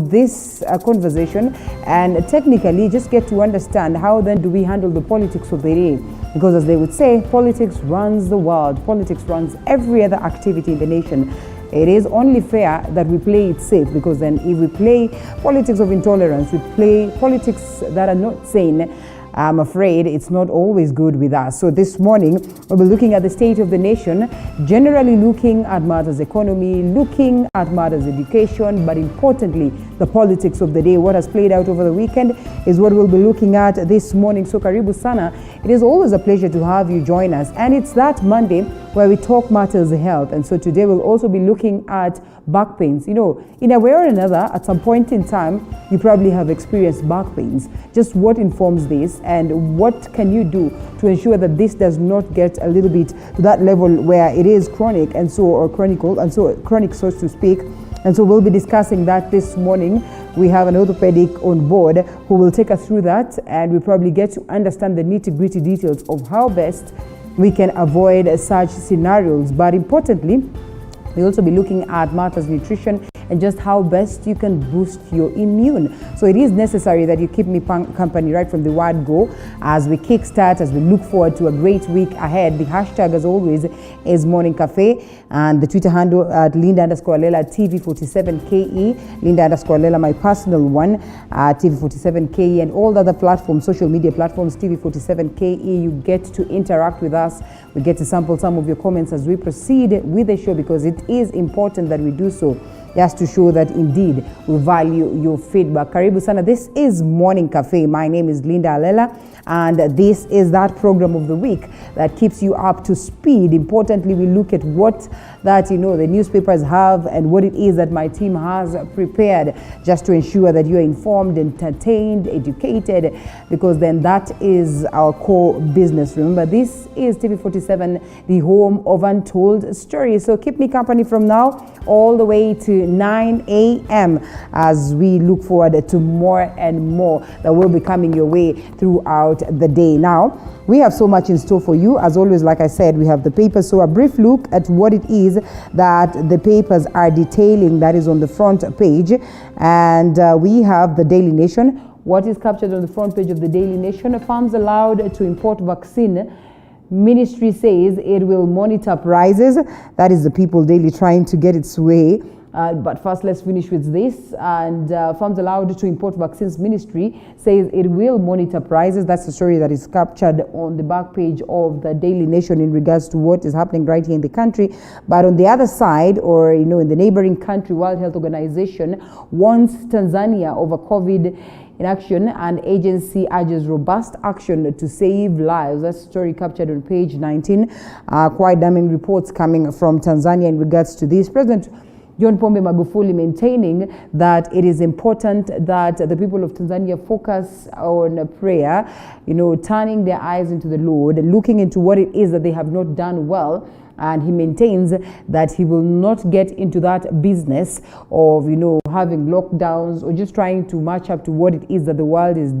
this conversation and technically just get to understand how then do we handle the politics of the day, because as they would say, politics runs the world, politics runs every other activity in the nation. It is only fair that we play it safe, because then if we play politics of intolerance, we play politics that are not sane, I'm afraid it's not always good with us. So this morning, we'll be looking at the state of the nation, generally looking at matters economy, looking at matters education, but importantly, the politics of the day. What has played out over the weekend is what we'll be looking at this morning. So karibu sana. It is always a pleasure to have you join us. And it's that Monday where we talk matters health. And so today we'll also be looking at back pains. In a way or another, at some point in time, you probably have experienced back pains. Just what informs this, and what can you do to ensure that this does not get a little bit to that level where it is chronic and so, or chronical, and so chronic, so to speak. And so we'll be discussing that this morning. We have an orthopedic on board who will take us through that, and we probably get to understand the nitty-gritty details of how best we can avoid such scenarios. But importantly, we'll also be looking at matters nutrition and just how best you can boost your immune. So it is necessary that you keep me company right from the word go as we kickstart, as we look forward to a great week ahead. The hashtag, as always, is Morning Cafe, and the Twitter handle at Linda_Lela TV47KE, Linda_Lela, my personal one, TV47KE, and all the other platforms, social media platforms, TV47KE. You get to interact with us. We get to sample some of your comments as we proceed with the show, because it is important that we do so, just to show that indeed we value your feedback. Karibu sana. This is Morning Cafe. My name is Linda Alela, and this is that program of the week that keeps you up to speed. Importantly, we look at what that the newspapers have and what it is that my team has prepared, just to ensure that you are informed, entertained, educated, because then that is our core business. Remember, this is TV47, the home of untold stories. So keep me company from now all the way to 9 a.m. as we look forward to more and more that will be coming your way throughout the day. Now, we have so much in store for you. As always, like I said, we have the papers. So a brief look at what it is that the papers are detailing that is on the front page. And we have the Daily Nation. What is captured on the front page of the Daily Nation? Farms allowed to import vaccine. Ministry says it will monitor prices. That is the People Daily trying to get its way. But first, let's finish with this. And farms allowed to import vaccines. Ministry says it will monitor prices. That's the story that is captured on the back page of the Daily Nation in regards to what is happening right here in the country. But on the other side, or in the neighboring country, World Health Organization warns Tanzania over COVID in action, and agency urges robust action to save lives. That's a story captured on page 19. Quite damning reports coming from Tanzania in regards to this. President John Pombe Magufuli maintaining that it is important that the people of Tanzania focus on prayer, turning their eyes into the Lord, looking into what it is that they have not done well. And he maintains that he will not get into that business of, having lockdowns or just trying to match up to what it is that the world is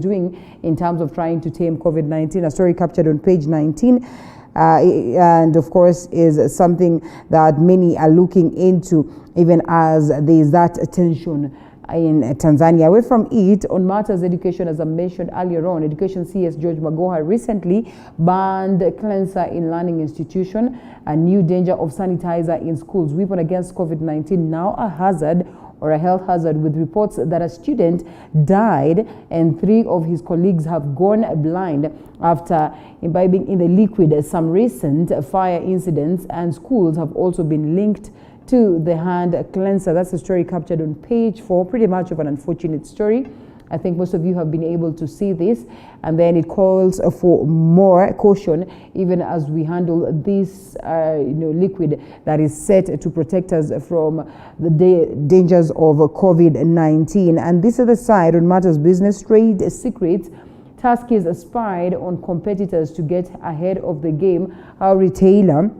doing in terms of trying to tame COVID-19. A story captured on page 19. And of course is something that many are looking into, even as there is that tension in Tanzania. Away from it, on matters education, as I mentioned earlier on, Education CS George Magoha recently banned cleanser in learning institution. A new danger of sanitizer in schools. Weapon against COVID-19 now a hazard, or a health hazard, with reports that a student died and 3 of his colleagues have gone blind after imbibing in the liquid. Some recent fire incidents, and schools have also been linked to the hand cleanser. That's a story captured on page 4. Pretty much of an unfortunate story. I think most of you have been able to see this, and then it calls for more caution even as we handle this liquid that is set to protect us from the dangers of COVID-19. And this is the side on matters business. Trade secrets. Tuskies spied on competitors to get ahead of the game. Our retailer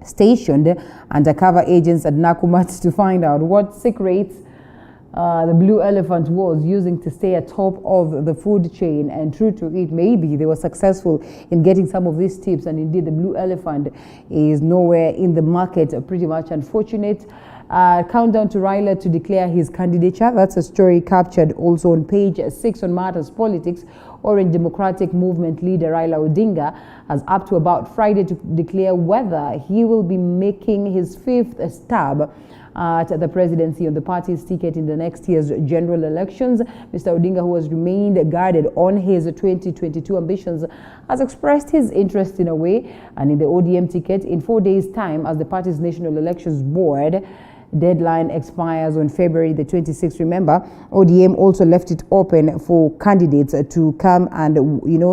stationed undercover agents at Nakumatt to find out what secrets the Blue Elephant was using to stay atop of the food chain. And true to it, maybe they were successful in getting some of these tips, and indeed the Blue Elephant is nowhere in the market. Pretty much unfortunate. Countdown to Raila to declare his candidature. That's a story captured also on page 6 on Matters Politics. Orange Democratic Movement leader Raila Odinga has up to about Friday to declare whether he will be making his 5th stab at the presidency on the party's ticket in the next year's general elections. Mr. Odinga, who has remained guarded on his 2022 ambitions, has expressed his interest in a way and in the ODM ticket in 4 days' time as the party's National Elections Board deadline expires on February the 26th. Remember, ODM also left it open for candidates to come and,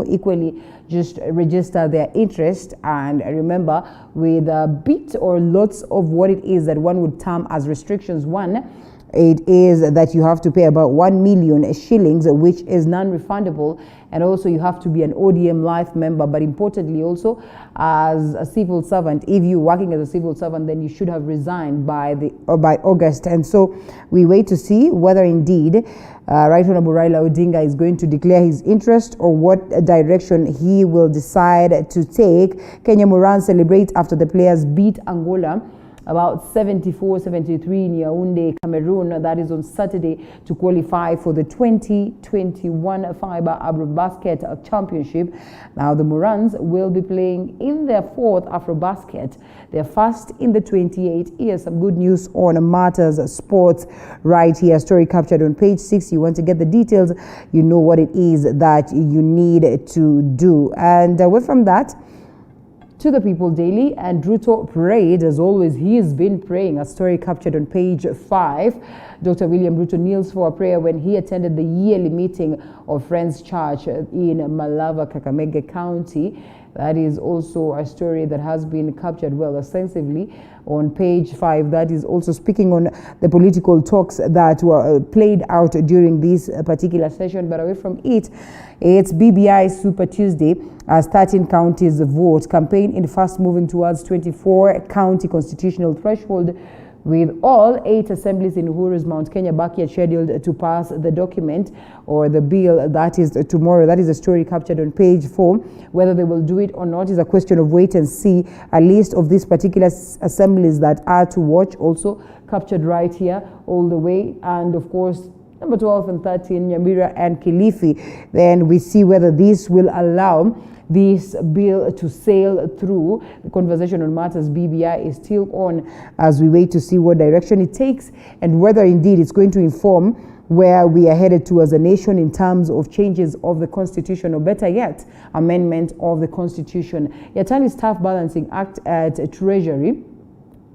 equally just register their interest. And remember, with a bit or lots of what it is that one would term as restrictions. One, it is that you have to pay about 1 million shillings, which is non-refundable, and also you have to be an ODM Life member. But importantly, also as a civil servant, if you're working as a civil servant, then you should have resigned by August. And so we wait to see whether indeed Right Honorable Raila Odinga is going to declare his interest or what direction he will decide to take. Kenya Morans celebrate after the players beat Angola about 74-73 in Yaoundé, Cameroon. That is on Saturday to qualify for the 2021 FIBA Afrobasket Championship. Now the Morans will be playing in their 4th Afrobasket. They're first in the 28 years. Some good news on Matters Sports right here. Story captured on page 6. You want to get the details, you know what it is that you need to do. And away from that, to the People Daily, and Ruto prayed. As always, he has been praying. A story captured on page 5. Dr. William Ruto kneels for a prayer when he attended the yearly meeting of Friends Church in Malava, Kakamega County. That is also a story that has been captured well extensively on page 5. That is also speaking on the political talks that were played out during this particular session. But away from it, it's BBI Super Tuesday as 13 counties vote. Campaign in fast moving towards 24 county constitutional threshold, with all 8 assemblies in Uhuru's Mount Kenya backyard scheduled to pass the document or the bill. That is tomorrow. That is a story captured on page 4. Whether they will do it or not is a question of wait and see. A list of these particular assemblies that are to watch also captured right here all the way. And of course, number 12 and 13, Nyamira and Kilifi. Then we see whether this will allow this bill to sail through. The conversation on Matters BBI is still on as we wait to see what direction it takes and whether indeed it's going to inform where we are headed to as a nation in terms of changes of the Constitution, or better yet, amendment of the Constitution. Yatani Staff Balancing Act at Treasury,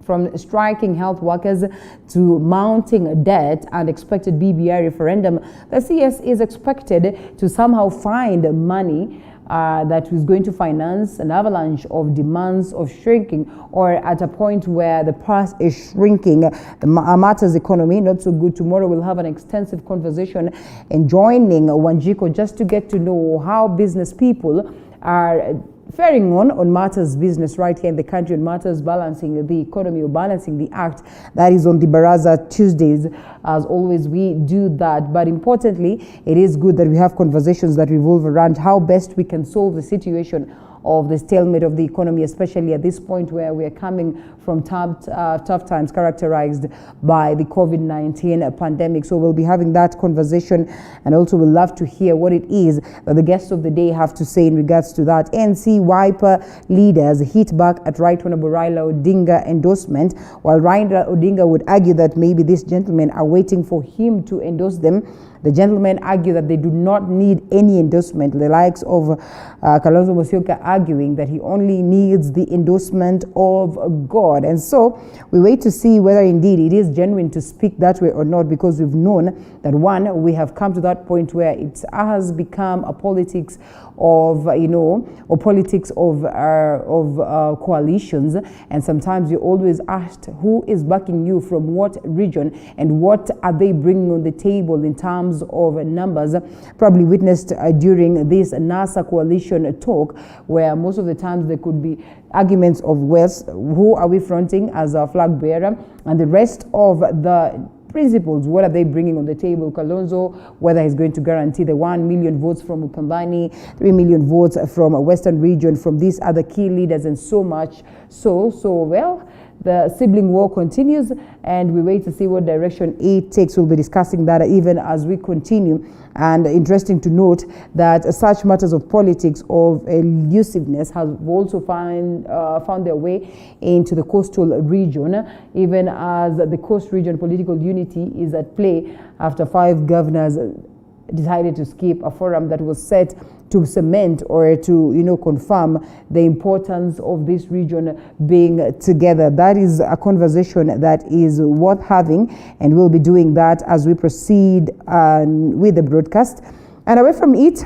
from striking health workers to mounting debt and expected BBI referendum, the CS is expected to somehow find money that is going to finance an avalanche of demands of shrinking, or at a point where the purse is shrinking. The Matters economy, not so good. Tomorrow we'll have an extensive conversation and joining Wanjiko just to get to know how business people are faring on Matters business right here in the country, on Matters balancing the economy or balancing the act. That is on the Baraza Tuesdays. As always, we do that. But importantly, it is good that we have conversations that revolve around how best we can solve the situation of the stalemate of the economy, especially at this point where we are coming from tough times characterized by the COVID-19 pandemic. So we'll be having that conversation, and also we'll love to hear what it is that the guests of the day have to say in regards to that. NC Wiper leaders hit back at Right Honorable Raila Odinga endorsement, while Raila Odinga would argue that maybe these gentlemen are waiting for him to endorse them. The gentlemen argue that they do not need any endorsement, the likes of Kalonzo Musyoka arguing that he only needs the endorsement of God. And so we wait to see whether indeed it is genuine to speak that way or not, because we've known that, one, we have come to that point where it has become a politics of, or politics of coalitions. And sometimes you're always asked who is backing you from what region and what are they bringing on the table in terms of numbers. Probably witnessed during this NASA coalition talk, where most of the times there could be arguments of West, who are we fronting as a flag bearer, and the rest of the principles, what are they bringing on the table? Kalonzo, whether he's going to guarantee the 1 million votes from Ukambani, 3 million votes from a Western region, from these other key leaders, and so much. So well, The sibling war continues, and we wait to see what direction it takes. We'll be discussing that even as we continue. And interesting to note that such matters of politics of elusiveness have also found their way into the coastal region, even as the coast region political unity is at play after 5 governors decided to skip a forum that was set to cement or to confirm the importance of this region being together. That is a conversation that is worth having, and we'll be doing that as we proceed with the broadcast. And away from it,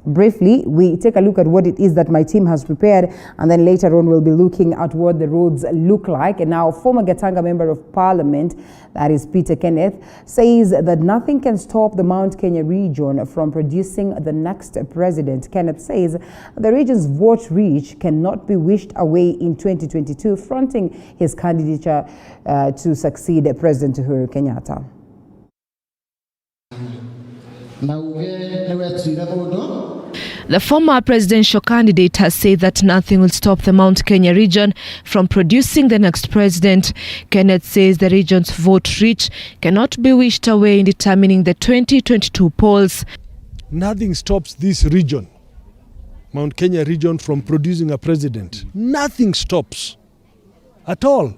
briefly, we take a look at what it is that my team has prepared, and then later on we'll be looking at what the roads look like. And now, former Gatanga Member of Parliament, that is Peter Kenneth, says that nothing can stop the Mount Kenya region from producing the next president. Kenneth says the region's vote reach cannot be wished away in 2022, fronting his candidature to succeed President Uhuru Kenyatta. The former presidential candidate has said that nothing will stop the Mount Kenya region from producing the next president. Kenneth says the region's vote reach cannot be wished away in determining the 2022 polls. Nothing stops this region, Mount Kenya region, from producing a president. Nothing stops at all.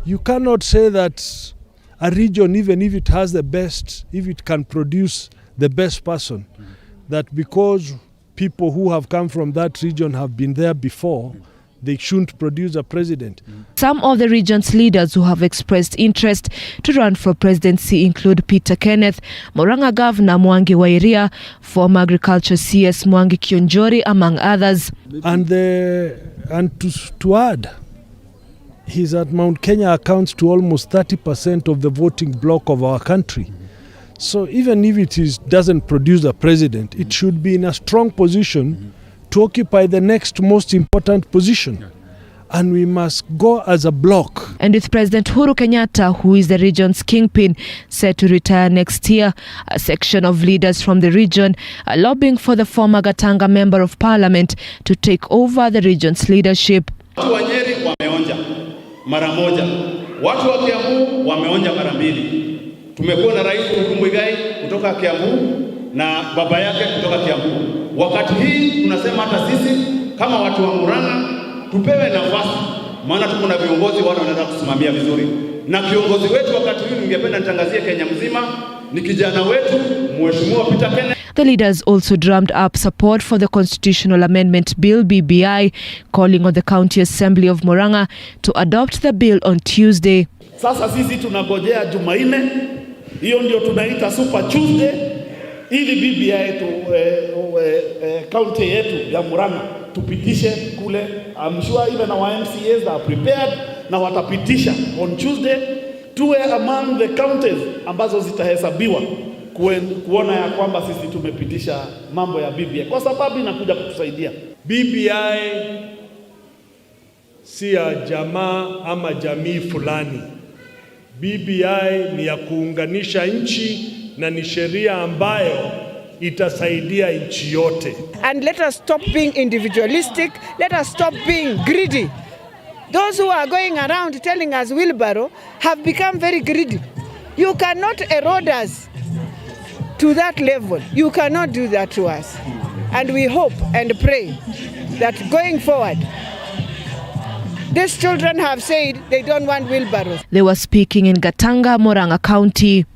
You cannot say that a region, even if it has the best, if it can produce the best person, that because people who have come from that region have been there before, they shouldn't produce a president. Some of the region's leaders who have expressed interest to run for presidency include Peter Kenneth, Murang'a Governor Mwangi wa Iria, former Agriculture CS Mwangi Kionjori, among others. And to add, he's at Mount Kenya accounts to almost 30% of the voting bloc of our country. So even if it doesn't produce a president, it should be in a strong position to occupy the next most important position. And we must go as a bloc. And with President Uhuru Kenyatta, who is the region's kingpin, set to retire next year, a section of leaders from the region are lobbying for the former Gatanga Member of Parliament to take over the region's leadership. Watu wa Nyeri wameonja mara moja, watu wa Kiambu wameonja mara mbili. Tumekuwa na Rais Uhuru Muigai kutoka Kiambu na baba yake kutoka Kiambu. Wakati hii tunasema hata sisi kama watu wa Murang'a tupewe nafasi, maana tuko na viongozi wale wanaweza kusimamia vizuri. Na kiongozi wetu wakati huu ningependa nitangazie Kenya mzima ni kijana wetu Mheshimiwa Peter Kenneth. The leaders also drummed up support for the Constitutional Amendment Bill BBI, calling on the County Assembly of Murang'a to adopt the bill on Tuesday. Sasa sisi tunagojea Jumanne, hiyo ndio tunaita Super Tuesday, ili BBI yetu county yetu ya Murang'a tupitishe kule. I'm sure even our MCAs are prepared na watapitisha on Tuesday, tuwe among the counties ambazo zitahesabiwa kuona ya kwamba sisi tumepitisha mambo ya BBI, kwa sababu inakuja kutusaidia. BBI si ya jamaa ama jamii fulani. BBI ni ya kuunganisha nchi na ni sheria ambayo itasaidia nchi yote. And let us stop being individualistic, let us stop being greedy. Those who are going around telling us wheelbarrow have become very greedy. You cannot erode us to that level. You cannot do that to us. And we hope and pray that going forward, these children have said they don't want wheelbarrows. They were speaking in Gatanga, Murang'a County.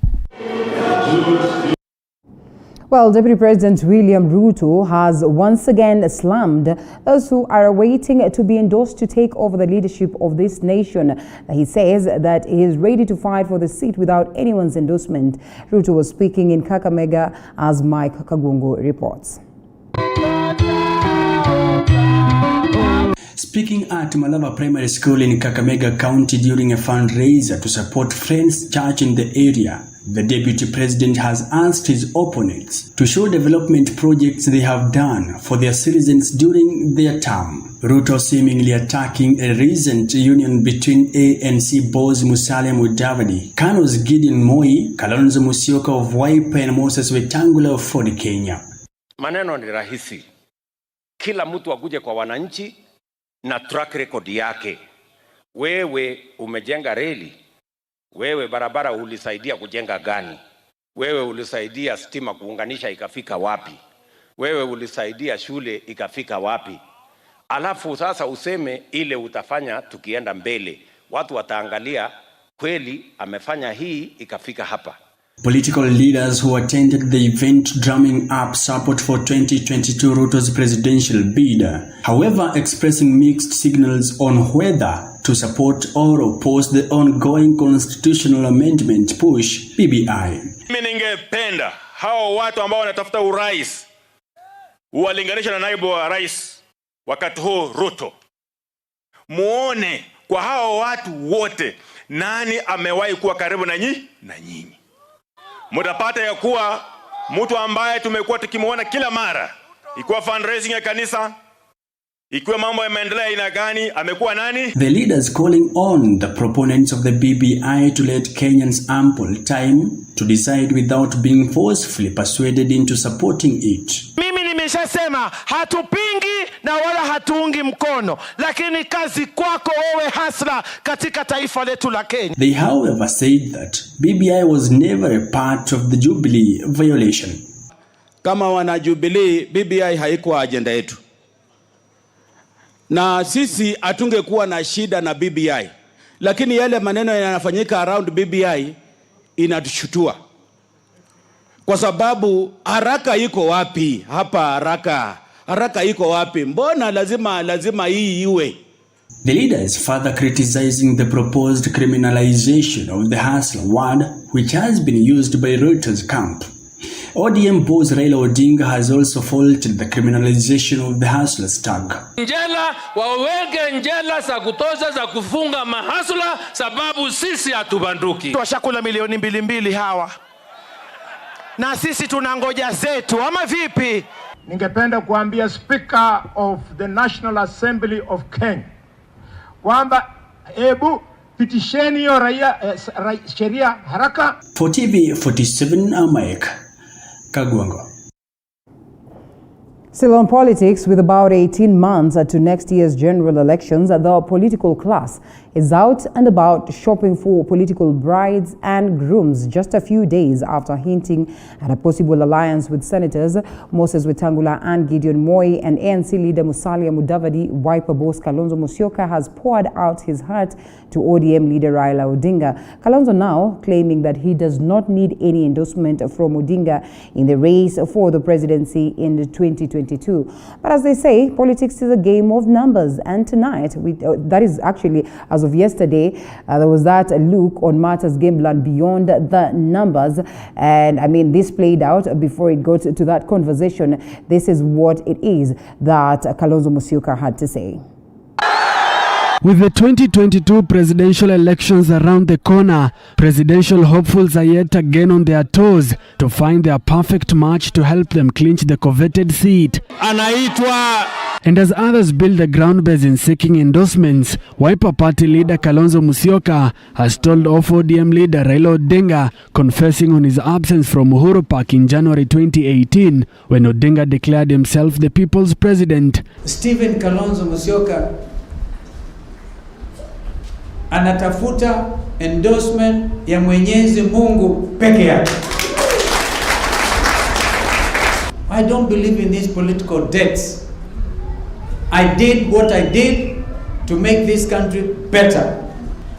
Well, Deputy President William Ruto has once again slammed those who are waiting to be endorsed to take over the leadership of this nation. He says that he is ready to fight for the seat without anyone's endorsement. Ruto was speaking in Kakamega as Mike Kagungu reports. Speaking at Malava Primary School in Kakamega County during a fundraiser to support Friends Church in the area, the Deputy President has asked his opponents to show development projects they have done for their citizens during their term. Ruto seemingly attacking a recent union between ANC boss Musalia Mudavadi, Kanu's Gideon Moi, Kalonzo Musyoka of Wiper and Moses Wetangula of Ford Kenya. Maneno ni rahisi. Kila mtu akuje kwa wananchi na track record yake. wewe umejenga reli, wewe barabara ulisaidia kujenga gani? Wewe ulisaidia stima kuunganisha ikafika wapi? Wewe ulisaidia shule ikafika wapi? Alafu sasa useme ile utafanya tukienda mbele. Watu wataangalia kweli amefanya hii ikafika hapa. Political leaders who attended the event drumming up support for 2022 Ruto's presidential bid, however expressing mixed signals on whether to support or oppose the ongoing constitutional amendment push BBI. Mimi ningependa hao watu ambao wanatafuta urais uwalinganisha na naibu wa rais wakati huu Ruto. Muone kwa hao watu wote nani amewahi kuwa karibu na nyinyi. Mtapata ya kuwa mtu ambaye tumekuwa tukimuona kila mara, ikiwa fundraising ya kanisa, ikiwa mambo ya maendeleo ina gani, amekuwa nani? The leaders calling on the proponents of the BBI to let Kenyans ample time to decide without being forcefully persuaded into supporting it. Mimi nimeshasema hatupingi na wala hatuungi mkono, lakini kazi kwako wewe hasla katika taifa letu la Kenya. They however said that BBI was never a part of the Jubilee violation. Kama wana Jubilee, BBI haikuwa agenda yetu. Na sisi hatungekuwa na shida na BBI. Lakini yale maneno yanafanyika around BBI inatushutua. Kwa sababu haraka iko wapi? Hapa haraka iko wapi? Mbona lazima hii iwe? The leaders further criticizing the proposed criminalization of the hustler word, which has been used by Reuters camp. ODM boss Raila Odinga has also faulted the criminalization of the hustlers tag. Njela waweke njela za kutoza za kufunga mahasula sababu sisi hatubanduki. Tuwashakula milioni 2 hawa. Na sisi tunangoja zetu ama vipi? Ningependa kuambia Speaker of the National Assembly of Kenya kwamba hebu pitisheni hiyo sheria haraka. For TV 47 Mike Kagwango. Still on politics, with about 18 months to next year's general elections, the political class is out and about shopping for political brides and grooms just a few days after hinting at a possible alliance with Senators Moses Wetangula and Gideon Moi, and ANC leader Musalia Mudavadi. Wiper boss Kalonzo Musyoka has poured out his heart to ODM leader Raila Odinga. Kalonzo now claiming that he does not need any endorsement from Odinga in the race for the presidency in 2022. But as they say, politics is a game of numbers, and tonight, that is actually, as of yesterday, there was that look on matters game plan beyond the numbers, and I mean, this played out before it got to that conversation. This is what it is that Kalonzo Musyoka had to say. With the 2022 presidential elections around the corner, presidential hopefuls are yet again on their toes to find their perfect match to help them clinch the coveted seat. And as others build the ground base in seeking endorsements, Wiper Party leader Kalonzo Musyoka has told off ODM leader Raila Odinga, confessing on his absence from Uhuru Park in January 2018 when Odinga declared himself the people's president. Stephen Kalonzo Musyoka anatafuta endorsement ya Mwenyezi Mungu peke yake. I don't believe in these political debts. I did what I did to make this country better.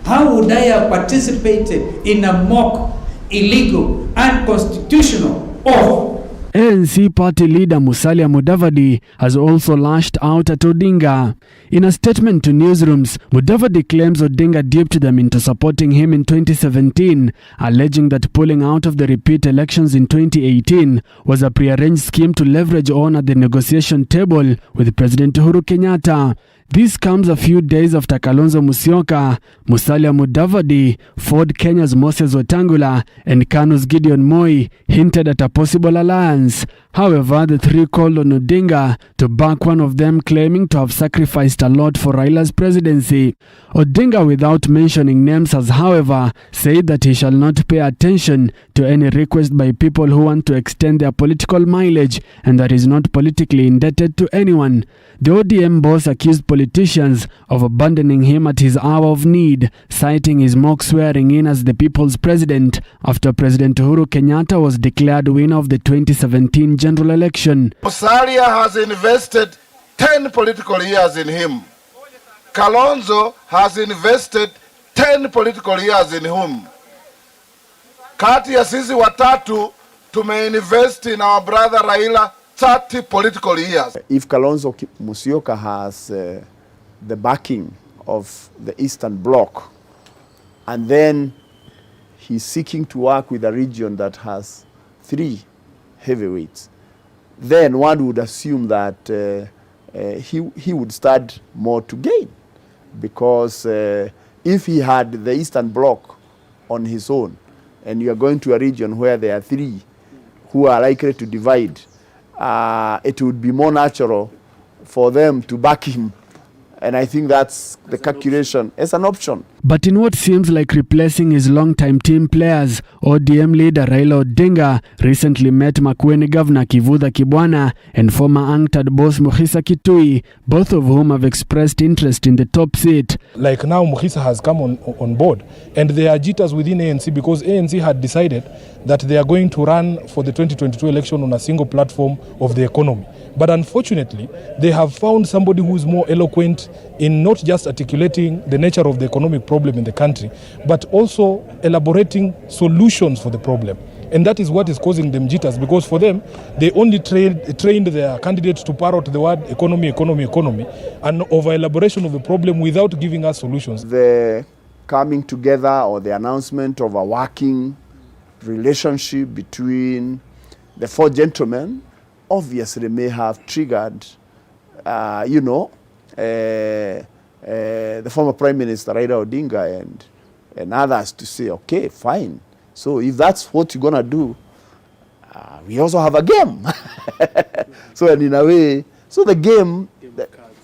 How would I have participated in a mock, illegal, unconstitutional oath? ANC party leader Musalia Mudavadi has also lashed out at Odinga. In a statement to newsrooms, Mudavadi claims Odinga duped them into supporting him in 2017, alleging that pulling out of the repeat elections in 2018 was a prearranged scheme to leverage on at the negotiation table with President Uhuru Kenyatta. This comes a few days after Kalonzo Musyoka, Musalia Mudavadi, Ford Kenya's Moses Wetangula, and KANU's Gideon Moi hinted at a possible alliance. However, the three called on Odinga to back one of them, claiming to have sacrificed a lot for Raila's presidency. Odinga, without mentioning names, has however said that he shall not pay attention to any request by people who want to extend their political mileage and that he is not politically indebted to anyone. The ODM boss accused politicians of abandoning him at his hour of need, citing his mock swearing in as the people's president after President Uhuru Kenyatta was declared winner of the 2017 general election. Musalia has invested 10 political years in him. Kalonzo has invested 10 political years in him. Kati ya sisi watatu tumeinvest in our brother Raila 30 political years. If Kalonzo Musyoka has the backing of the Eastern Bloc, and then he's seeking to work with a region that has 3 heavyweights, then one would assume that he would stand more to gain, because if he had the Eastern Bloc on his own, and you are going to a region where there are 3 who are likely to divide, it would be more natural for them to back him. And I think that's the calculation as an option. But in what seems like replacing his longtime team players, ODM leader Raila Odinga recently met Makueni Governor Kivutha Kibwana and former UNCTAD boss Mukhisa Kitui, both of whom have expressed interest in the top seat. Like now Mukhisa has come on board, and there are jitters within ANC because ANC had decided that they are going to run for the 2022 election on a single platform of the economy. But unfortunately, they have found somebody who is more eloquent in not just articulating the nature of the economic problem in the country, but also elaborating solutions for the problem. And that is what is causing them jitters, because for them, they only trained their candidates to parrot the word economy, economy, economy, and over-elaboration of the problem without giving us solutions. The coming together or the announcement of a working relationship between the 4 gentlemen obviously may have triggered, the former Prime Minister Raila Odinga and others to say, okay, fine. So if that's what you're gonna do, we also have a game. So and in a way, so the game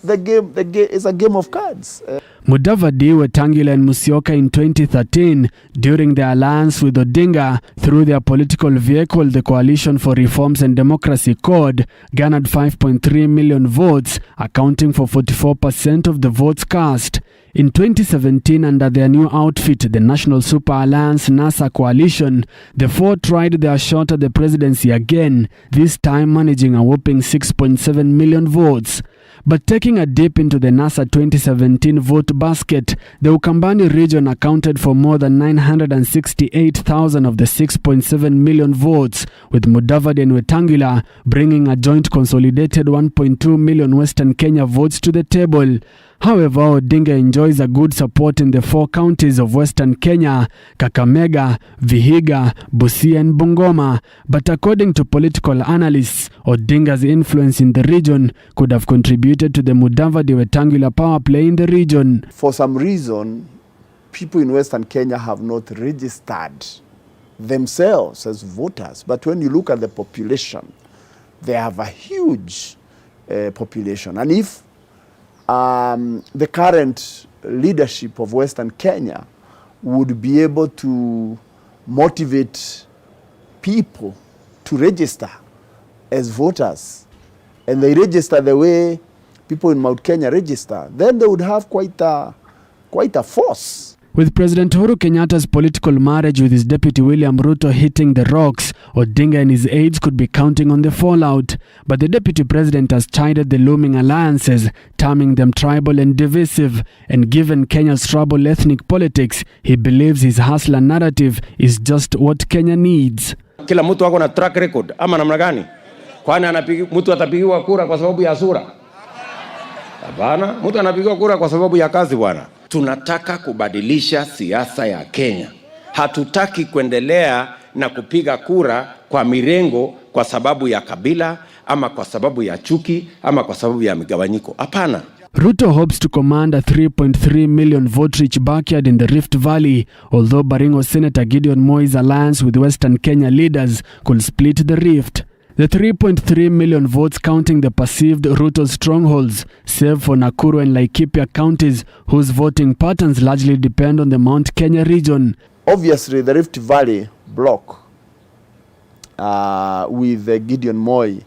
is a game of cards. Mudavadi, Wetangula and Musyoka in 2013 during their alliance with Odinga through their political vehicle, the Coalition for Reforms and Democracy CORD, garnered 5.3 million votes, accounting for 44% of the votes cast. In 2017, under their new outfit, the National Super Alliance NASA Coalition, the 4 tried their shot at the presidency again, this time managing a whopping 6.7 million votes. But taking a dip into the NASA 2017 vote basket, the Ukambani region accounted for more than 968,000 of the 6.7 million votes, with Mudavadi and Wetangula bringing a joint consolidated 1.2 million Western Kenya votes to the table. However, Odinga enjoys a good support in the 4 counties of Western Kenya, Kakamega, Vihiga, Busia and Bungoma. But according to political analysts, Odinga's influence in the region could have contributed to the Mudavadi-Wetangula power play in the region. For some reason, people in Western Kenya have not registered themselves as voters. But when you look at the population, they have a huge population. And if the current leadership of Western Kenya would be able to motivate people to register as voters, and they register the way people in Mount Kenya register, then they would have quite a force. With President Uhuru Kenyatta's political marriage with his deputy William Ruto hitting the rocks, Odinga and his aides could be counting on the fallout. But the deputy president has chided the looming alliances, terming them tribal and divisive. And given Kenya's troubled ethnic politics, he believes his hustler narrative is just what Kenya needs. Kila mtu ako na track record ama namna gani? Kwani mtu atapigiwa kura kwa sababu ya sura? Hapana, mtu anapigiwa kura kwa sababu ya kazi bwana. Tunataka kubadilisha siasa ya Kenya. Hatutaki kuendelea na kupiga kura kwa mirengo kwa sababu ya kabila ama kwa sababu ya chuki ama kwa sababu ya migawanyiko. Hapana. Ruto hopes to command a 3.3 million vote-rich backyard in the Rift Valley, although Baringo Senator Gideon Moi's alliance with Western Kenya leaders could split the rift. The 3.3 million votes counting the perceived Ruto strongholds, save for Nakuru and Laikipia counties, whose voting patterns largely depend on the Mount Kenya region. Obviously, the Rift Valley bloc, with Gideon Moi,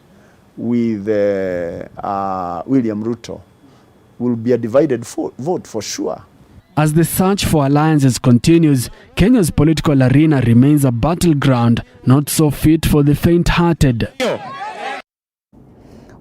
with William Ruto, will be a divided vote for sure. As the search for alliances continues, Kenya's political arena remains a battleground not so fit for the faint-hearted.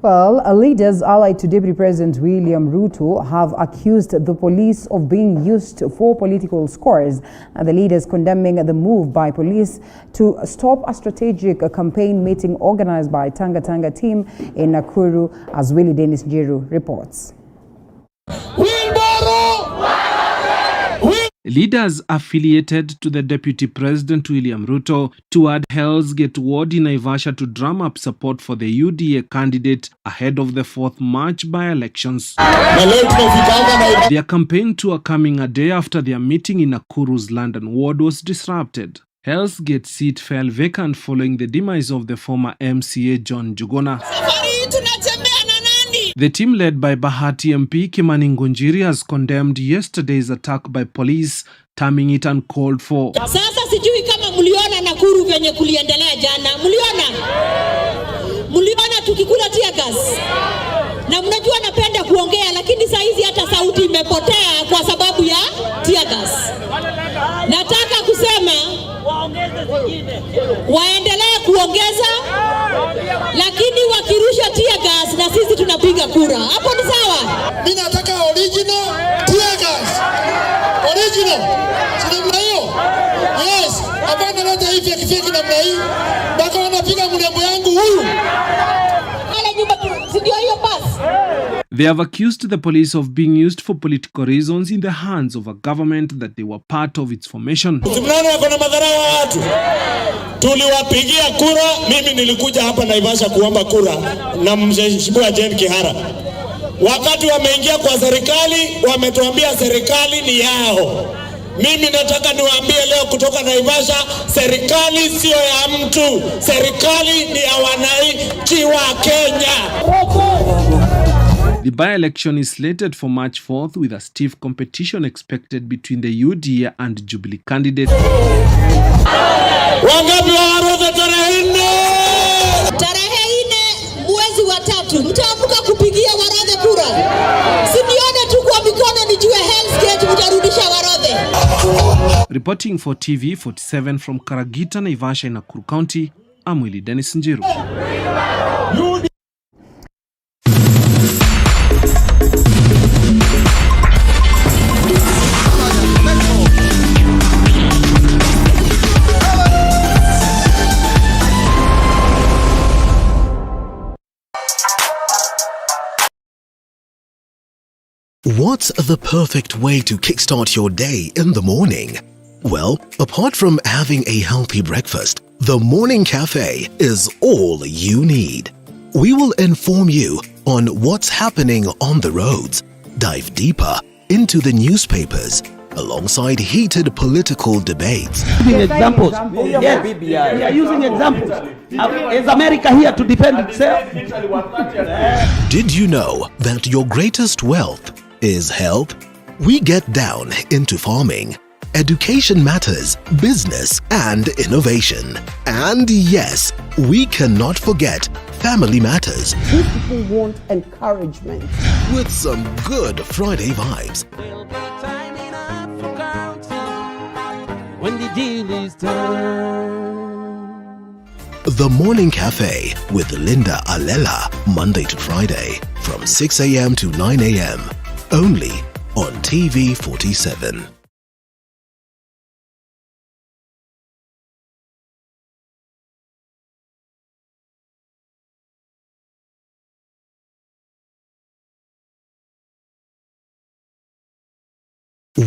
Well, leaders allied to Deputy President William Ruto have accused the police of being used for political scores, and the leaders condemning the move by police to stop a strategic campaign meeting organized by Tanga Tanga team in Nakuru, as Willie Dennis Njiru reports. Leaders affiliated to the Deputy President William Ruto toured Hell's Gate Ward in Naivasha to drum up support for the UDA candidate ahead of the 4th March by-elections. Their campaign tour coming a day after their meeting in Nakuru's London ward was disrupted. Hell's Gate seat fell vacant following the demise of the former MCA John Njuguna. The team led by Bahati MP Kimani Ngunjiri has condemned yesterday's attack by police, terming it uncalled for. Sasa sijui kama mliona Nakuru venye kuliendelea jana. Mliona tukikula tear gas. Na mnajua napenda kuongea lakini saa hizi hata sauti imepotea kwa sababu ya tear gas. Nataka kusema waendelee kuongeza, lakini wakirusha tear gas na sisi tunapiga kura. Hapo ni sawa? Mimi nataka original tear gas. Original. Sina hiyo. Yes, hapana leta hivi kifiki namna hii. Baka wanapiga mlembo yangu huyu. They have accused the police of being used for political reasons in the hands of a government that they were part of its formation. Tuliwapigia kura, mimi nilikuja hapa Naivasha kuomba kura na mheshimiwa Jen Kihara. Wakati wameingia kwa serikali, wametuambia serikali ni yao. Mimi nataka niwaambie leo kutoka Naivasha, serikali sio ya mtu, serikali ni ya wananchi wa Kenya. The by-election is slated for March 4th with a stiff competition expected between the UDA and Jubilee candidates. Wangapi wa orodha tarehe 4? Tarehe 4 mwezi wa 3 mtaamuka kupigia warodhe kura. Sinione tu kwa mikono nijue Hell's Gate mtarudisha warodhe. Reporting for TV 47 from Karagita, Naivasha in Nakuru County, I'm Willie Dennis Njiru. What's the perfect way to kickstart your day in the morning? Well, apart from having a healthy breakfast, the morning cafe is all you need. We will inform you on what's happening on the roads, dive deeper into the newspapers, alongside heated political debates. Examples. Yes, we are using examples. Is America here to defend itself? Did you know that your greatest wealth is health? We get down into farming, education matters, business and innovation. And yes, we cannot forget family matters. These people want encouragement. With some good Friday vibes. When the deal is done. The Morning Cafe with Linda Alela, Monday to Friday from 6 a.m. to 9 a.m. only on TV 47.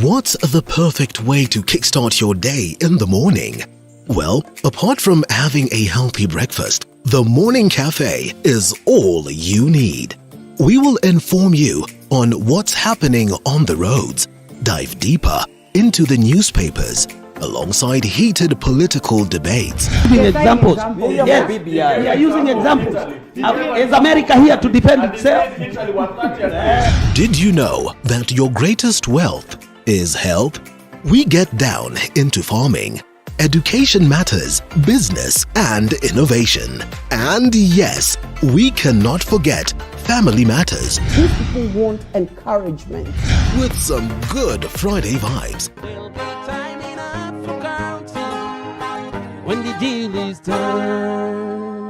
What's the perfect way to kickstart your day in the morning? Well, apart from having a healthy breakfast, the Morning Cafe is all you need. We will inform you on what's happening on the roads, dive deeper into the newspapers, alongside heated political debates. Examples. Yes, we are using examples. Is America here to defend itself? Did you know that your greatest wealth is health? We get down into farming, education matters, business and innovation. And yes, we cannot forget Family Matters. These people want encouragement. With some good Friday vibes. When the deal is done.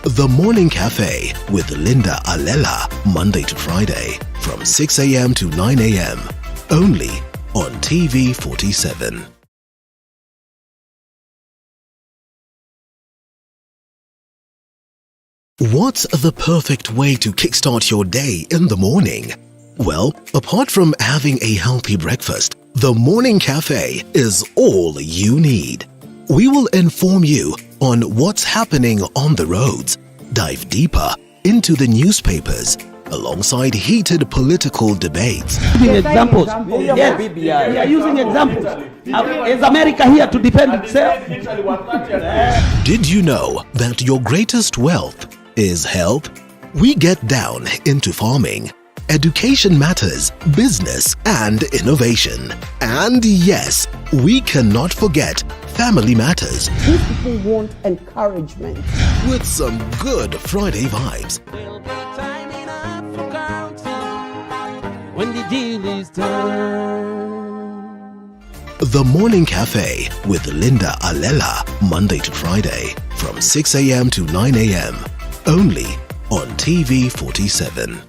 The Morning Cafe with Linda Alela, Monday to Friday from 6 a.m. to 9 a.m. Only on TV 47. What's the perfect way to kickstart your day in the morning? Well, apart from having a healthy breakfast, the Morning Cafe is all you need. We will inform you on what's happening on the roads, dive deeper into the newspapers, alongside heated political debates. Examples. Yes, we are using examples. Is America here to defend itself? Did you know that your greatest wealth is health? We get down into farming, education matters, business and innovation. And yes, we cannot forget Family Matters. These people want encouragement. With some good Friday vibes. When the deal is done. The Morning Cafe with Linda Alela, Monday to Friday from 6 a.m. to 9 a.m. Only on TV 47.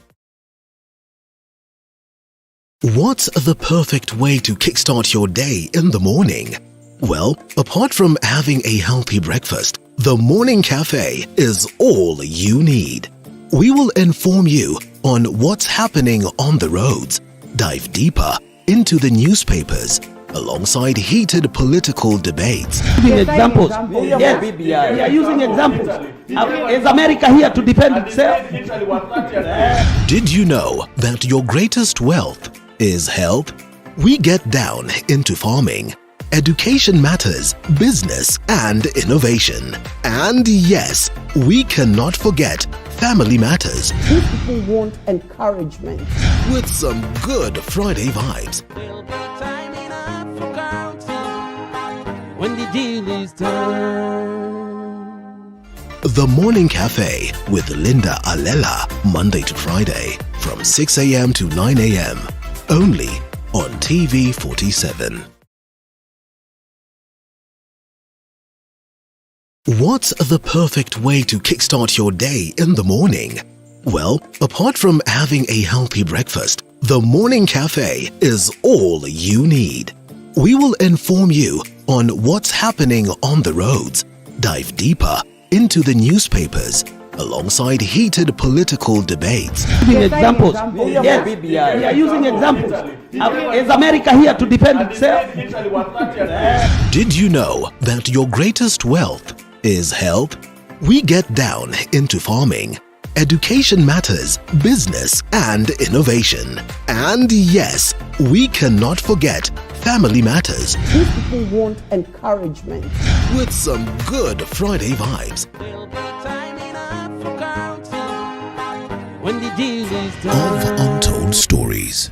What's the perfect way to kickstart your day in the morning? Well, apart from having a healthy breakfast, the Morning Cafe is all you need. We will inform you on what's happening on the roads, dive deeper into the newspapers, alongside heated political debates. Examples. Yes, we are using examples. Is America here to defend itself? Did you know that your greatest wealth is health? We get down into farming, education matters, business and innovation. And yes, we cannot forget Family Matters. These people want encouragement. With some good Friday vibes. When the deal is done. The Morning Cafe with Linda Alela, Monday to Friday from 6 a.m. to 9 a.m. Only on TV 47. What's the perfect way to kickstart your day in the morning? Well, apart from having a healthy breakfast, the Morning Cafe is all you need. We will inform you on what's happening on the roads, dive deeper into the newspapers, alongside heated political debates. Examples. Yes, we are using examples. Is America here to defend itself? Did you know that your greatest wealth is health? We get down into farming, education matters, business and innovation. And yes, we cannot forget Family Matters. These people want encouragement. With some good Friday vibes. When the deal is Of done. Untold Stories.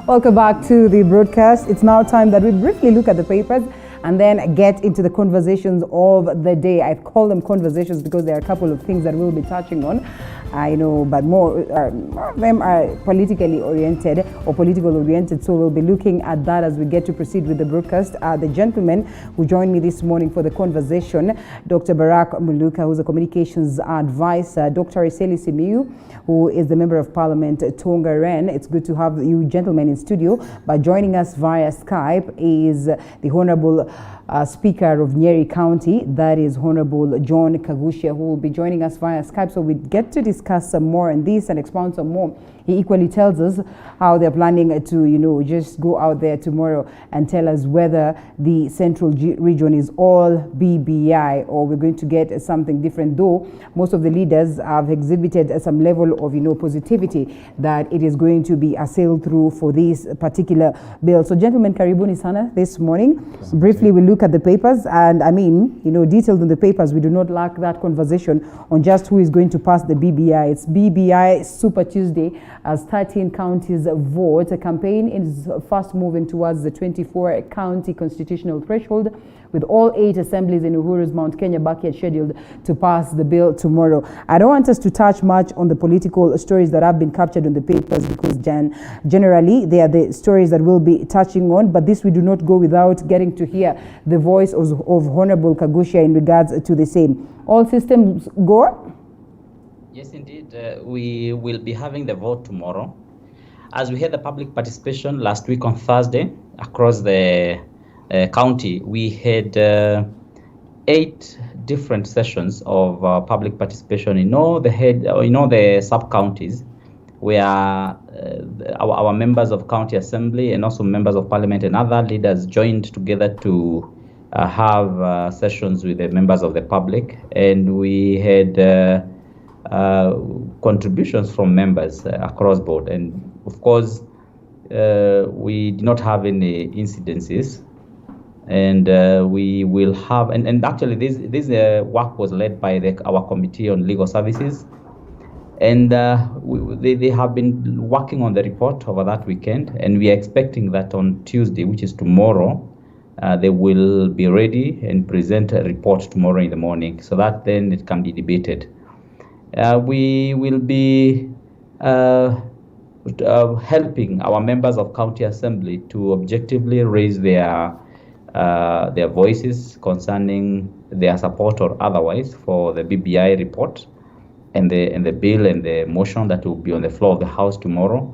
Welcome back to the broadcast. It's now time that we briefly look at the papers and then get into the conversations of the day. I've called them conversations because there are a couple of things that we'll be touching on. I know, but more of them are politically oriented or political oriented. So we'll be looking at that as we get to proceed with the broadcast. The gentleman who joined me this morning for the conversation, Dr. Barack Muluka, who's a communications advisor, Dr. Iseli Simiyu, who is the Member of Parliament Tonga Ren. It's good to have you gentlemen in studio. But joining us via Skype is the Honorable Speaker of Nyeri County, that is Honorable John Kagushia, who will be joining us via Skype. So we get to discuss some more on this and expound some more. He equally tells us how they're planning to, just go out there tomorrow and tell us whether the central region is all BBI or we're going to get something different, though most of the leaders have exhibited some level of, positivity that it is going to be a sail through for this particular bill. So gentlemen, karibuni sana this morning. Briefly, we look look at the papers, and I mean, detailed in the papers, we do not lack that conversation on just who is going to pass the BBI. It's BBI Super Tuesday as 13 counties vote. A campaign is fast moving towards the 24-county constitutional threshold, with all 8 assemblies in Uhuru's Mount Kenya backyard scheduled to pass the bill tomorrow. I don't want us to touch much on the political stories that have been captured in the papers, because generally they are the stories that we'll be touching on, but this we do not go without getting to hear the voice of Honorable Kagusha in regards to the same. All systems go? Yes, indeed. We will be having the vote tomorrow. As we had the public participation last week on Thursday across the county, we had 8 different sessions of public participation in all the sub-counties, where our members of county assembly and also members of parliament and other leaders joined together to have sessions with the members of the public, and we had contributions from members across board. And of course, we did not have any incidences, and we will have, and actually this work was led by our committee on legal services, and they have been working on the report over that weekend, and we are expecting that on Tuesday, which is tomorrow, they will be ready and present a report tomorrow in the morning, so that then it can be debated. We will be helping our members of county assembly to objectively raise their voices concerning their support or otherwise for the BBI report and the bill and the motion that will be on the floor of the House tomorrow.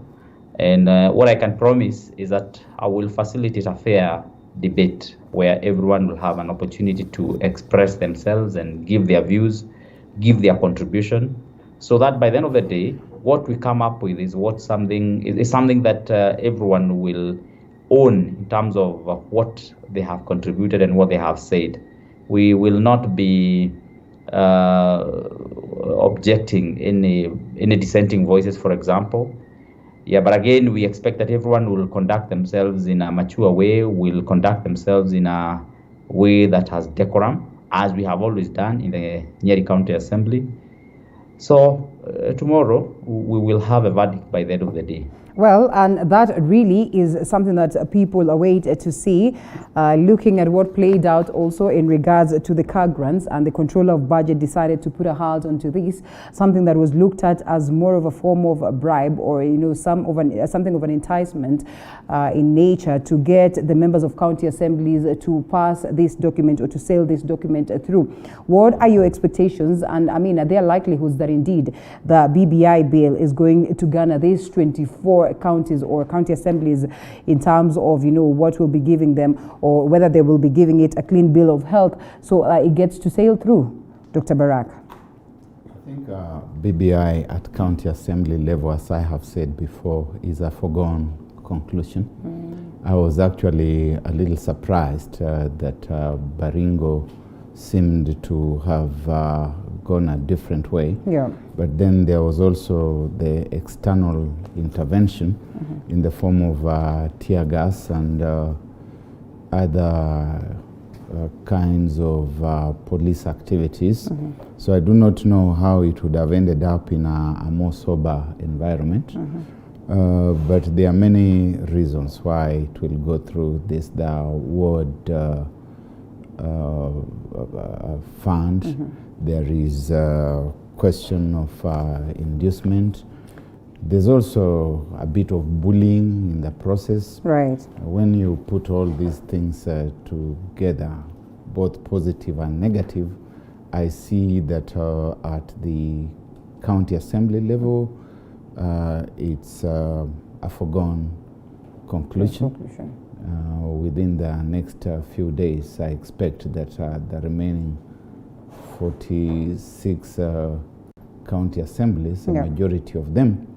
And what I can promise is that I will facilitate a fair debate where everyone will have an opportunity to express themselves and give their views, give their contribution, so that by the end of the day, what we come up with is something that everyone will own in terms of what they have contributed and what they have said. We will not be objecting any dissenting voices, for example. But again, we expect that everyone will conduct themselves in a mature way, will conduct themselves in a way that has decorum, as we have always done in the Nyeri County Assembly. So tomorrow we will have a verdict by the end of the day. Well, and that really is something that people await to see, looking at what played out also in regards to the car grants, and the Controller of Budget decided to put a halt onto this, something that was looked at as more of a form of a bribe, or something of an enticement in nature to get the members of county assemblies to pass this document or to sail this document through. What are your expectations? And I mean, are there likelihoods that indeed the BBI bill is going to garner these 24 counties or county assemblies in terms of what will be giving them, or whether they will be giving it a clean bill of health so it gets to sail through? Dr. Barak. I think BBI at county assembly level, as I have said before, is a foregone conclusion. I was actually a little surprised that Baringo seemed to have gone a different way. But then there was also the external intervention in the form of tear gas and other kinds of police activities. So I do not know how it would have ended up in a more sober environment. But there are many reasons why it will go through this. The word fund. There is a question of inducement. There's also a bit of bullying in the process. Right. When you put all these things together, both positive and negative, I see that at the county assembly level, it's a foregone conclusion. Within the next few days, I expect that the remaining 46 county assemblies, a majority of them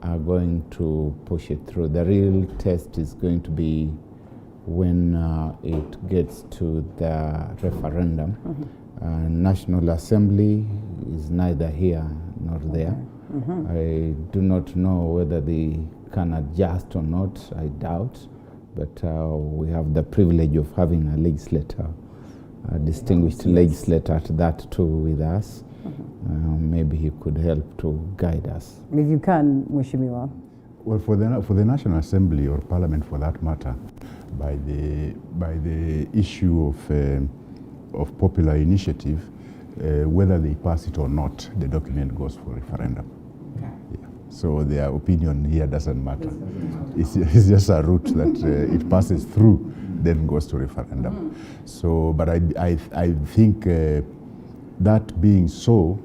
are going to push it through. The real test is going to be when it gets to the referendum. National Assembly is neither here nor there. I do not know whether they can adjust or not, I doubt. but we have the privilege of having a legislator, a distinguished legislator at that too with us. Maybe he could help to guide us. If you can, Mheshimiwa. Well, for the National Assembly or Parliament, for that matter, by the issue of popular initiative, whether they pass it or not, the document goes for referendum. Okay. Yeah. So their opinion here doesn't matter. It's just a route that it passes through, then goes to referendum. So, but I think that being so,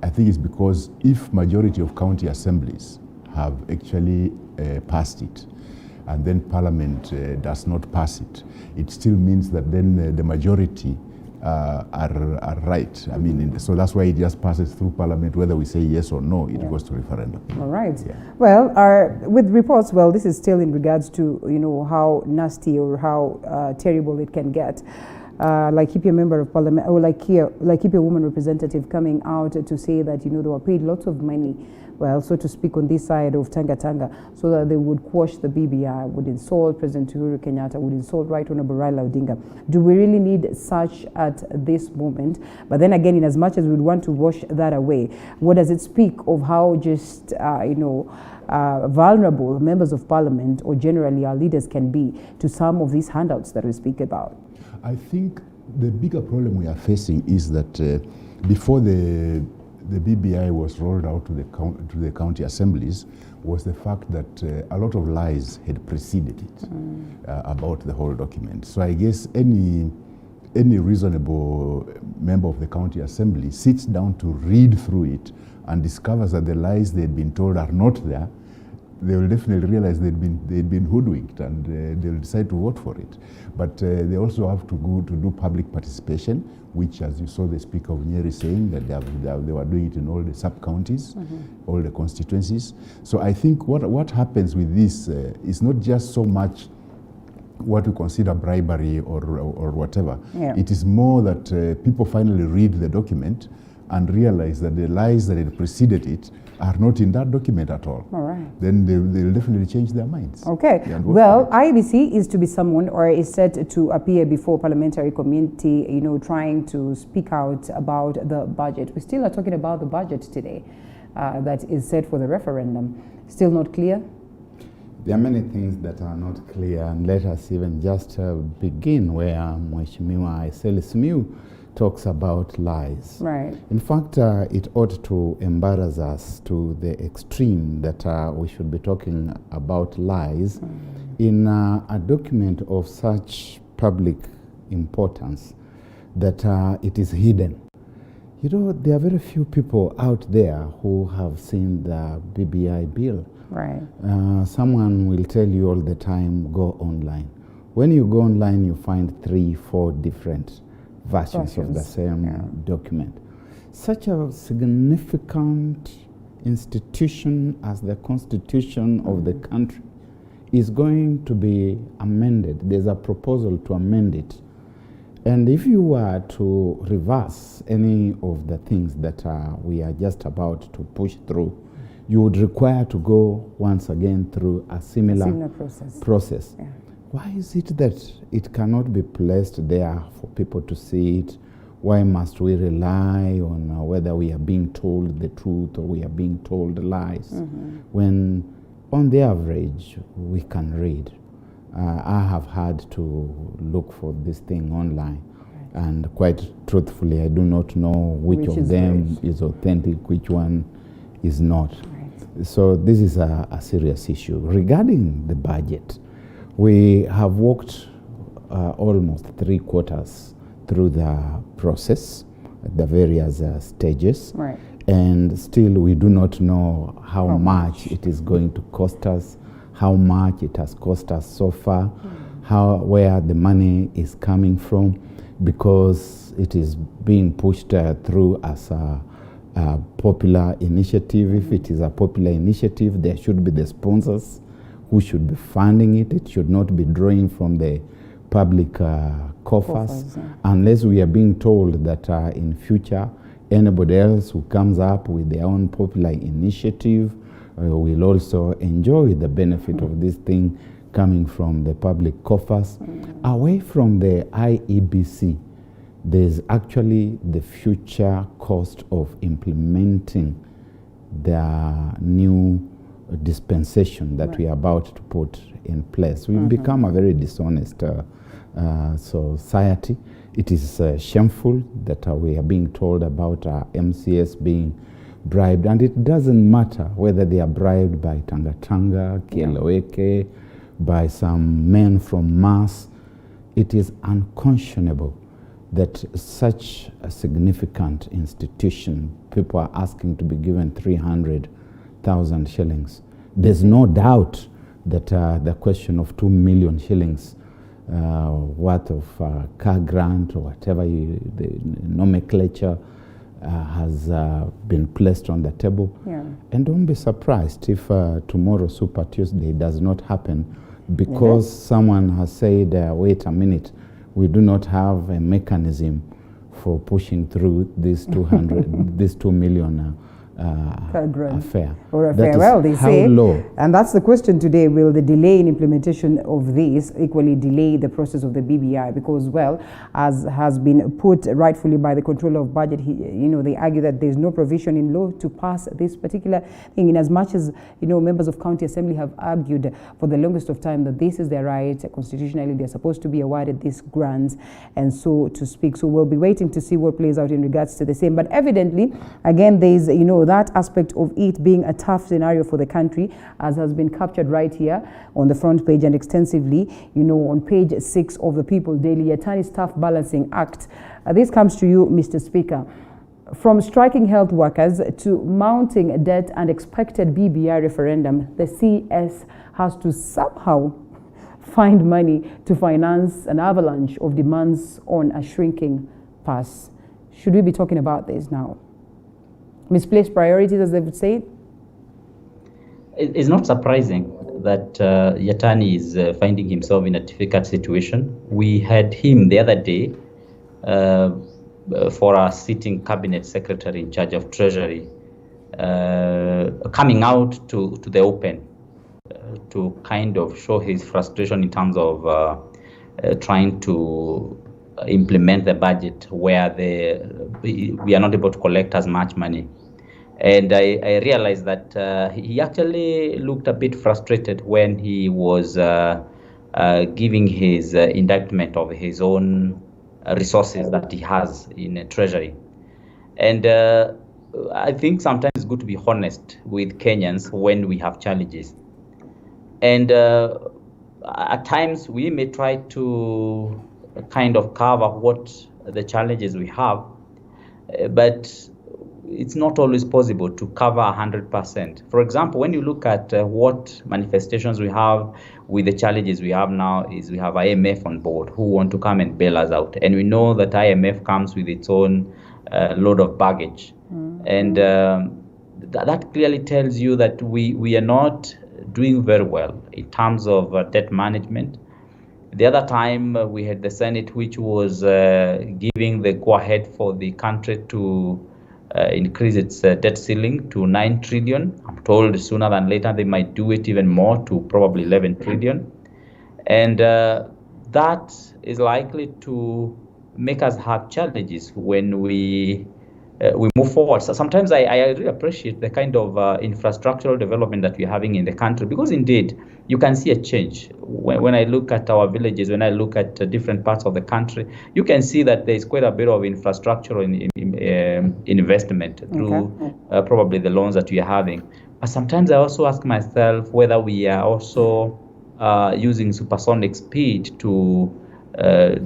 I think it's because if majority of county assemblies have actually passed it, and then Parliament does not pass it, it still means that then the majority are right. I mean, so that's why it just passes through Parliament. Whether we say yes or no, it goes to referendum. All right. Yeah. Well, with reports, well, this is still in regards to, you know, how nasty or how terrible it can get. Like keep your member of parliament, or like keep your woman representative coming out to say that, you know, they were paid lots of money, well, so to speak, on this side of Tanga, so that they would quash the BBI, would insult President Uhuru Kenyatta, would insult Right Honorable Raila Odinga. Do we really need such at this moment? But then again, in as much as we would want to wash that away, what does it speak of how just, vulnerable members of parliament or generally our leaders can be to some of these handouts that we speak about? I think the bigger problem we are facing is that before the BBI was rolled out to the county assemblies was the fact that a lot of lies had preceded it about the whole document. So I guess any reasonable member of the county assembly sits down to read through it and discovers that the lies they had been told are not there, they will definitely realize they'd been hoodwinked, and they'll decide to vote for it. But they also have to go to do public participation, which, as you saw the Speaker of Nyeri saying, that they were doing it in all the sub-counties, all the constituencies. So I think what happens with this is not just so much what we consider bribery or whatever. Yeah. It is more that people finally read the document and realize that the lies that had preceded it are not in that document at all. All right. Then they'll definitely change their minds. Okay. Well, IEBC is to be summoned or is set to appear before parliamentary committee, you know, trying to speak out about the budget. We still are talking about the budget today that is set for the referendum. Still not clear? There are many things that are not clear, and let us even just begin where Mheshimiwa Iseli Simiyu talks about lies. Right. In fact, it ought to embarrass us to the extreme that we should be talking about lies in a document of such public importance that it is hidden. You know, there are very few people out there who have seen the BBI bill. Right. Someone will tell you all the time, go online. When you go online, you find 3-4 different versions of the same document. Such a significant institution as the Constitution of the country is going to be amended. There's a proposal to amend it. And if you were to reverse any of the things that we are just about to push through, you would require to go once again through a similar process. Yeah. Why is it that it cannot be placed there for people to see it? Why must we rely on whether we are being told the truth or we are being told lies? When on the average we can read. I have had to look for this thing online, and quite truthfully I do not know which of them is authentic, which one is not. So this is a serious issue. Regarding the budget, we have walked almost 3 quarters through the process, the various stages, and still we do not know how much it is going to cost us, how much it has cost us so far, where the money is coming from, because it is being pushed through as a popular initiative. If it is a popular initiative, there should be the sponsors who should be funding it. It should not be drawing from the public coffers, unless we are being told that in future anybody else who comes up with their own popular initiative will also enjoy the benefit of this thing coming from the public coffers. Away from the IEBC, there's actually the future cost of implementing the new dispensation that we are about to put in place. We've become a very dishonest society. It is shameful that we are being told about our MCS being bribed, and it doesn't matter whether they are bribed by Tangatanga, Kieleweke, by some men from Mars. It is unconscionable that such a significant institution, people are asking to be given 300,000 shillings. There's no doubt that the question of 2 million shillings worth of car grant or whatever the nomenclature has been placed on the table. And don't be surprised if tomorrow Super Tuesday does not happen because someone has said, wait a minute, we do not have a mechanism for pushing through this 2 million affair. Or affair. Well, they say, low. And that's the question today, will the delay in implementation of this equally delay the process of the BBI? Because, well, as has been put rightfully by the controller of budget, they argue that there's no provision in law to pass this particular thing, in as much as, members of county assembly have argued for the longest of time that this is their right, constitutionally they're supposed to be awarded these grants, and so to speak. So we'll be waiting to see what plays out in regards to the same. But evidently, again, there's, that aspect of it being a tough scenario for the country, as has been captured right here on the front page and extensively, on page 6 of the People Daily, Yatani's Tough Balancing Act. This comes to you, Mr. Speaker. From striking health workers to mounting debt and expected BBI referendum, the CS has to somehow find money to finance an avalanche of demands on a shrinking purse. Should we be talking about this now? Misplaced priorities, as they would say? It's not surprising that Yatani is finding himself in a difficult situation. We had him the other day for our sitting cabinet secretary in charge of treasury coming out to the open to kind of show his frustration in terms of trying to implement the budget where we are not able to collect as much money. And I realized that he actually looked a bit frustrated when he was giving his indictment of his own resources that he has in treasury. And I think sometimes it's good to be honest with Kenyans when we have challenges. And at times we may try to kind of cover what the challenges we have, but it's not always possible to cover 100%. For example, when you look at what manifestations we have with the challenges we have now, is we have IMF on board who want to come and bail us out. And we know that IMF comes with its own load of baggage. And that clearly tells you that we are not doing very well in terms of debt management. The other time we had the Senate, which was giving the go-ahead for the country to increase its debt ceiling to 9 trillion. I'm told sooner than later they might do it even more to probably 11 trillion. And that is likely to make us have challenges when we move forward. So sometimes I really appreciate the kind of infrastructural development that we're having in the country, because indeed you can see a change. When I look at our villages, when I look at different parts of the country, you can see that there is quite a bit of infrastructural investment through probably the loans that we are having. But sometimes I also ask myself whether we are also using supersonic speed to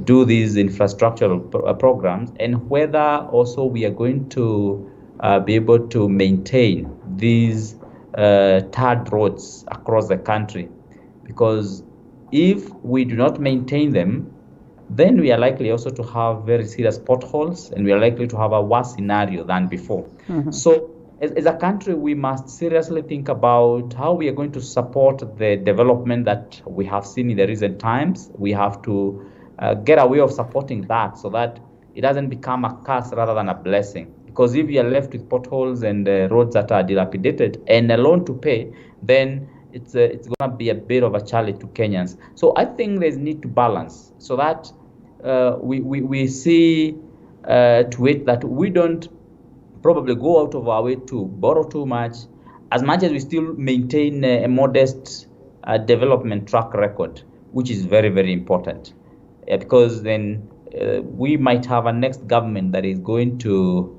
do these infrastructural programs, and whether also we are going to be able to maintain these tarred roads across the country. Because if we do not maintain them, then we are likely also to have very serious potholes, and we are likely to have a worse scenario than before. So as a country, we must seriously think about how we are going to support the development that we have seen in the recent times. We have to get a way of supporting that so that it doesn't become a curse rather than a blessing. Because if you are left with potholes and roads that are dilapidated and a loan to pay, then it's going to be a bit of a challenge to Kenyans. So I think there's need to balance so that we see to it that we don't probably go out of our way to borrow too much, as much as we still maintain a modest development track record, which is very, very important, because then we might have a next government that is going to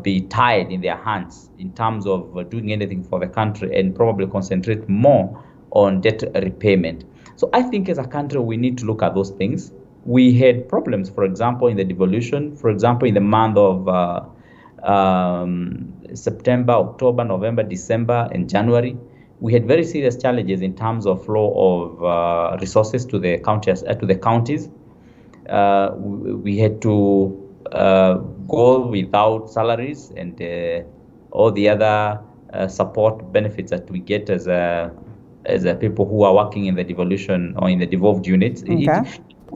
be tied in their hands in terms of doing anything for the country and probably concentrate more on debt repayment. So I think as a country, we need to look at those things. We had problems, for example, in the devolution, for example, in the month of September, October, November, December, and January. We had very serious challenges in terms of flow of resources to the counties. We had to go without salaries and all the other support benefits that we get as people who are working in the devolution or in the devolved units. Okay.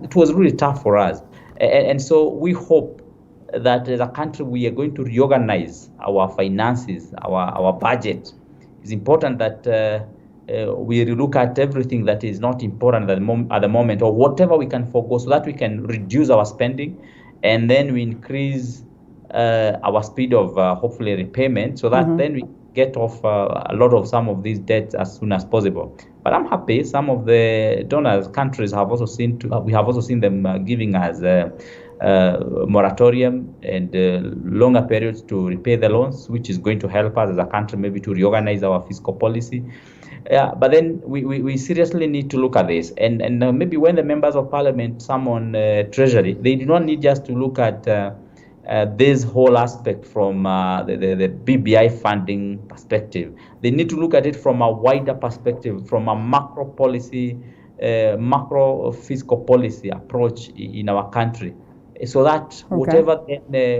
It was really tough for us. And so we hope that as a country, we are going to reorganize our finances, our budget. It's important that we look at everything that is not important at the moment, or whatever we can focus, so that we can reduce our spending, and then we increase our speed of hopefully repayment, so that then we get off a lot of some of these debts as soon as possible. But I'm happy some of the donors countries have also seen them giving us moratorium and longer periods to repay the loans, which is going to help us as a country maybe to reorganize our fiscal policy. But then we seriously need to look at this. And maybe when the members of parliament summon Treasury, they do not need just to look at this whole aspect from the BBI funding perspective. They need to look at it from a wider perspective, from a macro policy, macro fiscal policy approach in our country, so that whatever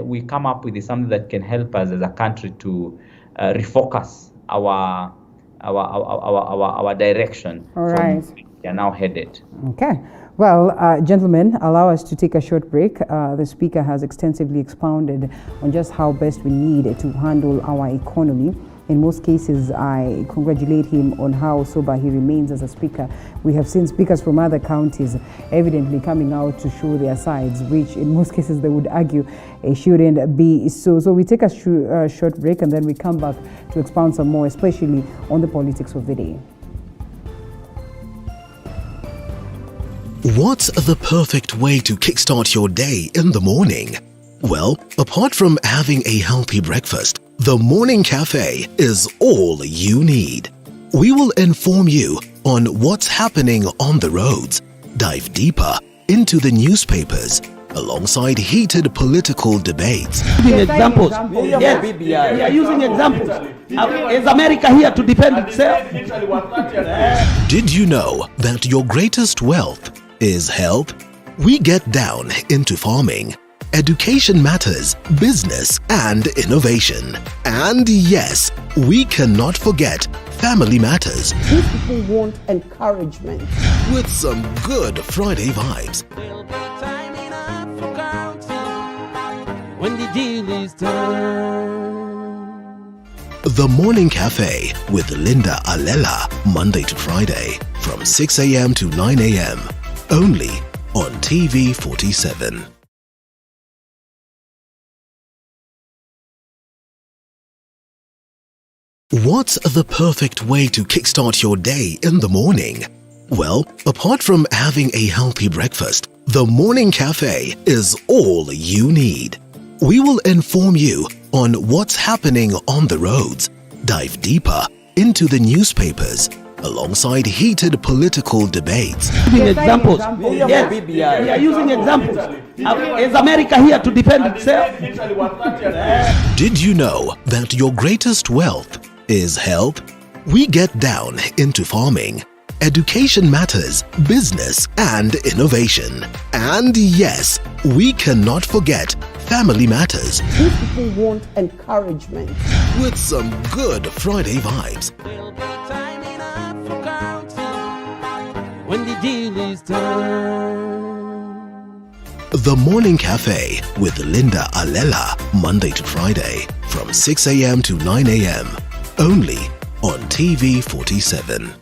we come up with is something that can help us as a country to refocus our direction from where we are now headed. Okay. Well, gentlemen, allow us to take a short break. The speaker has extensively expounded on just how best we need to handle our economy. In most cases, I congratulate him on how sober he remains as a speaker. We have seen speakers from other counties evidently coming out to show their sides, which in most cases they would argue it shouldn't be so. So we take a short break and then we come back to expound some more, especially on the politics of the day. What's the perfect way to kickstart your day in the morning? Well, apart from having a healthy breakfast, the Morning Cafe is all you need. We will inform you on what's happening on the roads, dive deeper into the newspapers, alongside heated political debates. Examples. Yes, we are using examples. Is America here to defend itself? Did you know that your greatest wealth is health? We get down into farming, education matters, business and innovation. And yes, we cannot forget family matters. These people want encouragement. With some good Friday vibes. When the deal is done. The Morning Cafe with Linda Alela, Monday to Friday from 6 a.m. to 9 a.m. only on TV 47. What's the perfect way to kickstart your day in the morning? Well, apart from having a healthy breakfast, the Morning Cafe is all you need. We will inform you on what's happening on the roads, dive deeper into the newspapers, alongside heated political debates. Examples. Yes, we are using examples. Is America here to defend itself? Did you know that your greatest wealth is health? We get down into farming, education matters, business and innovation. And yes, we cannot forget family matters. These people want encouragement. With some good Friday vibes. When the deal is done. The Morning Cafe with Linda Alela, Monday to Friday from 6 a.m. to 9 a.m. only on TV47.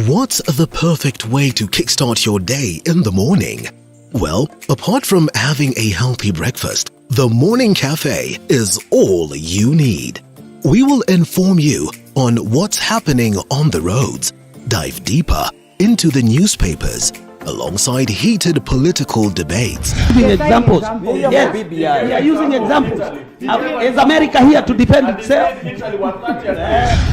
What's the perfect way to kickstart your day in the morning? Well, apart from having a healthy breakfast, the Morning Cafe is all you need. We will inform you on what's happening on the roads, dive deeper into the newspapers, alongside heated political debates. Using examples. Yes, we are using examples. Is America here to defend itself?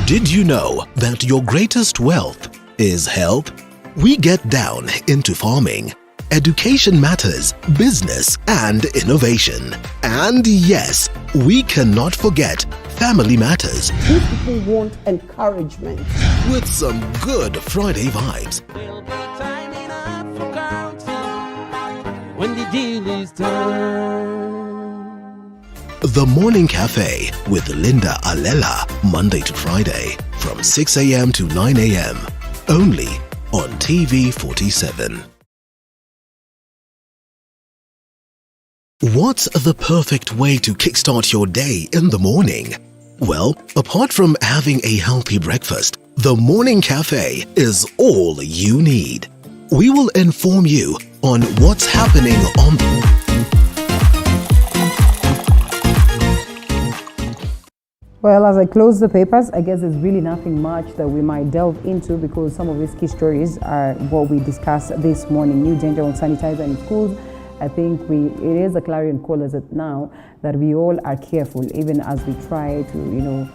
Did you know that your greatest wealth is health? We get down into farming, education matters, business and innovation. And yes, we cannot forget family matters. These people want encouragement. With some good Friday vibes. When the deal is done. The Morning Cafe with Linda Alela, Monday to Friday from 6 a.m. to 9 a.m. only on TV47. What's the perfect way to kickstart your day in the morning? Well, apart from having a healthy breakfast, the Morning Cafe is all you need. We will inform you on what's happening on the... Well, as I close the papers, I guess there's really nothing much that we might delve into because some of these key stories are what we discussed this morning. New danger on sanitizer in schools. I think it is a clarion call as of now that we all are careful, even as we try to,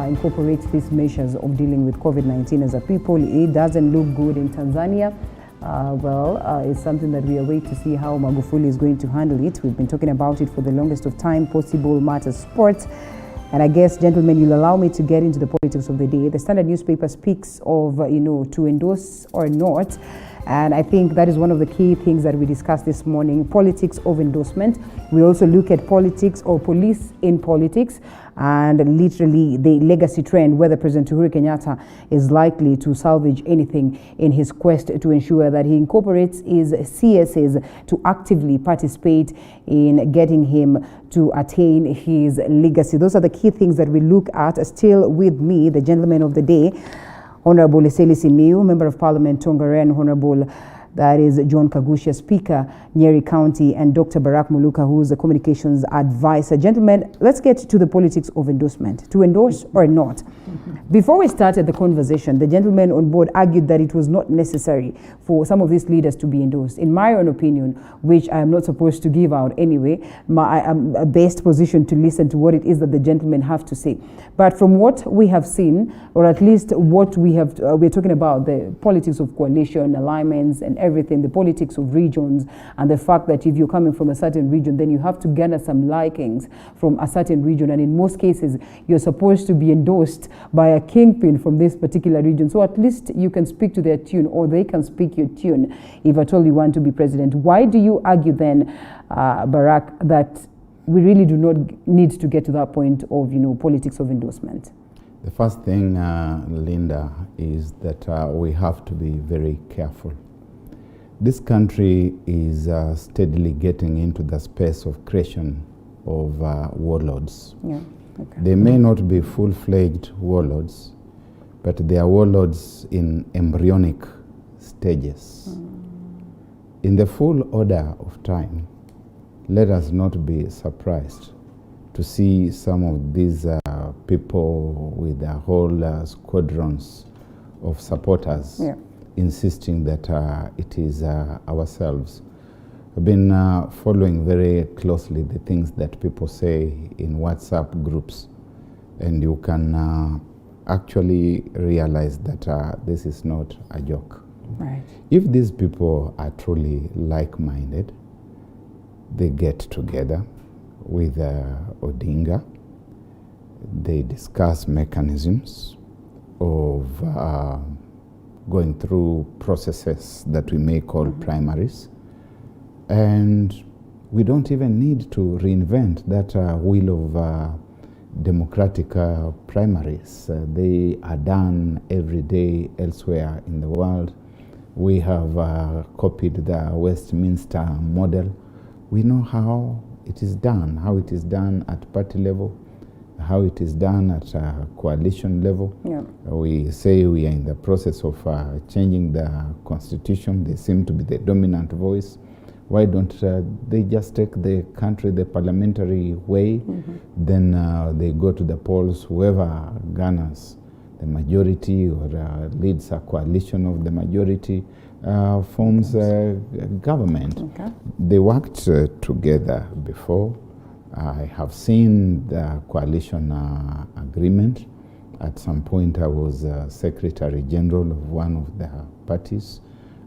incorporate these measures of dealing with COVID-19 as a people. It doesn't look good in Tanzania. It's something that we await to see how Magufuli is going to handle it. We've been talking about it for the longest of time. Possible matters sports. And I guess, gentlemen, you'll allow me to get into the politics of the day. The Standard newspaper speaks of, to endorse or not. And I think that is one of the key things that we discussed this morning, politics of endorsement. We also look at politics or police in politics and literally the legacy trend, whether President Uhuru Kenyatta is likely to salvage anything in his quest to ensure that he incorporates his CSs to actively participate in getting him to attain his legacy. Those are the key things that we look at. Still with me, the gentleman of the day, Honorable Eseli Simiu, Member of Parliament Tongaren, Honorable that is John Kagusha, Speaker, Nyeri County, and Dr. Barack Muluka, who is a communications advisor. Gentlemen, let's get to the politics of endorsement. To endorse or not. Before we started the conversation, the gentleman on board argued that it was not necessary for some of these leaders to be endorsed. In my own opinion, which I am not supposed to give out anyway, I am best positioned to listen to what it is that the gentlemen have to say. But from what we have seen, or at least what we have, we're talking about the politics of coalition, alignments, and everything, the politics of regions, and the fact that if you're coming from a certain region, then you have to garner some likings from a certain region. And in most cases, you're supposed to be endorsed by a kingpin from this particular region. So at least you can speak to their tune, or they can speak your tune if at all you want to be president. Why do you argue then, Barack, that we really do not need to get to that point of, politics of endorsement? The first thing, Linda, is that we have to be very careful. This country is steadily getting into the space of creation of warlords. Yeah. Okay. They may not be full-fledged warlords, but they are warlords in embryonic stages. In the full order of time, let us not be surprised to see some of these people with their whole squadrons of supporters insisting that it is ourselves. I've been following very closely the things that people say in WhatsApp groups, and you can actually realize that this is not a joke. Right. If these people are truly like-minded, they get together with Odinga, they discuss mechanisms of going through processes that we may call primaries, and we don't even need to reinvent that wheel of democratic primaries. They are done every day elsewhere in the world. We have copied the Westminster model. We know how it is done at party level, how it is done at a coalition level. Yeah. We say we are in the process of changing the constitution. They seem to be the dominant voice. Why don't they just take the country the parliamentary way? Then they go to the polls. Whoever garners the majority or leads a coalition of the majority forms government. Okay. They worked together before. I have seen the coalition agreement. At some point I was Secretary General of one of the parties.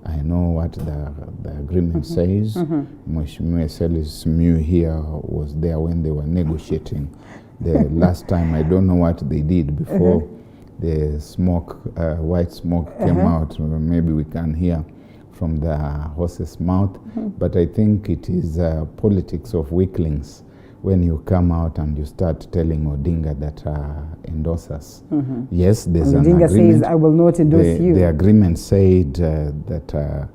I know what the agreement says. Mheshimiwa Selis Miu here was there when they were negotiating. The last time, I don't know what they did before the smoke, white smoke came out. Maybe we can hear from the horse's mouth. But I think it is politics of weaklings when you come out and you start telling Odinga that endorse us. Yes, there's an Odinga agreement. says, I will not endorse you. The agreement said that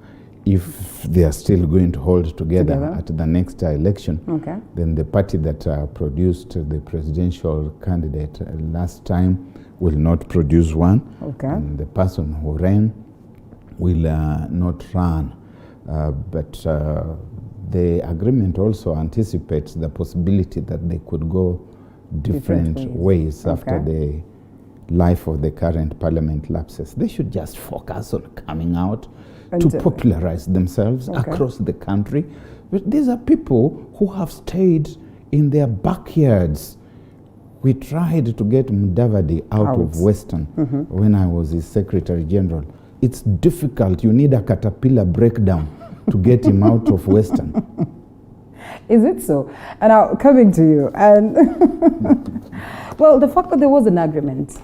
if they are still going to hold together at the next election, then the party that produced the presidential candidate last time will not produce one. And the person who ran will not run. But the agreement also anticipates the possibility that they could go different ways after the life of the current parliament lapses. They should just focus on coming out to popularize themselves across the country. But these are people who have stayed in their backyards. We tried to get Mudavadi out of Western when I was his Secretary General. It's difficult. You need a caterpillar breakdown to get him out of Western. Is it so? And now coming to you, and well, the fact that there was an agreement,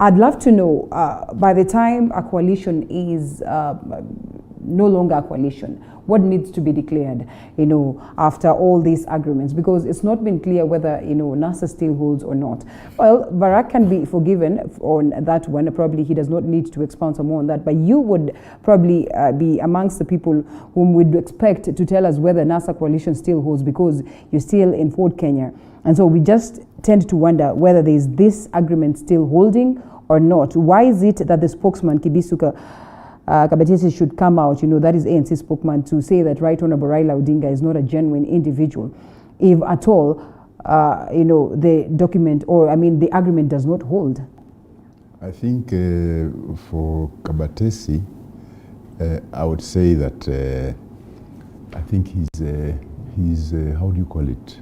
I'd love to know by the time a coalition is no longer a coalition, what needs to be declared, you know, after all these agreements, because it's not been clear whether, you know, NASA still holds or not. Well, Barack can be forgiven on that one. Probably he does not need to expound some more on that, but you would probably be amongst the people whom we'd expect to tell us whether NASA coalition still holds, because you're still in Fort Kenya. And so we just tend to wonder whether there's this agreement still holding or not. Why is it that the spokesman, Kibisuka Kabatesi, should come out, you know, that is ANC spokesman, to say that Right Honorable Raila Odinga is not a genuine individual, if at all, you know, the document, or I mean, the agreement does not hold? I think for Kabatesi, I would say that I think he's how do you call it?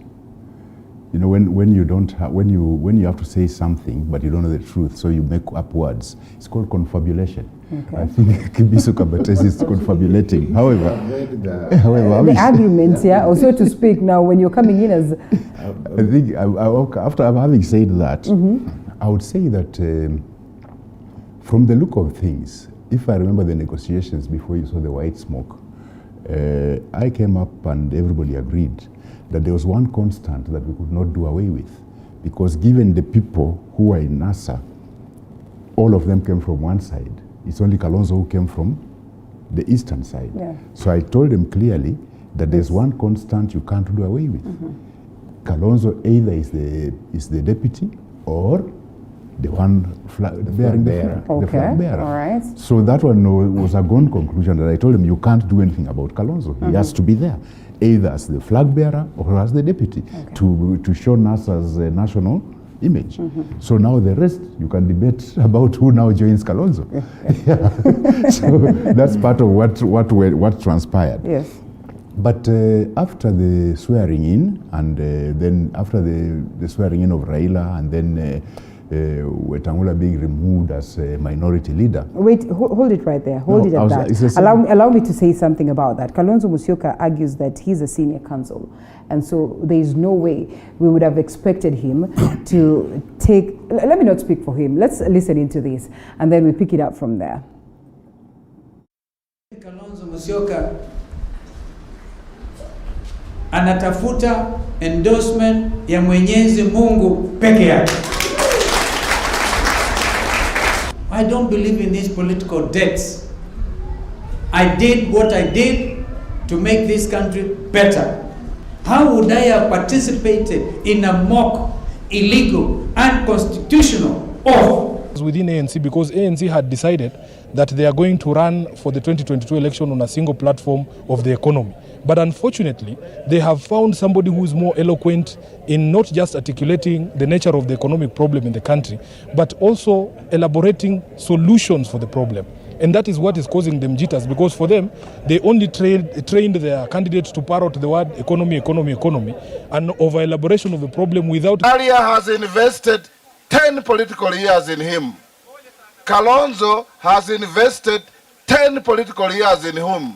You know, when you don't have, when you have to say something but you don't know the truth, so you make up words. It's called confabulation. I think Kibisu Kabatesi is confabulating. However, the agreements, also to speak now when you're coming in as. I think after having said that, I would say that from the look of things, if I remember the negotiations before you saw the white smoke, I came up and everybody agreed that there was one constant that we could not do away with, because given the people who were in NASA, all of them came from one side. It's only Kalonzo who came from the eastern side. So I told them clearly that there's one constant you can't do away with. Kalonzo either is the deputy or the one bearing the flag bearer. All right. So that one was a gone conclusion that I told him you can't do anything about Kalonzo. He has to be there, either as the flag bearer or as the deputy, to show NASA's national image. So now the rest, you can debate about who now joins Kalonzo. So that's part of what transpired. Yes. But after the swearing in, and then after the swearing in of Raila, and then Wetangula being removed as a minority leader. Wait, hold it right there. Hold it at that. Allow me to say something about that. Kalonzo Musyoka argues that he's a senior counsel, and so there is no way we would have expected him to take. Let me not speak for him. Let's listen into this, and then we pick it up from there. Kalonzo Musyoka anatafuta endorsement ya Mwenyezi Mungu peke yake. I don't believe in these political debts. I did what I did to make this country better. How would I have participated in a mock illegal, unconstitutional oath. Within ANC, because ANC had decided that they are going to run for the 2022 election on a single platform of the economy. But unfortunately, they have found somebody who is more eloquent in not just articulating the nature of the economic problem in the country, but also elaborating solutions for the problem. And that is what is causing them jitters, because for them, they only trained their candidates to parrot the word economy, economy, economy, and over elaboration of the problem without... Alia has invested 10 political years in him. Kalonzo has invested 10 political years in him.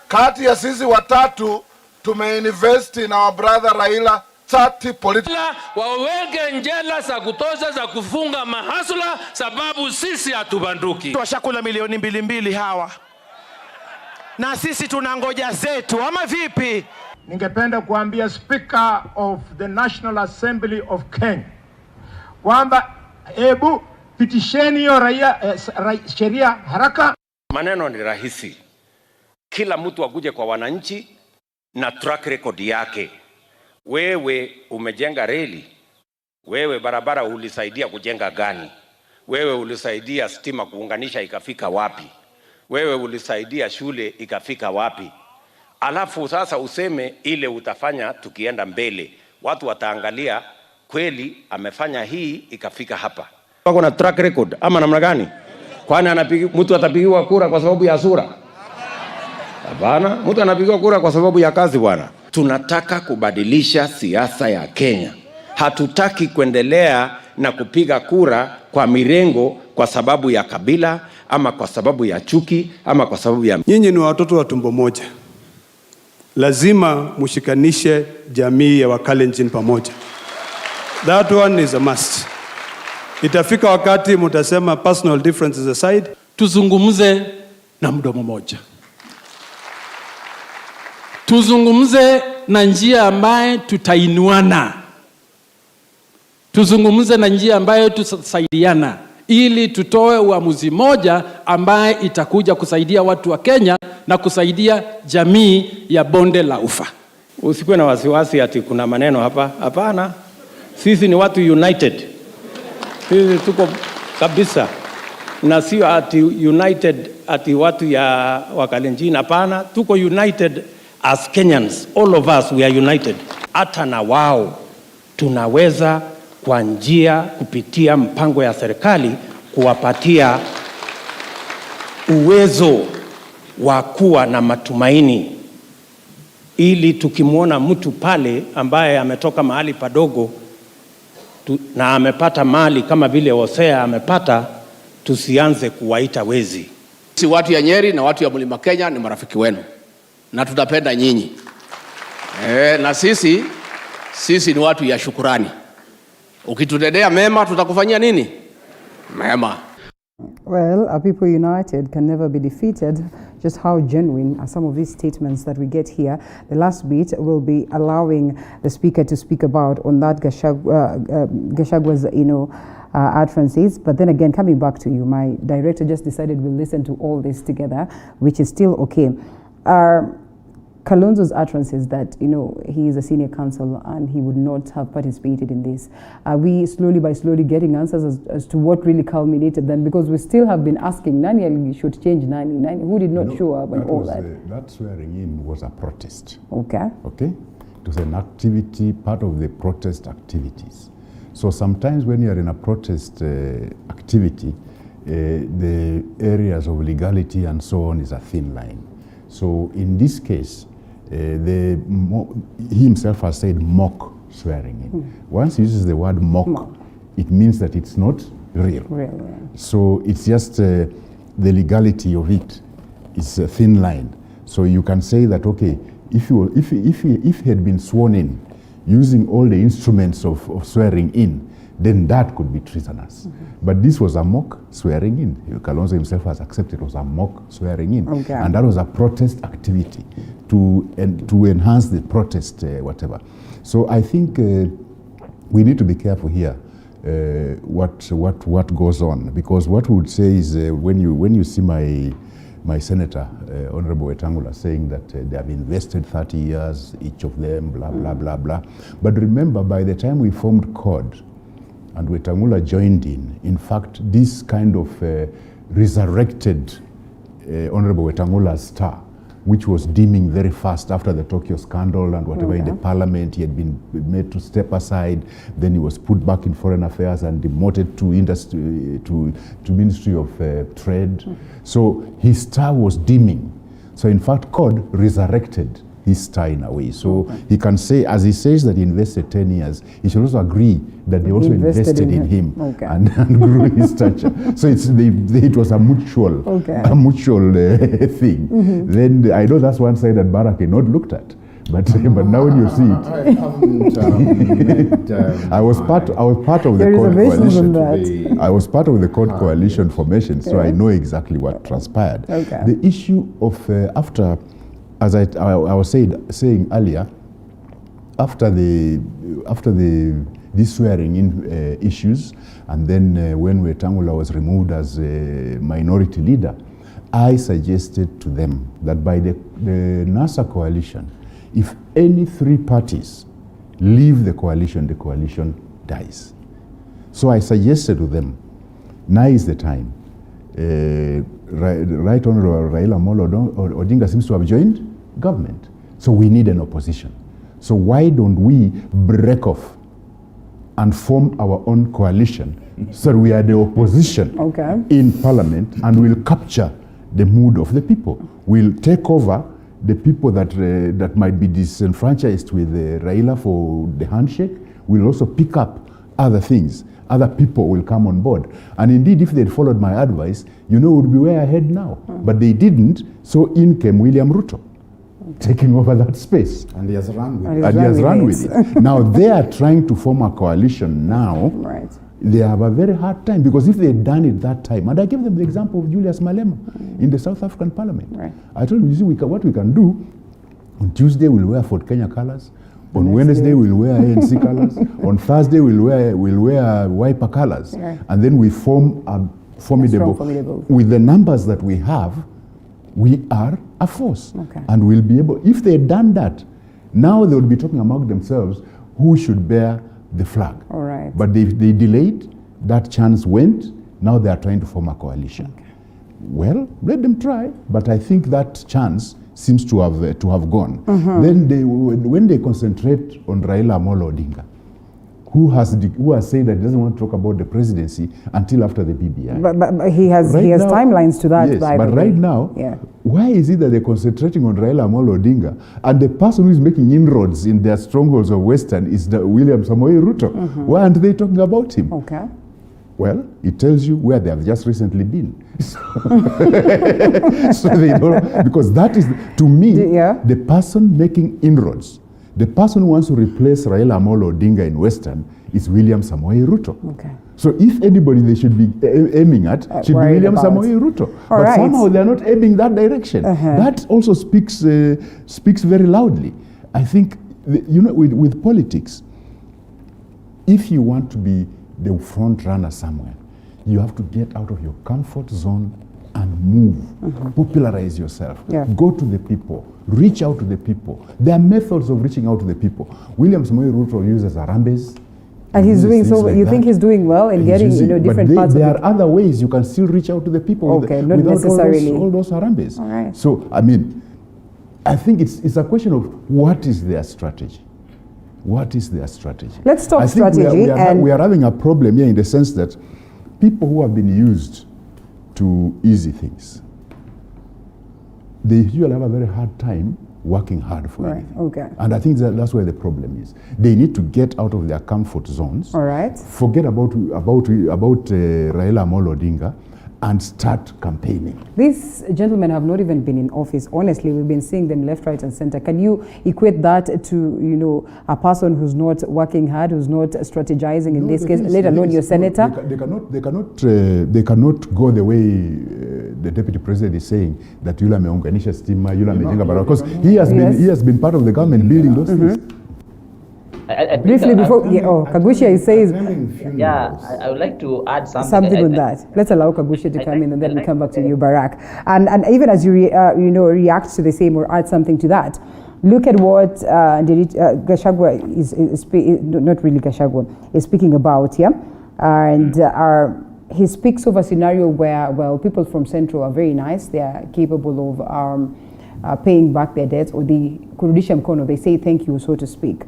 Kati ya sisi watatu tumeinvest in our brother Raila 30 political. Waweke njela za kutosha za kufunga mahasula sababu sisi hatubanduki. Washakula milioni 2 hawa. Na sisi tunangoja zetu ama vipi? Ningependa kuambia Speaker of the National Assembly of Kenya kwamba hebu pitisheni hiyo sheria haraka. Maneno ni rahisi. Kila mtu akuje kwa wananchi na track record yake. Wewe umejenga reli, wewe barabara ulisaidia kujenga gani? Wewe ulisaidia stima kuunganisha ikafika wapi? Wewe ulisaidia shule ikafika wapi? Alafu sasa useme ile utafanya tukienda mbele. Watu wataangalia kweli amefanya hii ikafika hapa. Wako na track record ama namna gani? Kwani mtu atapigiwa kura kwa sababu ya sura? Hapana, mtu anapigiwa kura kwa sababu ya kazi bwana. Tunataka kubadilisha siasa ya Kenya. Hatutaki kuendelea na kupiga kura kwa mirengo kwa sababu ya kabila ama kwa sababu ya chuki ama kwa sababu ya... Nyinyi ni watoto wa tumbo moja. Lazima mushikanishe jamii ya Wakalenjin pamoja. That one is a must. Itafika wakati mutasema personal differences aside, tuzungumze na mdomo moja. Tuzungumze na njia ambaye tutainuana. Tuzungumze na njia ambaye tutasaidiana ili tutoe uamuzi moja ambaye itakuja kusaidia watu wa Kenya na kusaidia jamii ya bonde la Ufa. Usikuwe na wasiwasi ati kuna maneno hapa. Hapana. Sisi ni watu united. Sisi tuko kabisa. Na sio ati united ati watu ya Wakalenjin. Hapana, tuko united as Kenyans. All of us we are united. Hata na wao tunaweza kwa njia kupitia mpango ya serikali kuwapatia uwezo wa kuwa na matumaini, ili tukimwona mtu pale ambaye ametoka mahali padogo na amepata mali kama vile Hosea amepata, tusianze kuwaita wezi. Sisi watu ya Nyeri na watu ya Mlima Kenya ni marafiki wenu na tutapenda nyinyi. Na sisi ni watu ya shukurani. Ukitutendea mema tutakufanyia nini? Mema. Well, our people united can never be defeated. Just how genuine are some of these statements that we get here? The last bit will be allowing the speaker to speak about on that Gachagwa's, utterances. But then again, coming back to you, my director just decided we'll listen to all this together, which is still okay. Kalonzo's utterances that, he is a senior counsel and he would not have participated in this. Are we slowly getting answers as to what really culminated then? Because we still have been asking, Nani should change Nani, who did not show up and all that. That swearing in was a protest. Okay. Okay? It was an activity, part of the protest activities. So sometimes when you are in a protest activity, the areas of legality and so on is a thin line. So in this case, he himself has said mock swearing in. Once he uses the word mock, it means that it's not real. So it's just the legality of it. It's a thin line. So you can say that, okay, if he had been sworn in using all the instruments of swearing in, then that could be treasonous. But this was a mock swearing in. Kalonzo himself has accepted it was a mock swearing in. Okay. And that was a protest activity to enhance the protest, whatever. So I think we need to be careful here what goes on, because what we would say is when you see my senator, Honorable Wetangula, saying that they have invested 30 years, each of them, blah, blah, blah, blah. But remember, by the time we formed CORD and Wetangula joined in fact, this kind of resurrected Honorable Wetangula's star, which was dimming very fast after the Tokyo scandal and whatever in the parliament. He had been made to step aside. Then he was put back in foreign affairs and demoted to industry, to Ministry of Trade. So his star was dimming. So in fact, CORD resurrected his star in a way. So he can say, as he says that he invested 10 years, he should also agree that they also invested in him and grew his stature. So it was a mutual thing. Then I know that's one side that Barack had not looked at. But now when you see it, I was part of the CORD coalition. I was part of the CORD coalition formation, so I know exactly what transpired. The issue of after, as I was saying earlier, after these swearing in issues, and then when Wetangula was removed as a minority leader, I suggested to them that by the NASA coalition, if any three parties leave the coalition dies. So I suggested to them, now is the time. Right Honorable Raila Amolo Odinga seems to have joined government. So we need an opposition. So why don't we break off and form our own coalition so we are the opposition in parliament and we'll capture the mood of the people. We'll take over the people that might be disenfranchised with Raila for the handshake. We'll also pick up other things. Other people will come on board. And indeed, if they'd followed my advice, we would be way ahead now. But they didn't, so in came William Ruto, taking over that space. And he has run with it. And he has run with it. Now they are trying to form a coalition now. Right. They have a very hard time, because if they had done it that time, and I gave them the example of Julius Malema in the South African Parliament. Right. I told them, you see, what we can do, on Tuesday we'll wear Fort Kenya colors, on Wednesday we'll wear ANC colors, on Thursday we'll wear Wiper colors, and then we form a formidable. With the numbers that we have, we are a force. And we'll be able, if they had done that, now they would be talking among themselves who should bear the flag. But they delayed, that chance went, now they are trying to form a coalition. Well, let them try, but I think that chance seems to have gone. Then when they concentrate on Raila Amolo Odinga, who has said that he doesn't want to talk about the presidency until after the BBI. But he has timelines to that. Yes, but right now, why is it that they're concentrating on Raila Amolo Odinga, and the person who is making inroads in their strongholds of Western is William Samoei Ruto? Why aren't they talking about him? Well, it tells you where they have just recently been. So they don't, because that is, to me, the person making inroads. The person who wants to replace Raila Amolo Odinga in Western is William Samoei Ruto. So if anybody they should be aiming at should be William Samoei Ruto. But somehow they are not aiming that direction. That also speaks very loudly. I think, with politics, if you want to be the front runner somewhere, you have to get out of your comfort zone and move. Popularize yourself. Go to the people. Reach out to the people. There are methods of reaching out to the people. William Samoei Ruto uses Harambes. And he's doing so. Like you think he's doing well in getting different parts of it? There are other ways you can still reach out to the people. Not without necessarily all those Harambes. So I think it's a question of what is their strategy. What is their strategy? Let's talk strategy. We are having a problem here in the sense that people who have been used to easy things, they usually have a very hard time working hard for anything. And I think that's where the problem is. They need to get out of their comfort zones. Forget about Raila Amolo Odinga and start campaigning. These gentlemen have not even been in office. Honestly, we've been seeing them left, right, and center. Can you equate that to, a person who's not working hard, who's not strategizing in this case, let alone your senator? They cannot go the way the deputy president is saying that yule ameunganisha stima, yule amejenga barabara, because he has been part of the government building those things. Briefly before, Kagusha says, I would like to add something. Something on that. Let's allow Kagusha to come in, and then we come back to you, Barack. And even as you react to the same or add something to that, look at what Gachagua is not really Gachagua, is speaking about here, and he speaks of a scenario where, well, people from Central are very nice. They are capable of paying back their debts, or the kurudisha mkono, they say thank you, so to speak.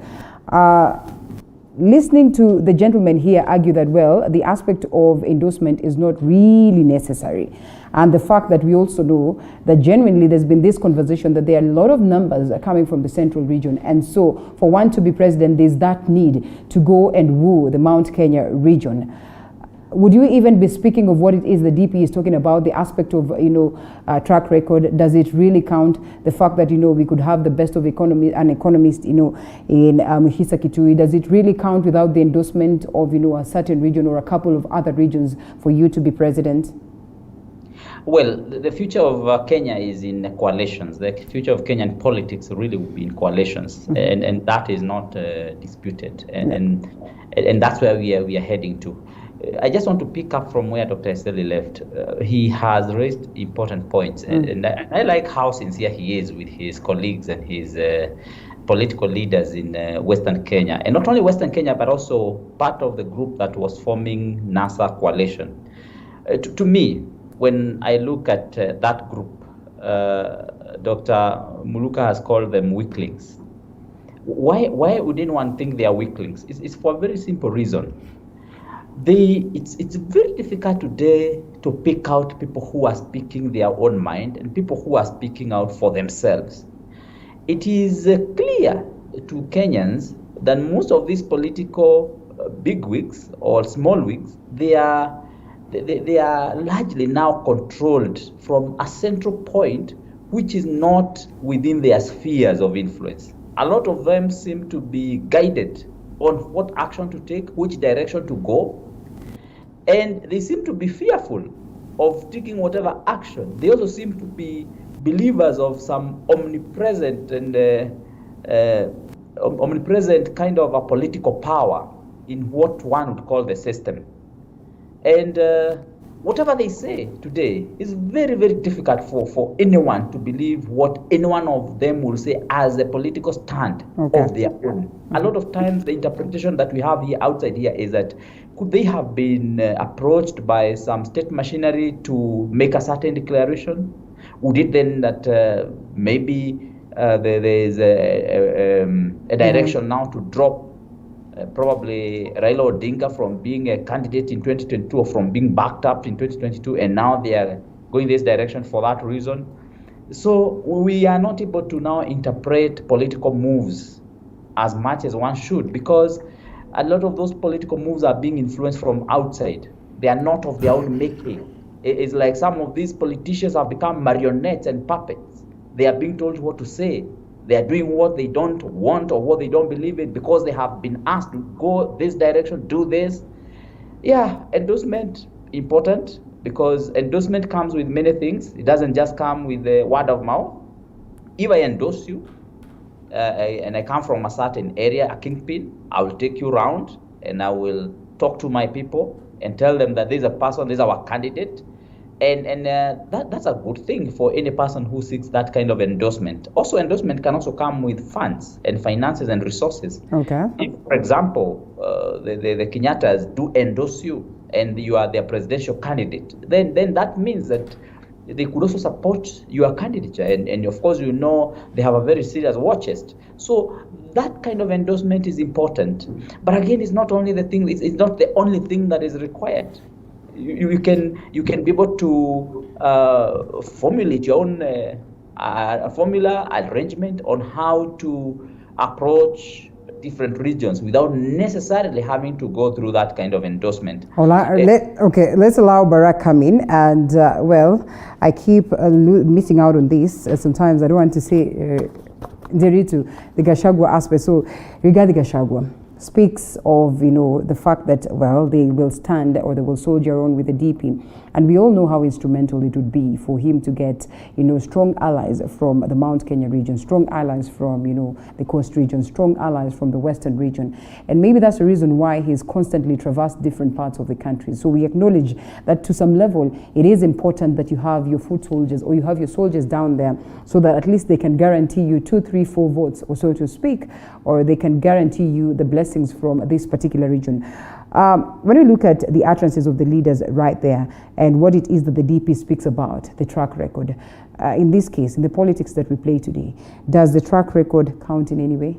Listening to the gentleman here argue that, well, the aspect of endorsement is not really necessary. And the fact that we also know that genuinely there's been this conversation that there are a lot of numbers coming from the Central region. And so for one to be president, there's that need to go and woo the Mount Kenya region. Would you even be speaking of what it is the DP is talking about, the aspect of, track record? Does it really count? The fact that, we could have the best of an economist, in Hisa Kitui, does it really count without the endorsement of, a certain region or a couple of other regions for you to be president? Well, the future of Kenya is in coalitions. The future of Kenyan politics really will be in coalitions, and that is not disputed, and that's where we are heading to. I just want to pick up from where Dr. Esteli left. He has raised important points, and I like how sincere he is with his colleagues and his political leaders in Western Kenya, and not only Western Kenya, but also part of the group that was forming NASA coalition. To me, when I look at that group, Dr. Muluka has called them weaklings. Why would anyone think they are weaklings? It's for a very simple reason. It's very difficult today to pick out people who are speaking their own mind and people who are speaking out for themselves. It is clear to Kenyans that most of these political bigwigs or small wigs, they are largely now controlled from a central point which is not within their spheres of influence. A lot of them seem to be guided on what action to take, which direction to go, and they seem to be fearful of taking whatever action. They also seem to be believers of some omnipresent kind of a political power in what one would call the system. And whatever they say today is very, very difficult for anyone to believe what any one of them will say as a political stand of their own. A lot of times the interpretation that we have here outside here is that could they have been approached by some state machinery to make a certain declaration? Would it then that maybe there is a direction now to drop probably Raila Odinga from being a candidate in 2022 or from being backed up in 2022, and now they are going this direction for that reason? So we are not able to now interpret political moves as much as one should, because a lot of those political moves are being influenced from outside. They are not of their own making. It's like some of these politicians have become marionettes and puppets. They are being told what to say. They are doing what they don't want or what they don't believe in because they have been asked to go this direction, do this. Yeah, endorsement important, because endorsement comes with many things. It doesn't just come with the word of mouth. If I endorse you and I come from a certain area, a kingpin, I will take you around and I will talk to my people and tell them that there's a person, there's our candidate. And that's a good thing for any person who seeks that kind of endorsement. Also, endorsement can also come with funds and finances and resources. Okay. If, for example, the Kenyattas do endorse you and you are their presidential candidate, then that means that they could also support your candidature. And of course, they have a very serious war chest. So that kind of endorsement is important. But again, it's not only the thing, it's not the only thing that is required. You can be able to formulate your own formula arrangement on how to approach different regions without necessarily having to go through that kind of endorsement. Let's allow Barack come in. And I keep missing out on this. Sometimes I don't want to say to the Gachagua aspect. So regarding Gachagua, speaks of, you know, the fact that, well, they will stand or they will soldier on with the DP. And we all know how instrumental it would be for him to get, you know, strong allies from the Mount Kenya region, strong allies from, you know, the coast region, strong allies from the western region. And maybe that's the reason why he's constantly traversed different parts of the country. So we acknowledge that to some level, it is important that you have your foot soldiers or you have your soldiers down there so that at least they can guarantee you 2, 3, 4 votes, or so to speak, or they can guarantee you the blessings from this particular region. When we look at the utterances of the leaders right there and what it is that the DP speaks about, the track record, in this case, in the politics that we play today, does the track record count in any way?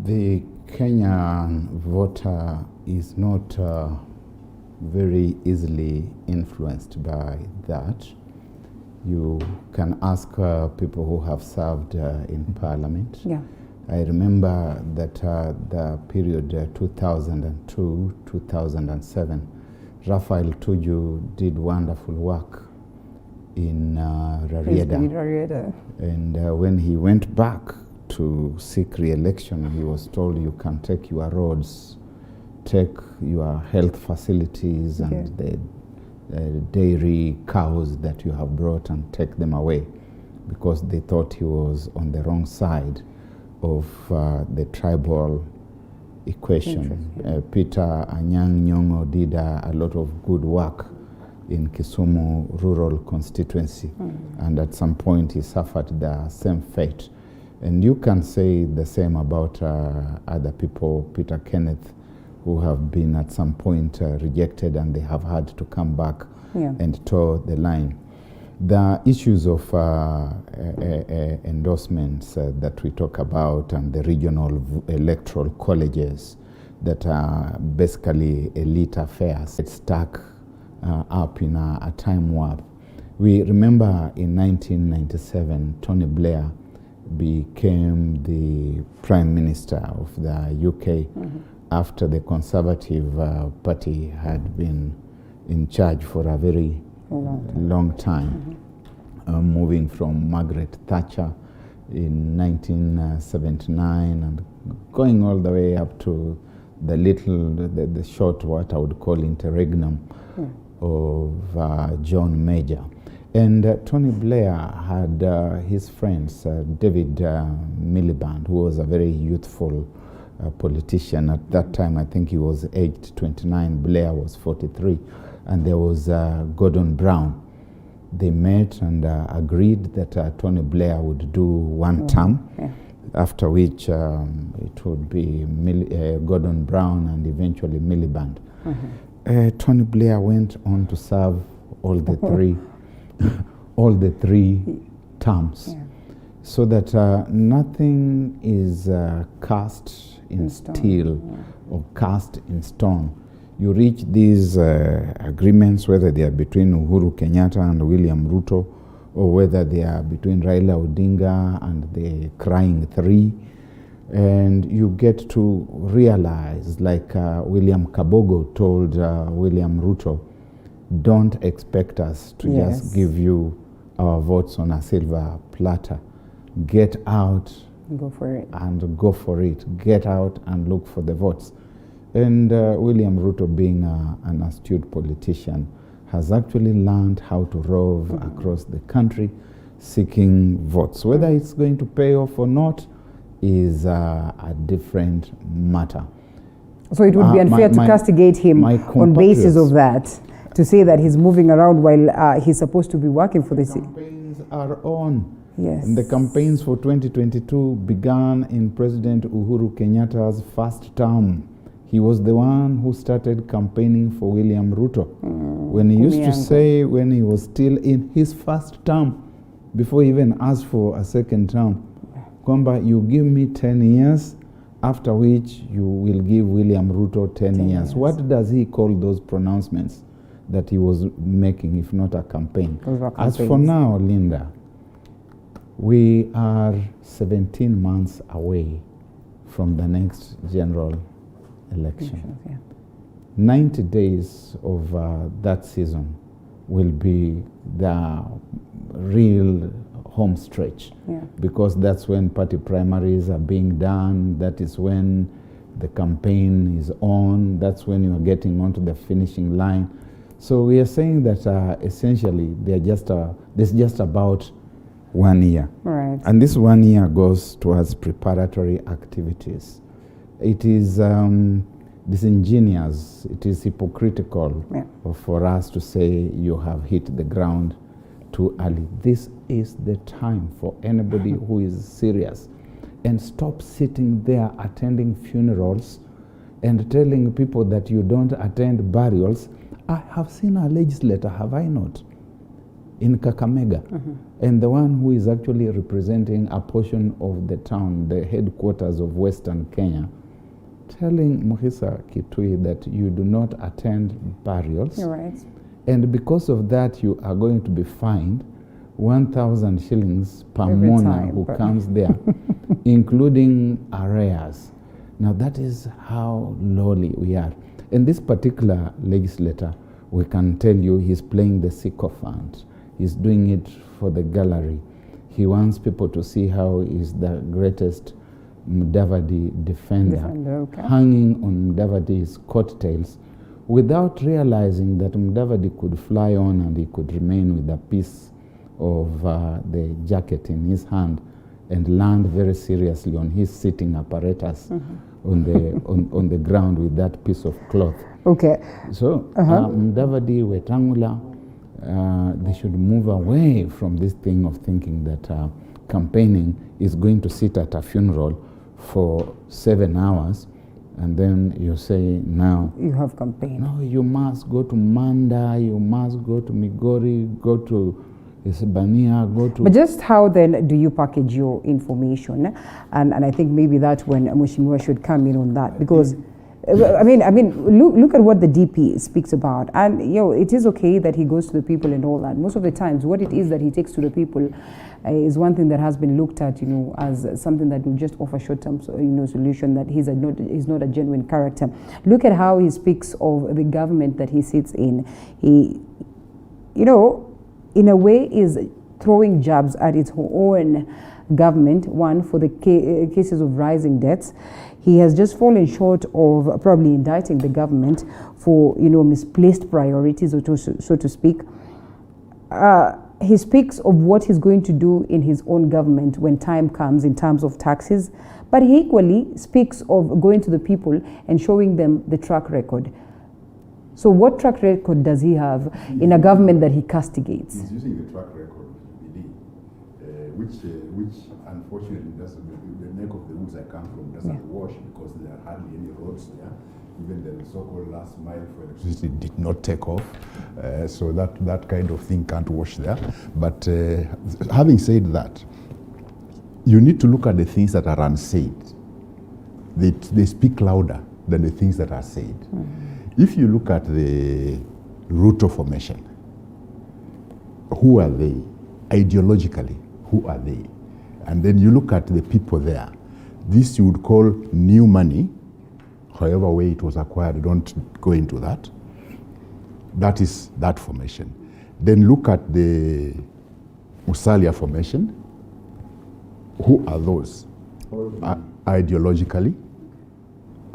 The Kenyan voter is not very easily influenced by that. You can ask people who have served in parliament. Yeah. I remember that the period 2002, 2007, Raphael Tuju did wonderful work in Rarieda. And when he went back to seek re-election, he was told you can take your roads, take your health facilities and the dairy cows that you have brought and take them away, because they thought he was on the wrong side of the tribal equation. Peter Anyang' Nyong'o did a lot of good work in Kisumu rural constituency, and at some point he suffered the same fate. And you can say the same about other people, Peter Kenneth, who have been at some point rejected and they have had to come back and toe the line. The issues of endorsements that we talk about and the regional electoral colleges that are basically elite affairs, it's stuck up in a time warp. We remember in 1997, Tony Blair became the Prime Minister of the UK after the Conservative Party had been in charge for a very long time, moving from Margaret Thatcher in 1979 and going all the way up to the short, what I would call interregnum of John Major. And Tony Blair had his friends, David Miliband, who was a very youthful politician. At that time, I think he was aged 29, Blair was 43. And there was Gordon Brown. They met and agreed that Tony Blair would do one term, after which it would be Gordon Brown and eventually Miliband. Tony Blair went on to serve all the three all the 3 terms, so that nothing is cast in steel or cast in stone. You reach these agreements, whether they are between Uhuru Kenyatta and William Ruto, or whether they are between Raila Odinga and the Crying 3, and you get to realize, like William Kabogo told William Ruto, don't expect us to just give you our votes on a silver platter. Get out go for it. And go for it. Get out and look for the votes. And William Ruto, being an astute politician, has actually learned how to rove across the country seeking votes. Whether it's going to pay off or not is a different matter. So it would be unfair to castigate him on basis of that, to say that he's moving around while he's supposed to be working for the city. Campaigns are on. Yes. And the campaigns for 2022 began in President Uhuru Kenyatta's first term. He was the one who started campaigning for William Ruto. When he used to say, when he was still in his first term, before he even asked for a second term, Kwamba, you give me 10 years, after which you will give William Ruto 10 years. What does he call those pronouncements that he was making, if not a campaign? As for now, Linda, we are 17 months away from the next general election. 90 days of that season will be the real home stretch, because that's when party primaries are being done. That is when the campaign is on, that's when you're getting onto the finishing line. So we are saying that essentially there's just about 1 year. Right. And this 1 year goes towards preparatory activities. It is disingenuous, it is hypocritical for us to say you have hit the ground too early. This is the time for anybody who is serious, and stop sitting there attending funerals and telling people that you don't attend burials. I have seen a legislator, have I not, in Kakamega, and the one who is actually representing a portion of the town, the headquarters of Western Kenya, telling Muhisa Kitui that you do not attend burials. You're right. And because of that, you are going to be fined 1,000 shillings per Every mourner time, who comes there, including arrears. Now that is how lowly we are. And this particular legislator, we can tell you, he's playing the sycophant. He's doing it for the gallery. He wants people to see how he's the greatest Mudavadi defender, hanging on Mudavadi's coattails, without realizing that Mudavadi could fly on and he could remain with a piece of the jacket in his hand and land very seriously on his sitting apparatus on the ground with that piece of cloth. Okay. So Mudavadi, Wetangula, they should move away from this thing of thinking that campaigning is going to sit at a funeral for 7 hours and then you say now you have campaign. No, you must go to Manda, you must go to Migori, go to Isebania, go to... But just how then do you package your information? And I think maybe that's when Mheshimiwa should come in on that, because I mean, look at what the DP speaks about, and it is okay that he goes to the people and all that. Most of the times, what it is that he takes to the people is one thing that has been looked at, as something that will just offer short-term, solution. That he's not a genuine character. Look at how he speaks of the government that he sits in. He, in a way, is throwing jabs at its own government. One, for the cases of rising debts. He has just fallen short of probably indicting the government for, misplaced priorities, or so to speak. He speaks of what he's going to do in his own government when time comes in terms of taxes, but he equally speaks of going to the people and showing them the track record. So what track record does he have in a government that he castigates? He's using the track record of BD, which unfortunately doesn't, the neck of the woods I come from doesn't wash, because there are hardly any roads there. Even the so-called last mile for electricity did not take off, so that kind of thing can't wash there. But having said that, you need to look at the things that are unsaid. They speak louder than the things that are said. If you look at the Ruto formation, who are they? Ideologically, who are they? And then you look at the people there. This you would call new money, however way it was acquired, don't go into that. That is that formation. Then look at the Musalia formation. Who are those? Ideologically,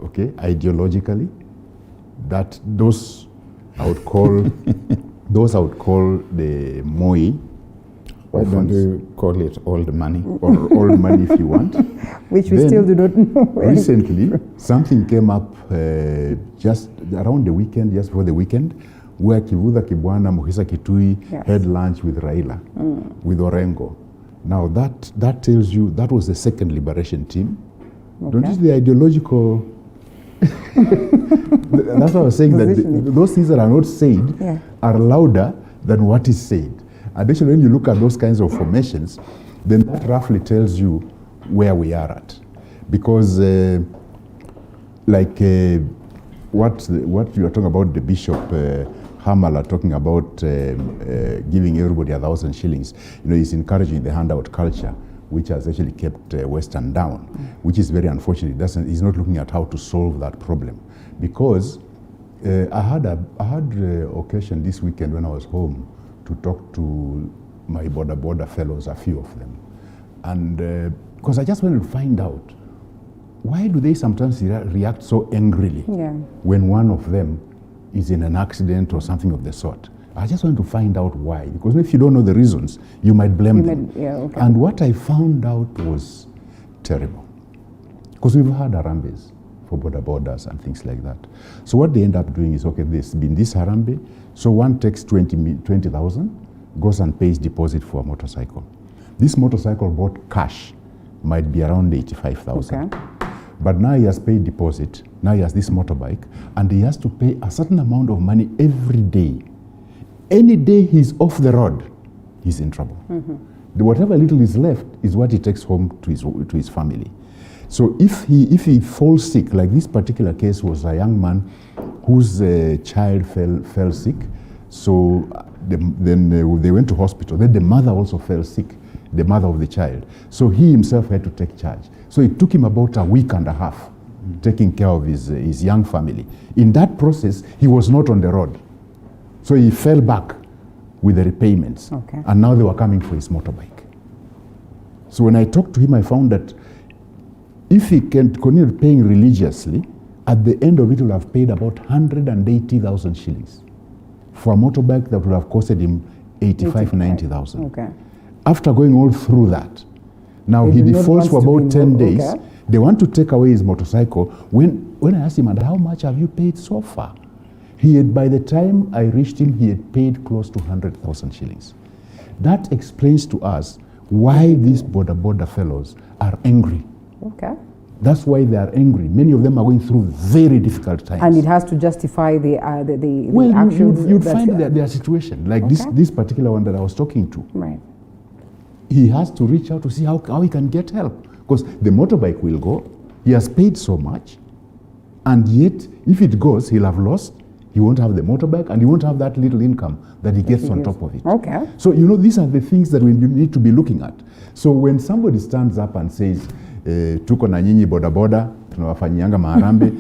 okay, ideologically, that those I would call the Moi. Why don't you call it old money? Or old money if you want. Which we still do not know. Recently, something came up just around the weekend, just before the weekend, where Kivutha Kibwana, Muhisa Kitui had lunch with Raila, with Orengo. Now that tells you that was the second liberation team. Okay. Don't you see the ideological... That's what I was saying, that those things that are not said are louder than what is said. Additionally, when you look at those kinds of formations, then that roughly tells you where we are at. Because what you are talking about, the Bishop Hamala talking about giving everybody 1,000 shillings, he's encouraging the handout culture, which has actually kept Western down, which is very unfortunate. He's not looking at how to solve that problem. Because I had occasion this weekend when I was home to talk to my border fellows, a few of them. And because I just wanted to find out why do they sometimes react so angrily when one of them is in an accident or something of the sort? I just want to find out why, because if you don't know the reasons, you might blame them. And what I found out was terrible, because we've had Harambes for border borders and things like that. So what they end up doing is, okay, there's been this Harambe, so one takes 20,000, goes and pays deposit for a motorcycle. This motorcycle bought cash, might be around 85,000. But now he has paid deposit, now he has this motorbike, and he has to pay a certain amount of money every day. Any day he's off the road, he's in trouble. Whatever little is left is what he takes home to his family. So if he falls sick, like this particular case was a young man whose child fell sick, so then they went to hospital. Then the mother also fell sick, the mother of the child. So he himself had to take charge. So it took him about a week and a half taking care of his young family. In that process, he was not on the road. So he fell back with the repayments. And now they were coming for his motorbike. So when I talked to him, I found that if he can continue paying religiously, at the end of it, he will have paid about 180,000 shillings for a motorbike that would have costed him 90,000. After going all through that, now he defaults for about 10 days. They want to take away his motorcycle. When I asked him, and how much have you paid so far? He had, by the time I reached him, he had paid close to 100,000 shillings. That explains to us why these border fellows are angry. That's why they are angry. Many of them are going through very difficult times. And it has to justify the actions. You'd find their situation, like this particular one that I was talking to. He has to reach out to see how he can get help, because the motorbike will go. He has paid so much, and yet if it goes, he'll have lost. He won't have the motorbike, and he won't have that little income that he gets on top of it. So these are the things that we need to be looking at. So when somebody stands up and says, tuko na nyinyi boda boda, tunawafanyanga maharambe,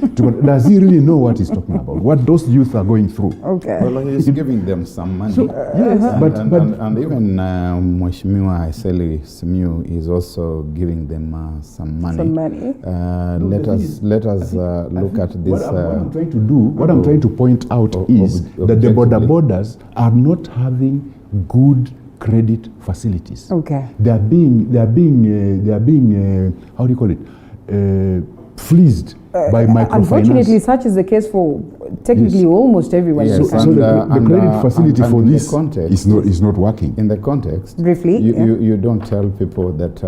does he really know what he's talking about? What those youth are going through? Well, he's giving them some money. And even Mheshimiwa Iseli Simiyu is also giving them some money. Let us look at this. What I'm trying to point out is that the border borders are not having good credit facilities. They are being how do you call it? Fleeced by microfinance. Unfortunately, such is the case for technically almost everyone. So the credit facility for this is not working. In the context, briefly, you don't tell people that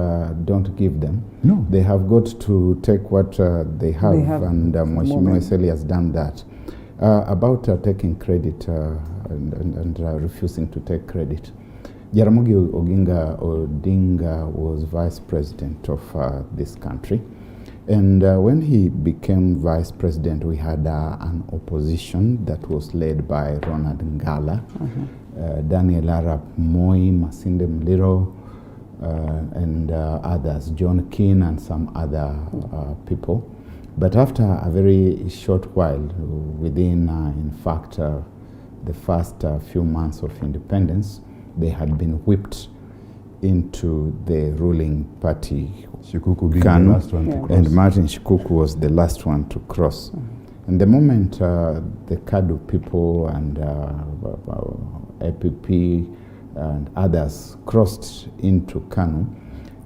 don't give them. No, they have got to take what they have, and Mheshimiwa Iseli has done that. About taking credit and refusing to take credit. Jaramogi Oginga Odinga was vice president of this country. And when he became vice president, we had an opposition that was led by Ronald Ngala, Daniel Arap Moi, Masinde Muliro, and others, John Keane and some other people. But after a very short while, within, in fact, the first few months of independence, they had been whipped into the ruling party, Shikuku being the last one to cross. And Martin Shikuku was the last one to cross. And the moment the Kadu people and APP and others crossed into Kanu,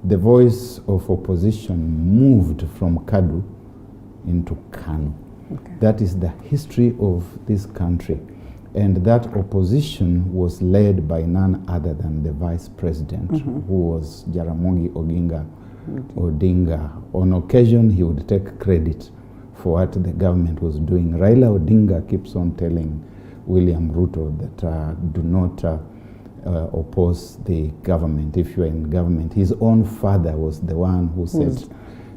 the voice of opposition moved from Kadu into Kanu. That is the history of this country. And that opposition was led by none other than the vice president, who was Jaramogi Oginga Odinga. On occasion, he would take credit for what the government was doing. Raila Odinga keeps on telling William Ruto that do not oppose the government if you are in government. His own father was the one who set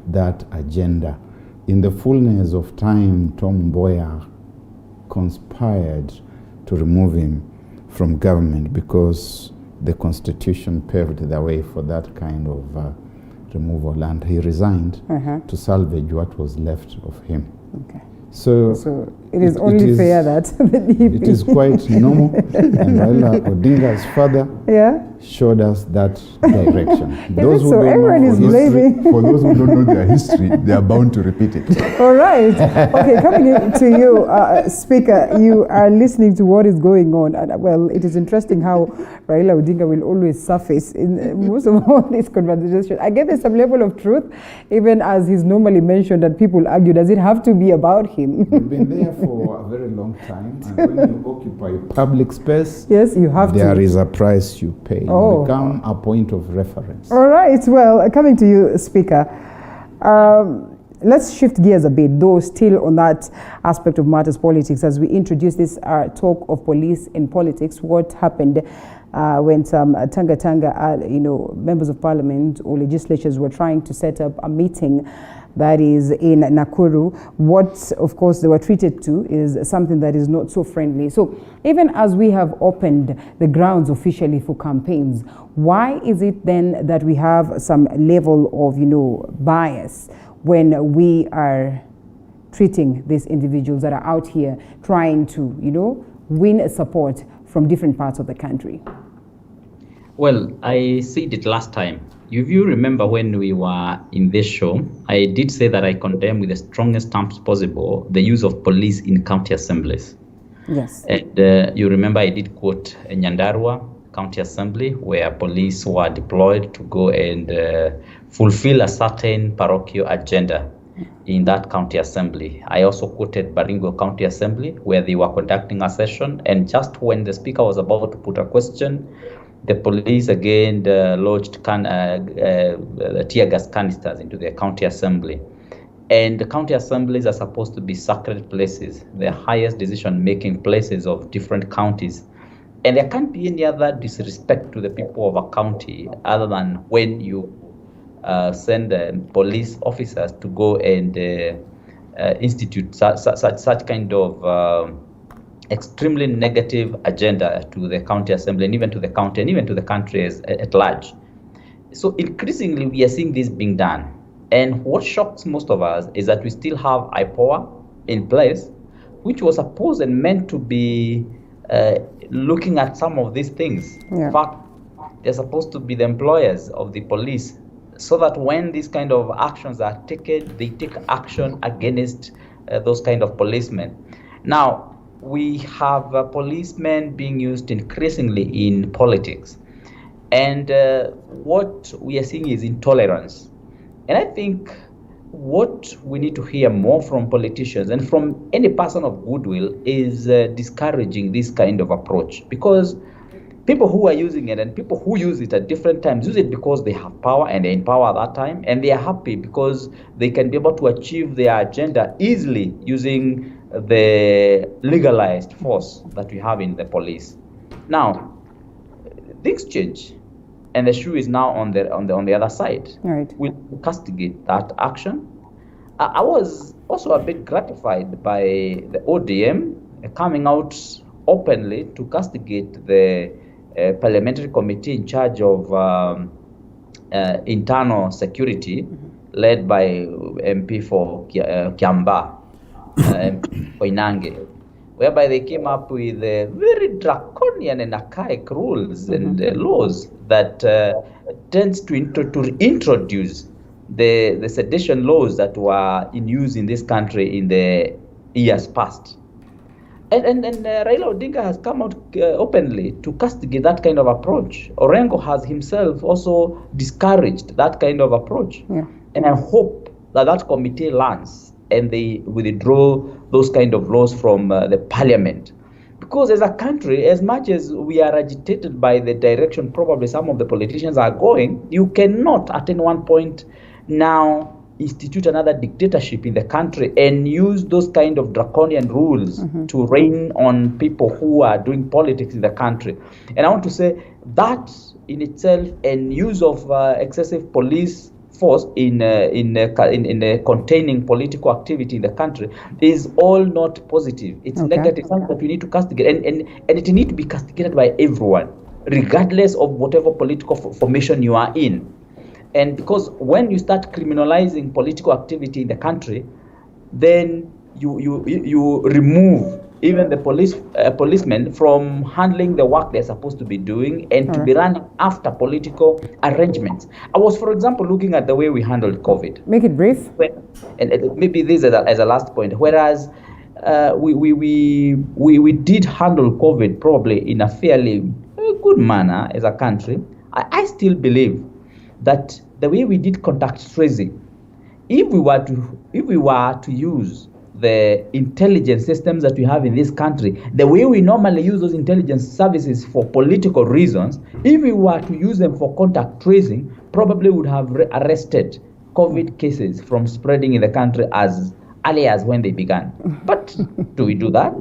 that agenda. In the fullness of time, Tom Mboya conspired to remove him from government because the constitution paved the way for that kind of removal, and he resigned to salvage what was left of him. So it is only fair that it is quite normal. And Raila Odinga's father showed us that direction. Those who everyone is blaming. For those who don't know their history, they are bound to repeat it. All right. Okay, coming to you, Speaker, you are listening to what is going on. And, well, it is interesting how Raila Odinga will always surface in most of all these conversations. I get there's some level of truth, even as he's normally mentioned, that people argue, does it have to be about him? You've been there for a very long time, and when you occupy public space, yes, you have there is a price you pay. Oh. You become a point of reference. All right. Well, coming to you, Speaker, let's shift gears a bit, though still on that aspect of matters politics, as we introduce this talk of police in politics. What happened when some Tanga, members of parliament or legislatures were trying to set up a meeting that is in Nakuru? What, of course, they were treated to is something that is not so friendly. So even as we have opened the grounds officially for campaigns, why is it then that we have some level of, bias when we are treating these individuals that are out here trying to, win support from different parts of the country? Well, I said it last time. If you remember when we were in this show, I did say that I condemn with the strongest terms possible the use of police in county assemblies. Yes. And you remember I did quote Nyandarua County Assembly, where police were deployed to go and fulfill a certain parochial agenda in that county assembly. I also quoted Baringo County Assembly, where they were conducting a session, and just when the speaker was about to put a question, the police again lodged tear gas canisters into the county assembly. And the county assemblies are supposed to be sacred places, the highest decision-making places of different counties. And there can't be any other disrespect to the people of a county other than when you send police officers to go and institute such kind of extremely negative agenda to the county assembly, and even to the county, and even to the country at large. So increasingly we are seeing this being done. And what shocks most of us is that we still have IPOA in place, which was supposed and meant to be looking at some of these things. Yeah. In fact, they're supposed to be the employers of the police, so that when these kind of actions are taken, they take action against those kind of policemen. Now, we have policemen being used increasingly in politics. And what we are seeing is intolerance. And I think what we need to hear more from politicians and from any person of goodwill is discouraging this kind of approach, because people who are using it and people who use it at different times use it because they have power and they're in power at that time, and they are happy because they can be able to achieve their agenda easily using the legalized force that we have in the police. Now, things change, and the shoe is now on the other side. Right. We'll castigate that action. I was also a bit gratified by the ODM coming out openly to castigate the parliamentary committee in charge of internal security, led by MP for Kiamba, Koinange, whereby they came up with very draconian and archaic rules and laws that tends to introduce the sedition laws that were in use in this country in the years past. And Raila Odinga has come out openly to castigate that kind of approach. Orengo has himself also discouraged that kind of approach. Yeah. And I hope that committee learns and they withdraw those kind of laws from the parliament. Because as a country, as much as we are agitated by the direction probably some of the politicians are going, you cannot at any one point now institute another dictatorship in the country and use those kind of draconian rules to reign on people who are doing politics in the country. And I want to say that in itself, and use of excessive police force in containing political activity in the country is all not positive. It's negative, something that we need to castigate, and it needs to be castigated by everyone, regardless of whatever political formation you are in. And because when you start criminalizing political activity in the country, then you remove even the policemen from handling the work they're supposed to be doing and to be running after political arrangements. I was, for example, looking at the way we handled COVID. Make it brief. And maybe this as a last point. Whereas we did handle COVID probably in a fairly good manner as a country. I still believe that the way we did contact tracing, if we were to use the intelligence systems that we have in this country, the way we normally use those intelligence services for political reasons, if we were to use them for contact tracing, probably would have arrested COVID cases from spreading in the country as early as when they began. But do we do that?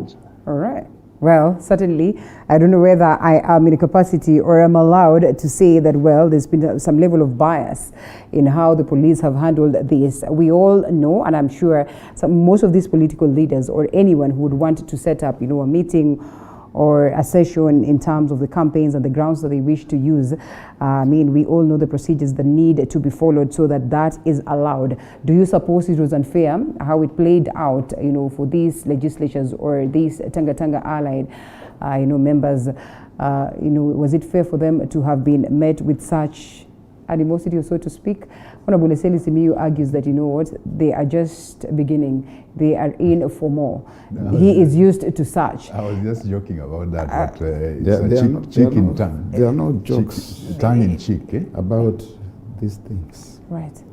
All right. Well, certainly, I don't know whether I am in a capacity or am allowed to say that, well, there's been some level of bias in how the police have handled this. We all know, and I'm sure most of these political leaders or anyone who would want to set up, a meeting or a session in terms of the campaigns and the grounds that they wish to use. We all know the procedures that need to be followed so that is allowed. Do you suppose it was unfair how it played out, for these legislatures or these Tanga allied, members? Was it fair for them to have been met with such animosity, or so to speak? Honorable Eseli Simiyu argues that, they are just beginning. They are in for more. He is used to such. I was just joking about that, but it's cheek in tongue. There are no jokes, tongue in cheek, about these things. Right.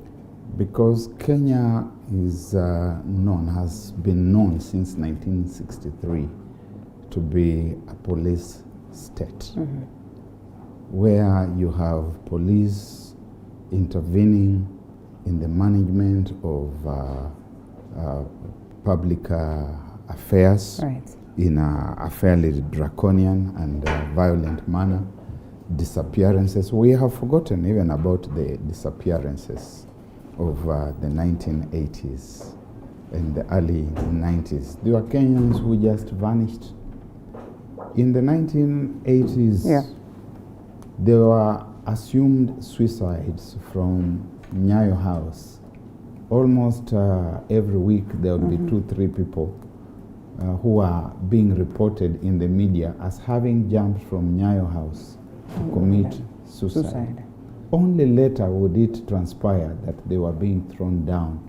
Because Kenya has been known since 1963 to be a police state, where you have police intervening in the management of public affairs in a fairly draconian and violent manner. Disappearances, we have forgotten even about the disappearances of the 1980s and the early 90s. There were Kenyans who just vanished. In the 1980s, there were assumed suicides from Nyayo House. Almost every week there would be 2-3 people who are being reported in the media as having jumped from Nyayo House to commit suicide. Only later would it transpire that they were being thrown down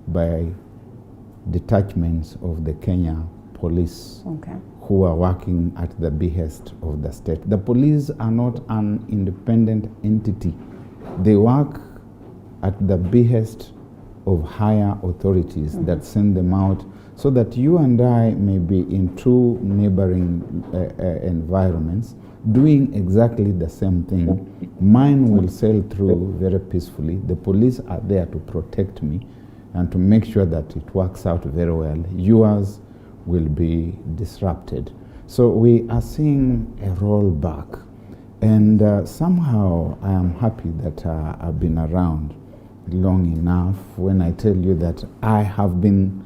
by detachments of the Kenya police who are working at the behest of the state. The police are not an independent entity. They work at the behest of higher authorities that send them out so that you and I may be in two neighboring environments doing exactly the same thing. Mine will sail through very peacefully. The police are there to protect me and to make sure that it works out very well. Yours will be disrupted. So we are seeing a rollback. And somehow I am happy that I've been around long enough when I tell you that I have been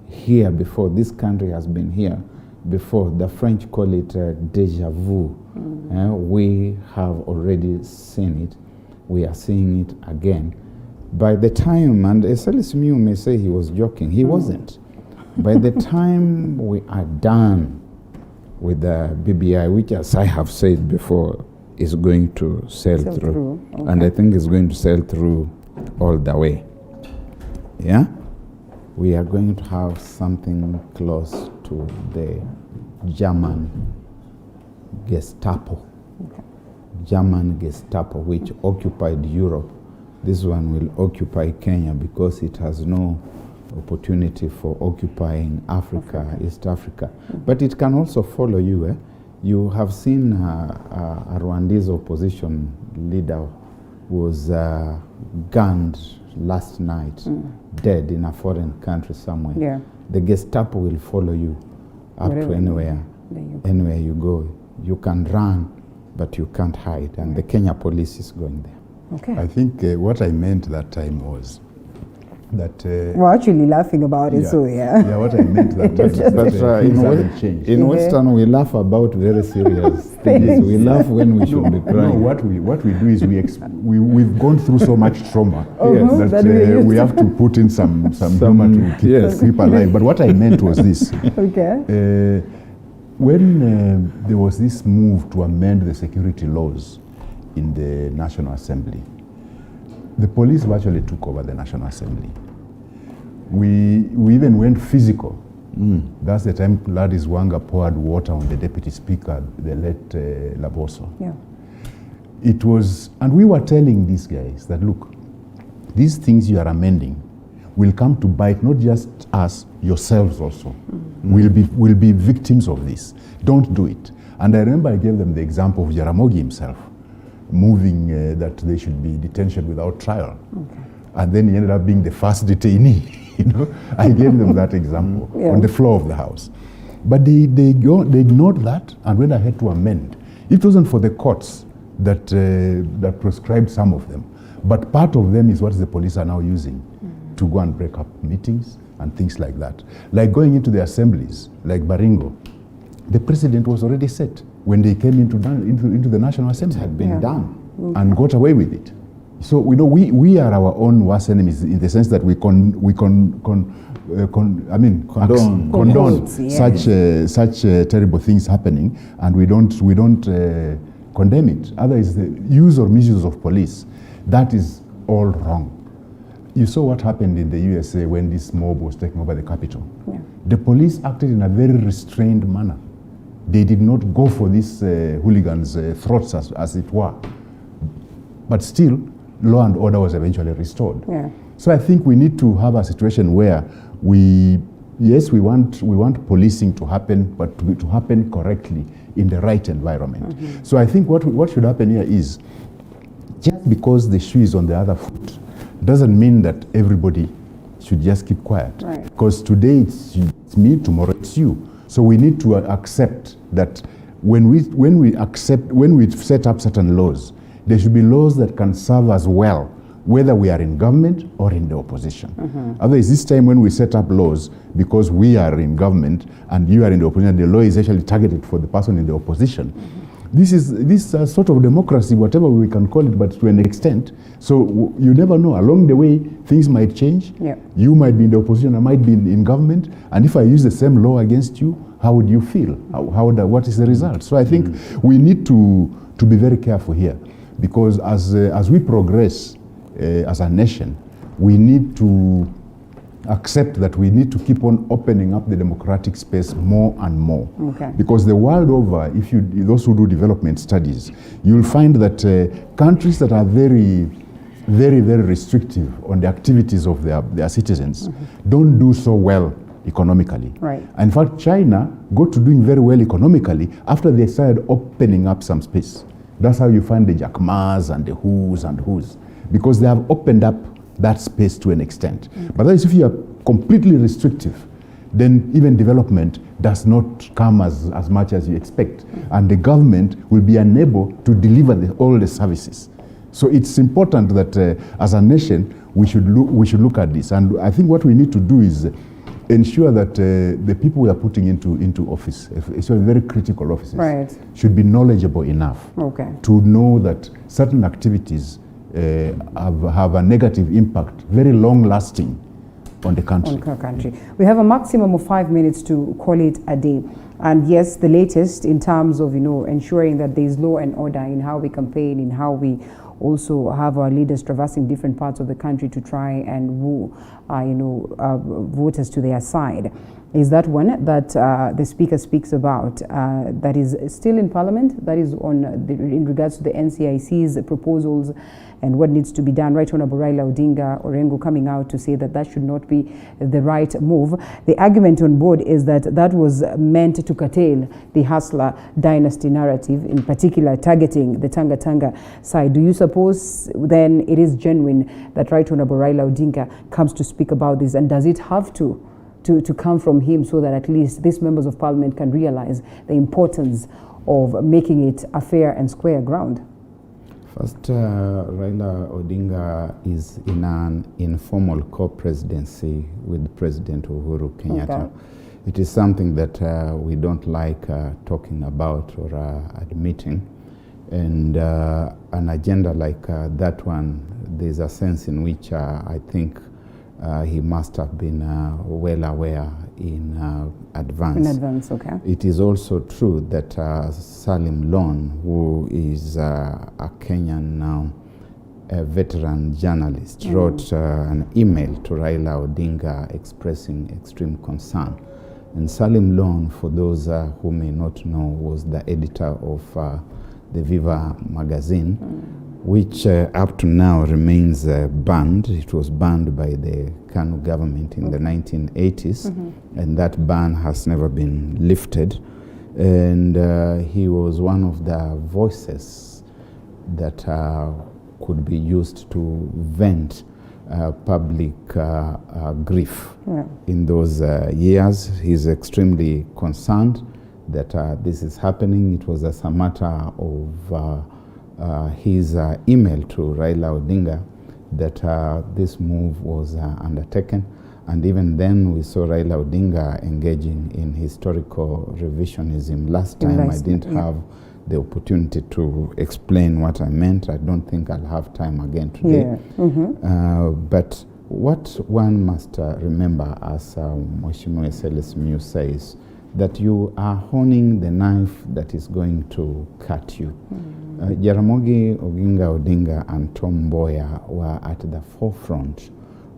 here before. This country has been here before. The French call it déjà vu. We have already seen it. We are seeing it again. By the time, and Eseli Simiyu may say he was joking, he wasn't. By the time we are done with the BBI, which, as I have said before, is going to sail through. And I think it's going to sail through all the way. Yeah? We are going to have something close to the German Gestapo. German Gestapo, which occupied Europe. This one will occupy Kenya because it has no opportunity for occupying Africa, East Africa. But it can also follow you. You have seen a Rwandese opposition leader was gunned last night, dead in a foreign country somewhere. Yeah. The Gestapo will follow you up to anywhere you go. You can run, but you can't hide, and the Kenya police is going there. I think what I meant that time was that we're actually laughing about it, so yeah. Yeah, what I meant that in Western we laugh about very serious things. We laugh when we should be crying. No, what we do is we've gone through so much trauma that we have to put in some humor to keep alive. But what I meant was this. Okay. When there was this move to amend the security laws in the National Assembly, the police virtually took over the National Assembly. We even went physical. That's the time Gladys Wanga poured water on the Deputy Speaker, the late Laboso. Yeah. It was, and we were telling these guys that, look, these things you are amending will come to bite not just us, yourselves also. Will be victims of this. Don't do it. And I remember I gave them the example of Jaramogi himself, moving that they should be detention without trial. Okay. And then he ended up being the first detainee. I gave them that example on the floor of the House. But they ignored that, and when I had to amend, it wasn't for the courts that prescribed some of them, but part of them is what the police are now using to go and break up meetings and things like that. Like going into the assemblies, like Baringo, the president was already set when they came into the National Assembly. It had been done. And got away with it. So we are our own worst enemies in the sense that we condone such terrible things happening, and we don't condemn it. Otherwise, the use or misuse of police, that is all wrong. You saw what happened in the USA when this mob was taking over the Capitol. Yeah. The police acted in a very restrained manner. They did not go for these hooligans' throats, as it were. But still, law and order was eventually restored. Yeah. So I think we need to have a situation where we want policing to happen, but to happen correctly in the right environment. So I think what should happen here is, just because the shoe is on the other foot doesn't mean that everybody should just keep quiet. Right. Because today it's me, tomorrow it's you. So we need to accept that when we set up certain laws, there should be laws that can serve us well, whether we are in government or in the opposition. Otherwise, this time when we set up laws, because we are in government and you are in the opposition, the law is actually targeted for the person in the opposition. This is a sort of democracy, whatever we can call it, but to an extent. So you never know. Along the way, things might change. Yep. You might be in the opposition, I might be in government. And if I use the same law against you, how would you feel? What is the result? So I think we need to be very careful here. Because as we progress as a nation, we need to accept that we need to keep on opening up the democratic space more and more. Okay. Because the world over, those who do development studies, you'll find that countries that are very, very, very restrictive on the activities of their citizens don't do so well economically. Right. In fact, China got to doing very well economically after they started opening up some space. That's how you find the Jack Ma's and the Who's and Who's, because they have opened up that space to an extent. But that is, if you are completely restrictive, then even development does not come as much as you expect. And the government will be unable to deliver all the services. So it's important that as a nation, we should look at this. And I think what we need to do is ensure that the people we are putting into office, especially very critical offices, should be knowledgeable enough to know that certain activities have a negative impact, very long-lasting, on the country. We have a maximum of 5 minutes to call it a day. And yes, the latest in terms of ensuring that there is law and order in how we campaign, in how we also have our leaders traversing different parts of the country to try and woo voters to their side. Is that one that the Speaker speaks about that is still in Parliament, that is in regards to the NCIC's proposals and what needs to be done. Right Honorable Raila Odinga Orengo coming out to say that should not be the right move. The argument on board is that was meant to curtail the Hustler dynasty narrative, in particular targeting the Tanga Tanga side. Do you suppose then it is genuine that Right Honorable Raila Odinga comes to speak about this, and does it have to come from him so that at least these members of Parliament can realize the importance of making it a fair and square ground? First, Raila Odinga is in an informal co-presidency with President Uhuru Kenyatta. Okay. It is something that we don't like talking about or admitting. And an agenda like that one, there's a sense in which I think he must have been well aware in advance. In advance, okay. It is also true that Salim Lon, who is a Kenyan now, a veteran journalist, wrote an email to Raila Odinga expressing extreme concern. And Salim Lon, for those who may not know, was the editor of the Viva magazine, which up to now remains banned. It was banned by the KANU government in the 1980s, and that ban has never been lifted. And he was one of the voices that could be used to vent public grief. In those years. He's extremely concerned that this is happening. It was as a matter of his email to Raila Odinga that this move was undertaken. And even then we saw Raila Odinga engaging in historical revisionism. Last time I didn't have the opportunity to explain what I meant. I don't think I'll have time again today. But what one must remember, as Mheshimiwa Selesimiu says, that you are honing the knife that is going to cut you. Jaramogi Oginga Odinga and Tom Mboya were at the forefront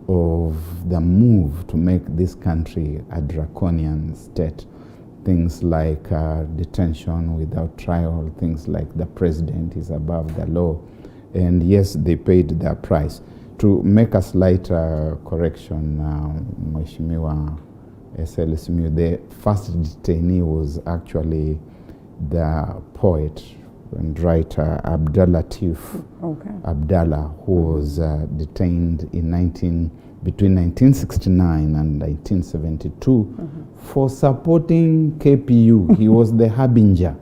of the move to make this country a draconian state. Things like detention without trial, things like the president is above the law. And yes, they paid their price. To make a slight correction, Mheshimiwa Selesimiu, the first detainee was actually the poet and writer Abdallah Latif Abdallah, who was detained in between 1969 and 1972 for supporting KPU. He was the harbinger.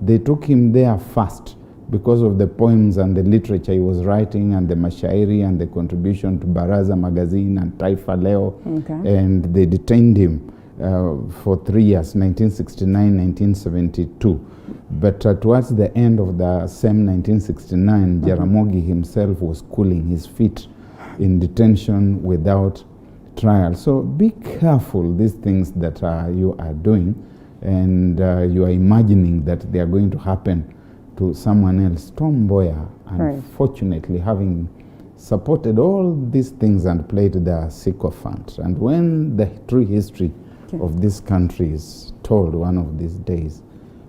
They took him there first because of the poems and the literature he was writing and the mashairi and the contribution to Baraza magazine and Taifa Leo. And they detained him for 3 years, 1969, 1972. But towards the end of the same 1969, Jaramogi himself was cooling his feet in detention without trial. So be careful these things that you are doing, and you are imagining that they are going to happen to someone else. Tom Mboya, unfortunately, having supported all these things and played the sycophant. And when the true history of this country is told one of these days,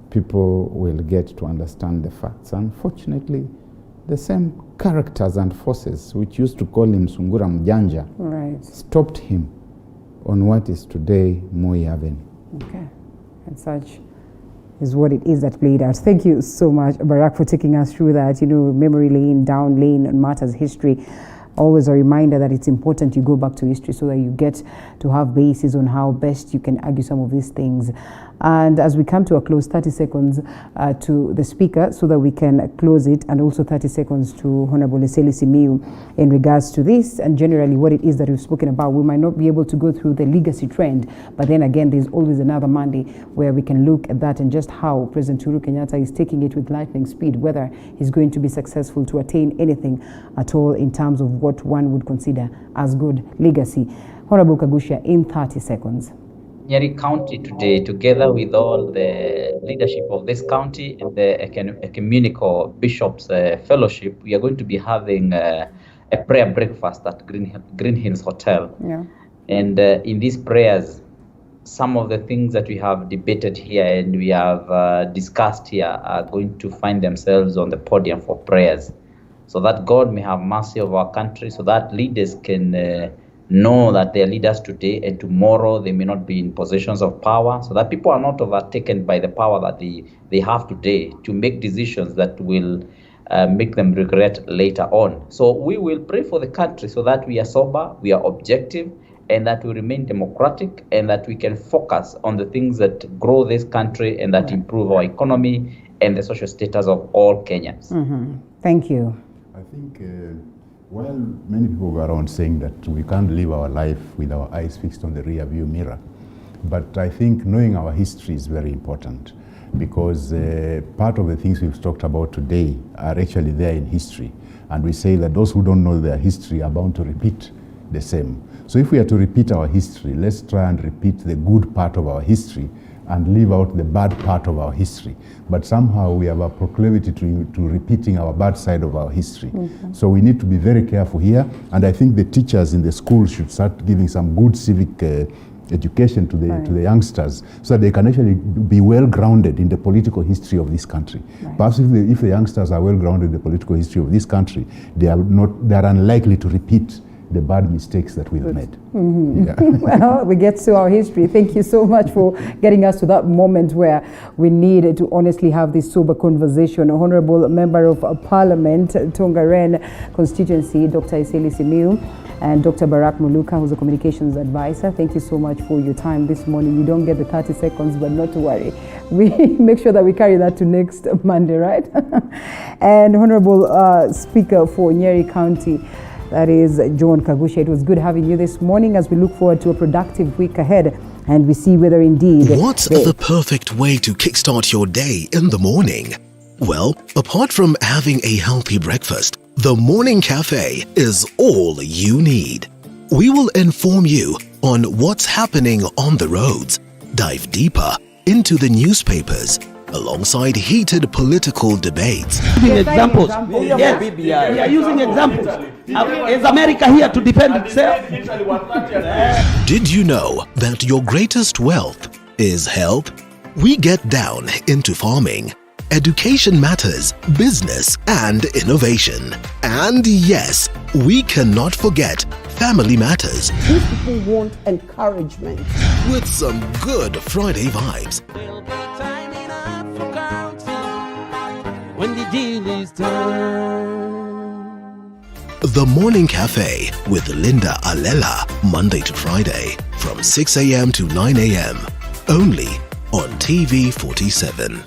people will get to understand the facts. Unfortunately, the same characters and forces which used to call him Sungura Mjanja stopped him on what is today Moi Avenue. Okay, and such is what it is that played out. Thank you so much, Barack, for taking us through that, memory lane, down lane, on matters history. Always a reminder that it's important you go back to history so that you get to have basis on how best you can argue some of these things. And as we come to a close, 30 seconds to the speaker so that we can close it, and also 30 seconds to Honorable Selesimiu in regards to this and generally what it is that we've spoken about. We might not be able to go through the legacy trend, but then again, there's always another Monday where we can look at that and just how President Uhuru Kenyatta is taking it with lightning speed, whether he's going to be successful to attain anything at all in terms of what one would consider as good legacy. Honorable Kagusha, in 30 seconds. Nyeri County today, together with all the leadership of this county and the Ecumenical Bishops Fellowship, we are going to be having a prayer breakfast at Green Hills Hotel. And in these prayers, some of the things that we have debated here and we have discussed here are going to find themselves on the podium for prayers, so that God may have mercy of our country, so that leaders can know that they are leaders today and tomorrow they may not be in positions of power, so that people are not overtaken by the power that they have today to make decisions that will make them regret later on. So we will pray for the country so that we are sober, we are objective, and that we remain democratic, and that we can focus on the things that grow this country and that improve our economy and the social status of all Kenyans. Thank you. I think while many people go around saying that we can't live our life with our eyes fixed on the rear view mirror, but I think knowing our history is very important, because part of the things we've talked about today are actually there in history. And we say that those who don't know their history are bound to repeat the same. So if we are to repeat our history, let's try and repeat the good part of our history and leave out the bad part of our history. But somehow we have a proclivity to repeating our bad side of our history. Mm-hmm. So we need to be very careful here. And I think the teachers in the schools should start giving some good civic education to the youngsters, so that they can actually be well grounded in the political history of this country. Right. Perhaps if the youngsters are well grounded in the political history of this country, they are unlikely to repeat the bad mistakes that we've made. Mm-hmm. Yeah. Well, we get to our history. Thank you so much for getting us to that moment where we need to honestly have this sober conversation. Honorable Member of Parliament, Tongaren constituency, Dr. Iseli Simiu, and Dr. Barak Muluka, who's a communications advisor. Thank you so much for your time this morning. You don't get the 30 seconds, but not to worry. We make sure that we carry that to next Monday, right? And Honorable Speaker for Nyeri County, that is John Kagusha. It was good having you this morning as we look forward to a productive week ahead and we see whether indeed... What's the perfect way to kickstart your day in the morning? Well, apart from having a healthy breakfast, the Morning Cafe is all you need. We will inform you on what's happening on the roads, dive deeper into the newspapers, alongside heated political debates. Examples. Yes, we are using examples. Is America here to defend itself? Did you know that your greatest wealth is health? We get down into farming, education matters, business and innovation. And yes, we cannot forget family matters. These people want encouragement. With some good Friday vibes. When the deal is done. The Morning Cafe with Linda Alela, Monday to Friday from 6 a.m. to 9 a.m. only on TV 47.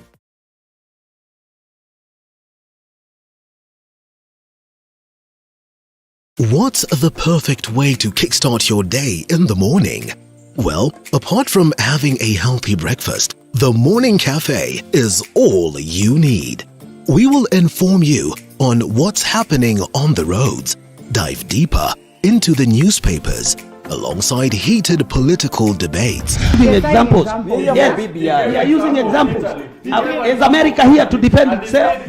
What's the perfect way to kickstart your day in the morning? Well, apart from having a healthy breakfast, the Morning Cafe is all you need. We will inform you on what's happening on the roads, dive deeper into the newspapers, alongside heated political debates. Examples. Yes, we are using examples. Is America here to defend itself?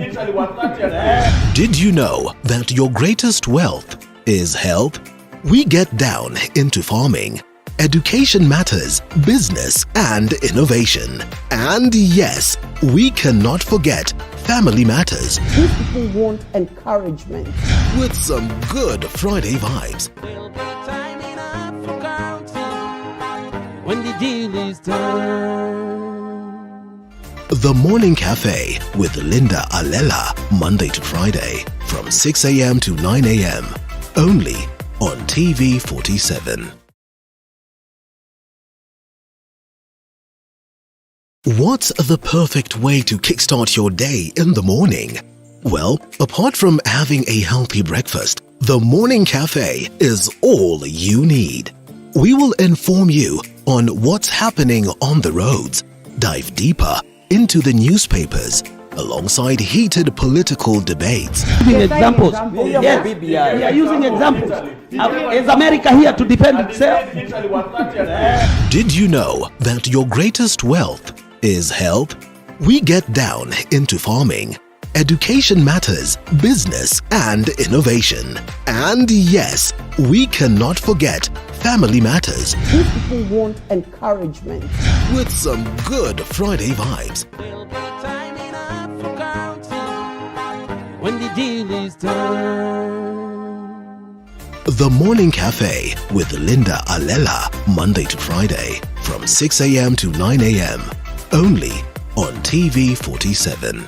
Did you know that your greatest wealth is health? We get down into farming, education matters, business and innovation. And yes, we cannot forget family matters. These people want encouragement. With some good Friday vibes. When the deal is done. The Morning Cafe with Linda Alela, Monday to Friday from 6 a.m. to 9 a.m. only on TV 47. What's the perfect way to kickstart your day in the morning? Well, apart from having a healthy breakfast, the Morning Cafe is all you need. We will inform you on what's happening on the roads, dive deeper into the newspapers, alongside heated political debates. Examples. Yes, we are using examples. Is America here to defend itself? Did you know that your greatest wealth is health? We get down into farming, education matters, business and innovation. And yes, we cannot forget family matters. These people want encouragement. With some good Friday vibes. When the deal is done. The Morning Cafe with Linda Alela, Monday to Friday from 6 a.m. to 9 a.m. only on TV 47.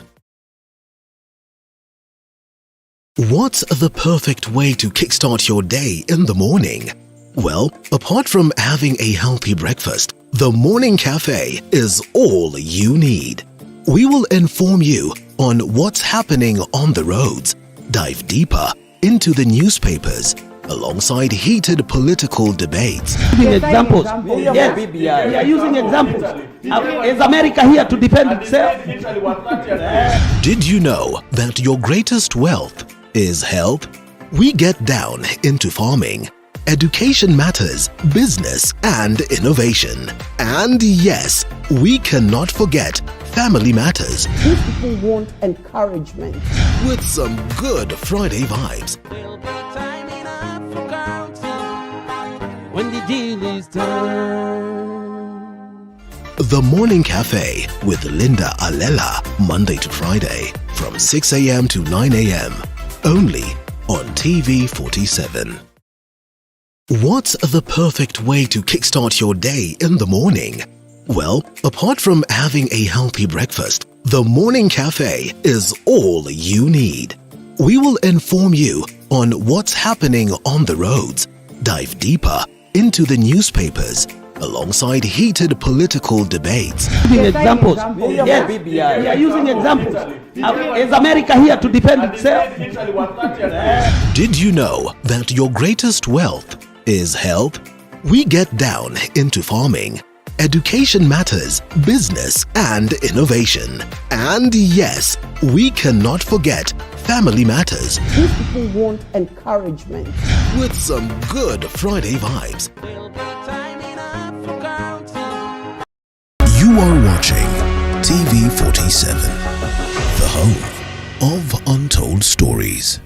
What's the perfect way to kickstart your day in the morning? Well, apart from having a healthy breakfast, the Morning Cafe is all you need. We will inform you on what's happening on the roads, dive deeper into the newspapers alongside heated political debates. Using examples. Yes, we are using examples. Is America here to defend itself? Did you know that your greatest wealth is health? We get down into farming, education matters, business and innovation. And yes, we cannot forget family matters. These people want encouragement. With some good Friday vibes. When the deal is done. The Morning Cafe with Linda Alela, Monday to Friday from 6 a.m. to 9 a.m. Only on TV 47. What's the perfect way to kickstart your day in the morning? Well, apart from having a healthy breakfast, the Morning Cafe is all you need. We will inform you on what's happening on the roads, dive deeper into the newspapers, alongside heated political debates. Using examples. Yes, we are using examples. Is America here to defend itself? Did you know that your greatest wealth is health? We get down into farming, education matters, business and innovation. And yes, we cannot forget family matters. These people want encouragement. With some good Friday vibes. You are watching TV 47, the home of untold stories.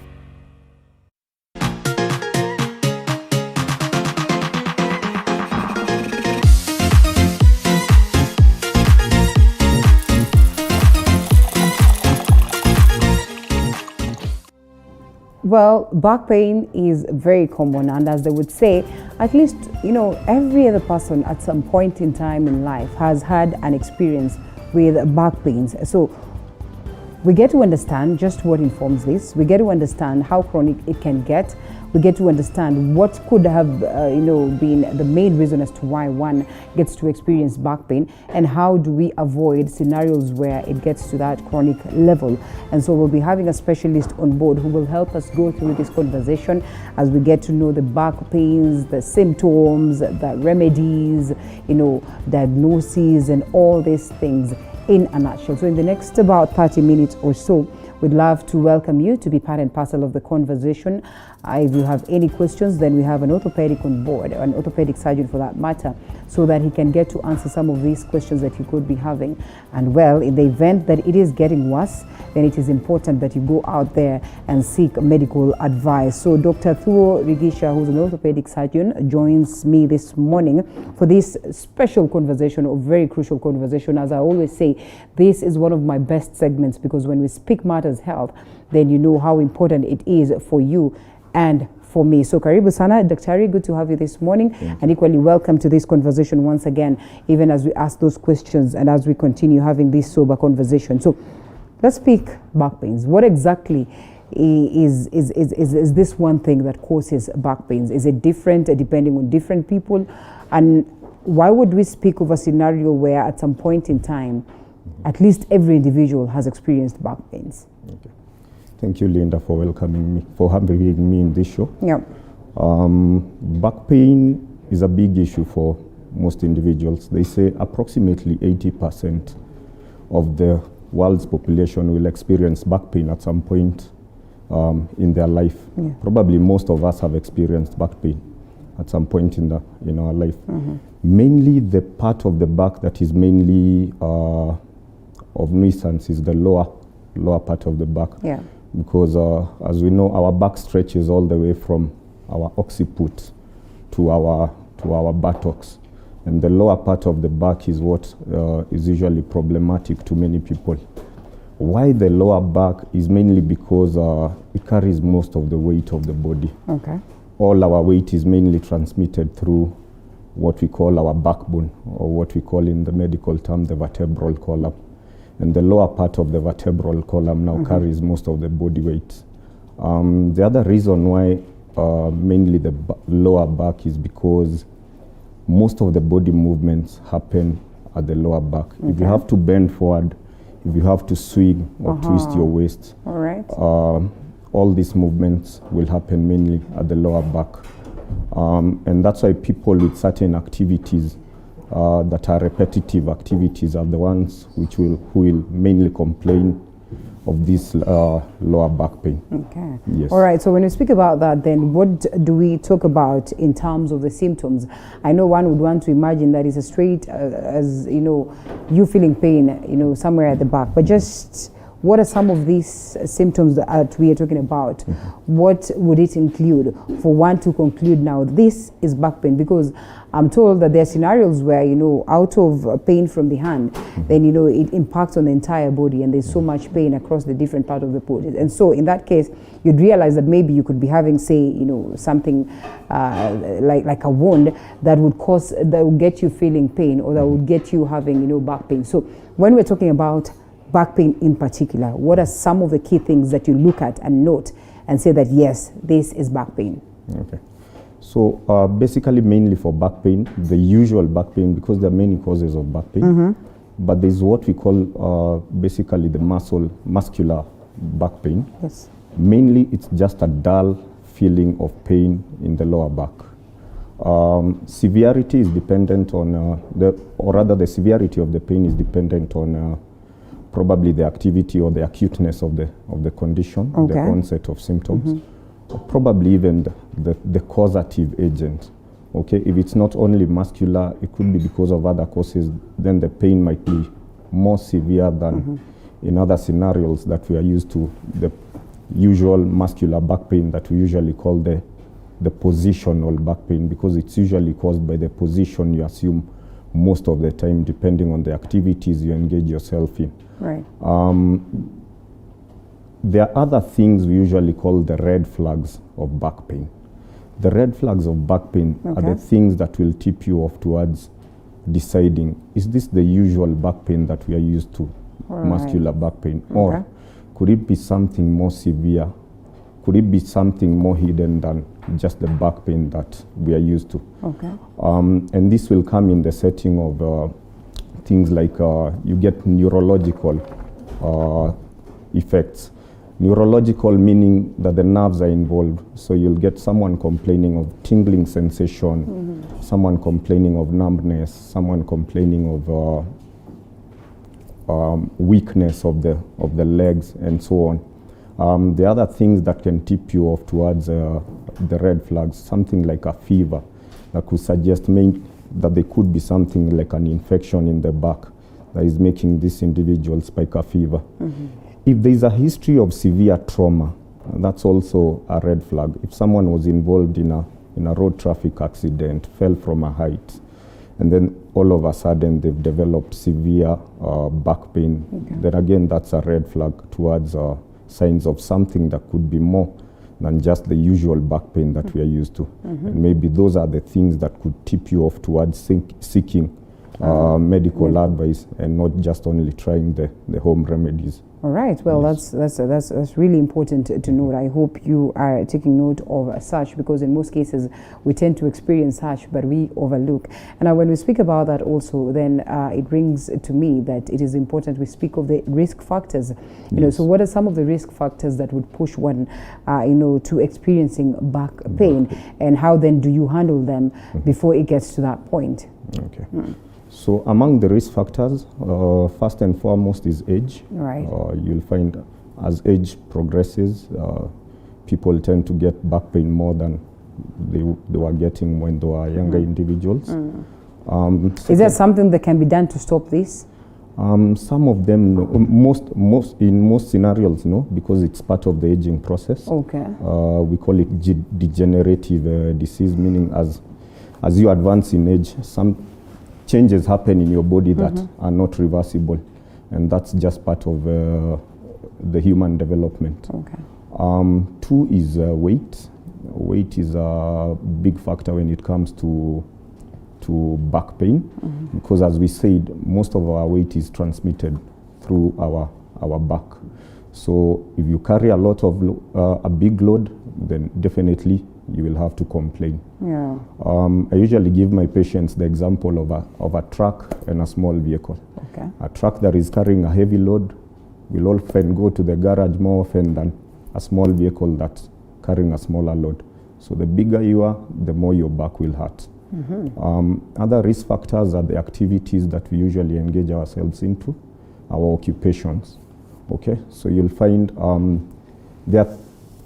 Well, back pain is very common, and as they would say, at least, every other person at some point in time in life has had an experience with back pains. So we get to understand just what informs this. We get to understand how chronic it can get. We get to understand what could have, been the main reason as to why one gets to experience back pain, and how do we avoid scenarios where it gets to that chronic level. And so we'll be having a specialist on board who will help us go through this conversation as we get to know the back pains, the symptoms, the remedies, diagnoses, and all these things in a nutshell. So in the next about 30 minutes or so, we'd love to welcome you to be part and parcel of the conversation. If you have any questions, then we have an orthopedic on board, an orthopedic surgeon for that matter, so that he can get to answer some of these questions that you could be having. And well, in the event that it is getting worse, then it is important that you go out there and seek medical advice. So Dr. Thuo Rigisha, who's an orthopedic surgeon, joins me this morning for this special conversation, or very crucial conversation. As I always say, this is one of my best segments, because when we speak matters health, then you know how important it is for you and for me. So karibu sana, Daktari, good to have you this morning. And equally welcome to this conversation once again, even as we ask those questions and as we continue having this sober conversation. So let's speak back pains. What exactly is this one thing that causes back pains? Is it different depending on different people? And why would we speak of a scenario where at some point in time, at least every individual has experienced back pains? Okay. Thank you, Linda, for welcoming me, for having me in this show. Yeah. Back pain is a big issue for most individuals. They say approximately 80% of the world's population will experience back pain at some point in their life. Yeah. Probably most of us have experienced back pain at some point in our life. Mm-hmm. Mainly the part of the back that is mainly of nuisance is the lower part of the back. Yeah. Because as we know, our back stretches all the way from our occiput to our buttocks, and the lower part of the back is what is usually problematic to many people. Why the lower back is mainly because it carries most of the weight of the body. Okay. All our weight is mainly transmitted through what we call our backbone, or what we call in the medical term the vertebral column. And the lower part of the vertebral column now carries most of the body weight. The other reason why mainly the lower back is because most of the body movements happen at the lower back. Okay. If you have to bend forward, if you have to swing or twist your waist, all right, all these movements will happen mainly at the lower back. And that's why people with certain activities that are repetitive activities are the ones who will mainly complain of this lower back pain. Okay. Yes. All right. So when we speak about that, then what do we talk about in terms of the symptoms? I know one would want to imagine that it's a straight, as you know, you feeling pain, you know, somewhere at the back. But just what are some of these symptoms that we are talking about? What would it include for one to conclude now this is back pain? Because I'm told that there are scenarios where, you know, out of pain from the hand, then, you know, it impacts on the entire body and there's so much pain across the different part of the body. And so in that case, you'd realize that maybe you could be having, say, you know, something like a wound that would get you feeling pain, or that would get you having, you know, back pain. So when we're talking about back pain in particular, what are some of the key things that you look at and note and say that, yes, this is back pain? Okay. So basically mainly for back pain, the usual back pain, because there are many causes of back pain, but there's what we call basically the muscular back pain. Yes. Mainly it's just a dull feeling of pain in the lower back. Severity is dependent on, the severity of the pain is dependent on probably the activity or the acuteness of the condition, the onset of symptoms, or probably even the causative agent. Okay, if it's not only muscular, it could be because of other causes, then the pain might be more severe than in other scenarios that we are used to, the usual muscular back pain that we usually call the positional back pain, because it's usually caused by the position you assume most of the time, depending on the activities you engage yourself in. Right. There are other things we usually call the red flags of back pain. The red flags of back pain are the things that will tip you off towards deciding, is this the usual back pain that we are used to, muscular back pain, or could it be something more severe? Could it be something more hidden than just the back pain that we are used to? Okay. And this will come in the setting of things like you get neurological effects. Neurological meaning that the nerves are involved. So you'll get someone complaining of tingling sensation, someone complaining of numbness, someone complaining of weakness of the legs, and so on. The other things that can tip you off towards the red flags, something like a fever, that could suggest that there could be something like an infection in the back that is making this individual spike a fever. If there is a history of severe trauma, that's also a red flag. If someone was involved in a road traffic accident, fell from a height, and then all of a sudden they've developed severe back pain, then again that's a red flag towards signs of something that could be more than just the usual back pain that we are used to. And maybe those are the things that could tip you off towards seeking medical advice and not just only trying the home remedies. All right. Well, that's really important to note. I hope you are taking note of such, because in most cases we tend to experience such, but we overlook. And when we speak about that also, then it brings to me that it is important we speak of the risk factors. You know, so what are some of the risk factors that would push one, you know, to experiencing back pain, and how then do you handle them before it gets to that point? Okay. So among the risk factors, first and foremost is age. Right. You'll find as age progresses, people tend to get back pain more than they were getting when they were younger individuals. Is there something that can be done to stop this? Some of them, in most scenarios, no, because it's part of the aging process. Okay. We call it degenerative disease, meaning as you advance in age, some changes happen in your body that are not reversible, and that's just part of the human development. Okay. Two is weight. Weight is a big factor when it comes to back pain, because as we said, most of our weight is transmitted through our back. So if you carry a lot of a big load, then definitely you will have to complain. Yeah. I usually give my patients the example of a truck and a small vehicle. Okay. A truck that is carrying a heavy load will often go to the garage more often than a small vehicle that's carrying a smaller load. So the bigger you are, the more your back will hurt. Other risk factors are the activities that we usually engage ourselves into, our occupations. Okay, so you'll find there are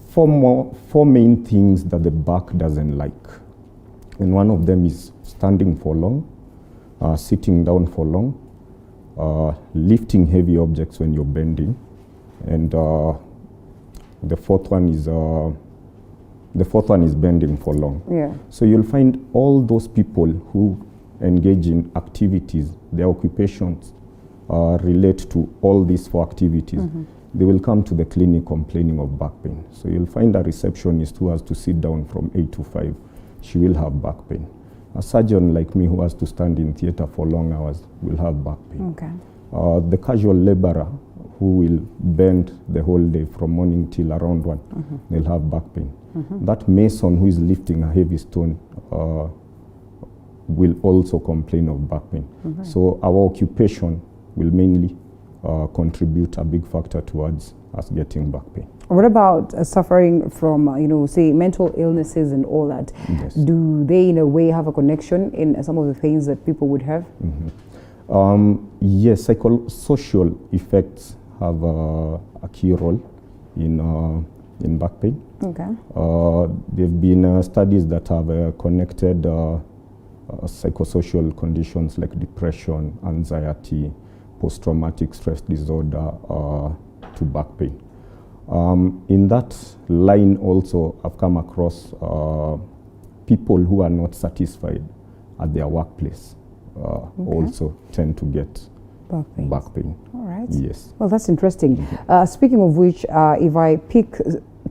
four main things that the back doesn't like. And one of them is standing for long, sitting down for long, lifting heavy objects when you're bending, and the fourth one is bending for long. Yeah. So you'll find all those people who engage in activities, their occupations relate to all these four activities. They will come to the clinic complaining of back pain. So you'll find a receptionist who has to sit down from 8 to 5. She will have back pain. A surgeon like me who has to stand in theater for long hours will have back pain. Okay. The casual laborer who will bend the whole day from morning till around 1, they'll have back pain. That mason who is lifting a heavy stone will also complain of back pain. So our occupation will mainly contribute a big factor towards us getting back pain. What about suffering from, say, mental illnesses and all that? Yes. Do they, in a way, have a connection in some of the things that people would have? Yes, social effects have a key role in back pain. Okay. There have been studies that have connected psychosocial conditions like depression, anxiety, post-traumatic stress disorder to back pain. In that line also, I've come across people who are not satisfied at their workplace also tend to get back pain. All right. Yes. Well, that's interesting. Speaking of which, if I pick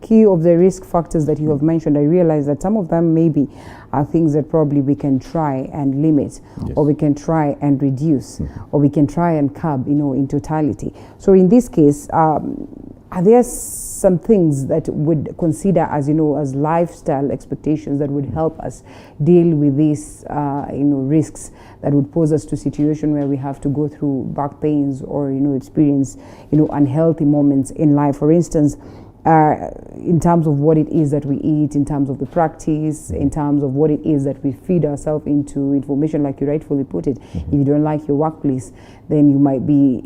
key of the risk factors that you have mentioned, I realize that some of them maybe are things that probably we can try and limit, or we can try and reduce, or we can try and curb, in totality. So in this case, are there some things that would consider as, as lifestyle expectations that would help us deal with these, risks that would pose us to a situation where we have to go through back pains or, experience, unhealthy moments in life? For instance, in terms of what it is that we eat, in terms of the practice, in terms of what it is that we feed ourselves into information, like you rightfully put it. If you don't like your workplace, then you might be,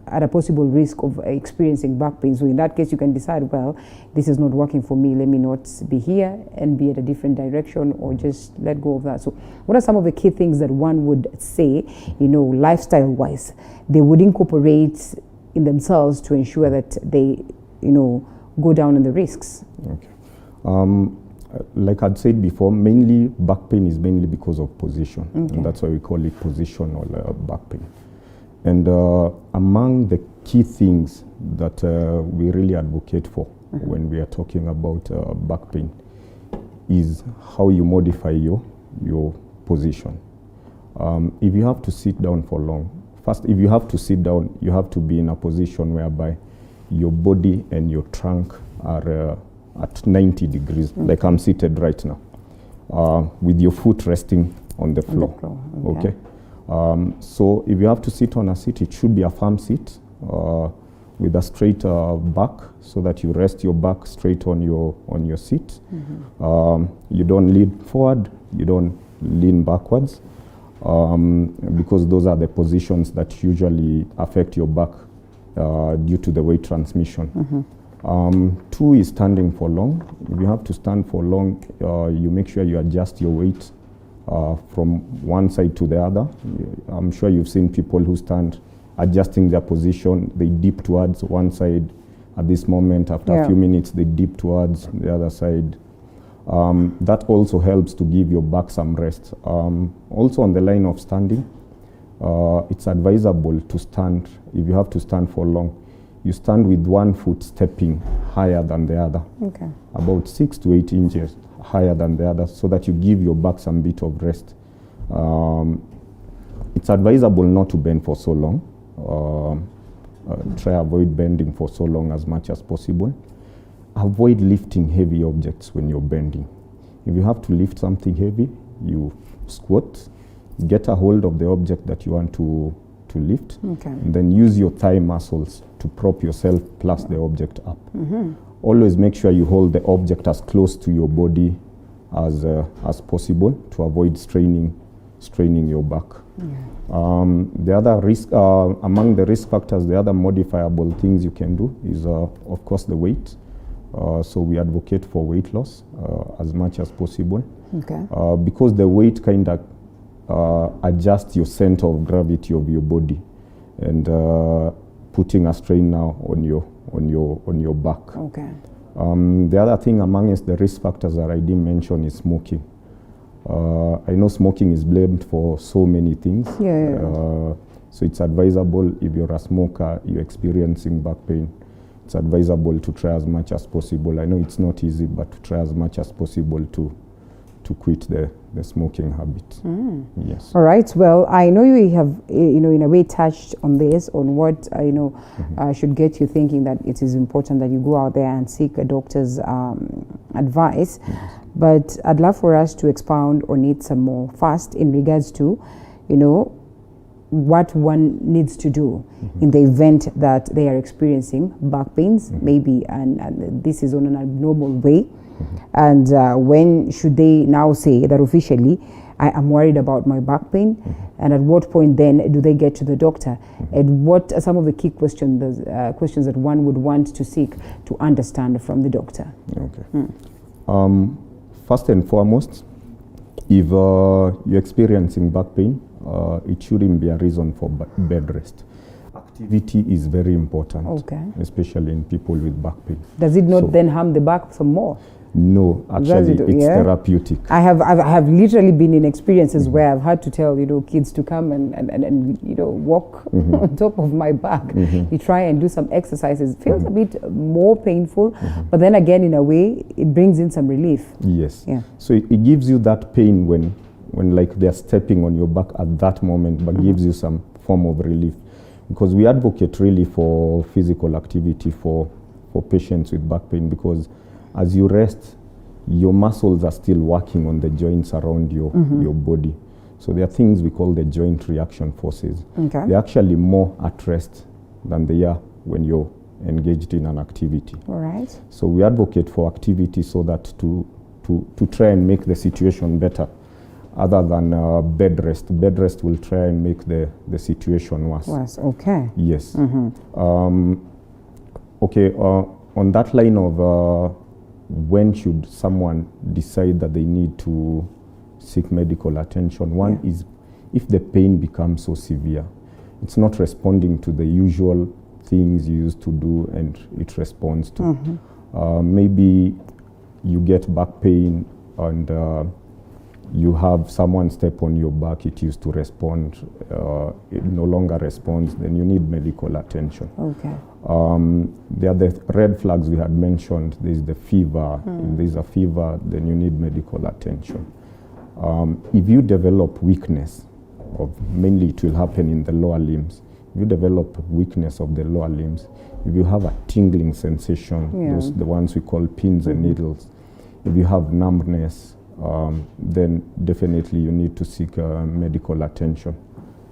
at a possible risk of experiencing back pain. So in that case, you can decide, well, this is not working for me. Let me not be here and be at a different direction, or just let go of that. So what are some of the key things that one would say, lifestyle-wise, they would incorporate in themselves to ensure that they go down on the risks? Okay. Like I'd said before, mainly back pain is mainly because of position. And that's why we call it positional back pain. And among the key things that we really advocate for when we are talking about back pain is how you modify your position. If you have to sit down for long, first, if you have to sit down, you have to be in a position whereby your body and your trunk are at 90 degrees, like I'm seated right now, with your foot resting on the floor. Okay. So if you have to sit on a seat, it should be a firm seat with a straight back, so that you rest your back straight on your seat. You don't lean forward, you don't lean backwards, because those are the positions that usually affect your back due to the weight transmission. 2 is standing for long. If you have to stand for long, you make sure you adjust your weight from one side to the other. I'm sure you've seen people who stand adjusting their position. They dip towards one side at this moment. After a few minutes, they dip towards the other side. That also helps to give your back some rest. Also on the line of standing, it's advisable to stand. If you have to stand for long, you stand with one foot stepping higher than the other, about 6 to 8 inches higher than the other, so that you give your back some bit of rest. It's advisable not to bend for so long. Try avoid bending for so long as much as possible. Avoid lifting heavy objects when you're bending. If you have to lift something heavy, you squat, get a hold of the object that you want to to lift. Okay. And then use your thigh muscles to prop yourself plus the object up. Mm-hmm. Always make sure you hold the object as close to your body as possible to avoid straining your back. The other risk, among the risk factors, the other modifiable things you can do is, of course, the weight. So we advocate for weight loss as much as possible. Okay. Because the weight kind of adjusts your center of gravity of your body, and putting a strain now on your back. Okay. The other thing amongst the risk factors that I didn't mention is smoking. I know smoking is blamed for so many things. So it's advisable, if you're a smoker, you're experiencing back pain, it's advisable to try as much as possible. I know it's not easy, but to try as much as possible to quit the smoking habit. Yes. All right. Well, I know you have, in a way touched on this, on what, should get you thinking that it is important that you go out there and seek a doctor's advice. Yes. But I'd love for us to expound on it some more first in regards to, what one needs to do in the event that they are experiencing back pains, maybe, and this is on an abnormal way. And when should they now say that officially, I am worried about my back pain? And at what point then do they get to the doctor? And what are some of the key questions that one would want to seek to understand from the doctor? Okay. First and foremost, if you're experiencing back pain, it shouldn't be a reason for bed rest. Activity is very important, especially in people with back pain. Does it not then harm the back some more? No, actually, it's therapeutic. I have literally been in experiences where I've had to tell kids to come and walk on top of my back. You try and do some exercises. It feels a bit more painful, but then again, in a way, it brings in some relief. Yes. Yeah. So it gives you that pain when like they're stepping on your back at that moment, but gives you some form of relief. Because we advocate really for physical activity for patients with back pain, because as you rest, your muscles are still working on the joints around your body. So there are things we call the joint reaction forces. Okay. They're actually more at rest than they are when you're engaged in an activity. All right. So we advocate for activity so that to try and make the situation better, other than bed rest. Bed rest will try and make the situation worse. Worse, okay. Yes. Okay, on that line of when should someone decide that they need to seek medical attention? One is if the pain becomes so severe, it's not responding to the usual things you used to do and it responds to. Maybe you get back pain and you have someone step on your back, it used to respond, it no longer responds, then you need medical attention. Okay. There are the red flags we had mentioned. There's the fever. If there's a fever, then you need medical attention. If you develop weakness, mainly it will happen in the lower limbs. If you develop weakness of the lower limbs, if you have a tingling sensation, those the ones we call pins and needles, if you have numbness, then definitely you need to seek medical attention.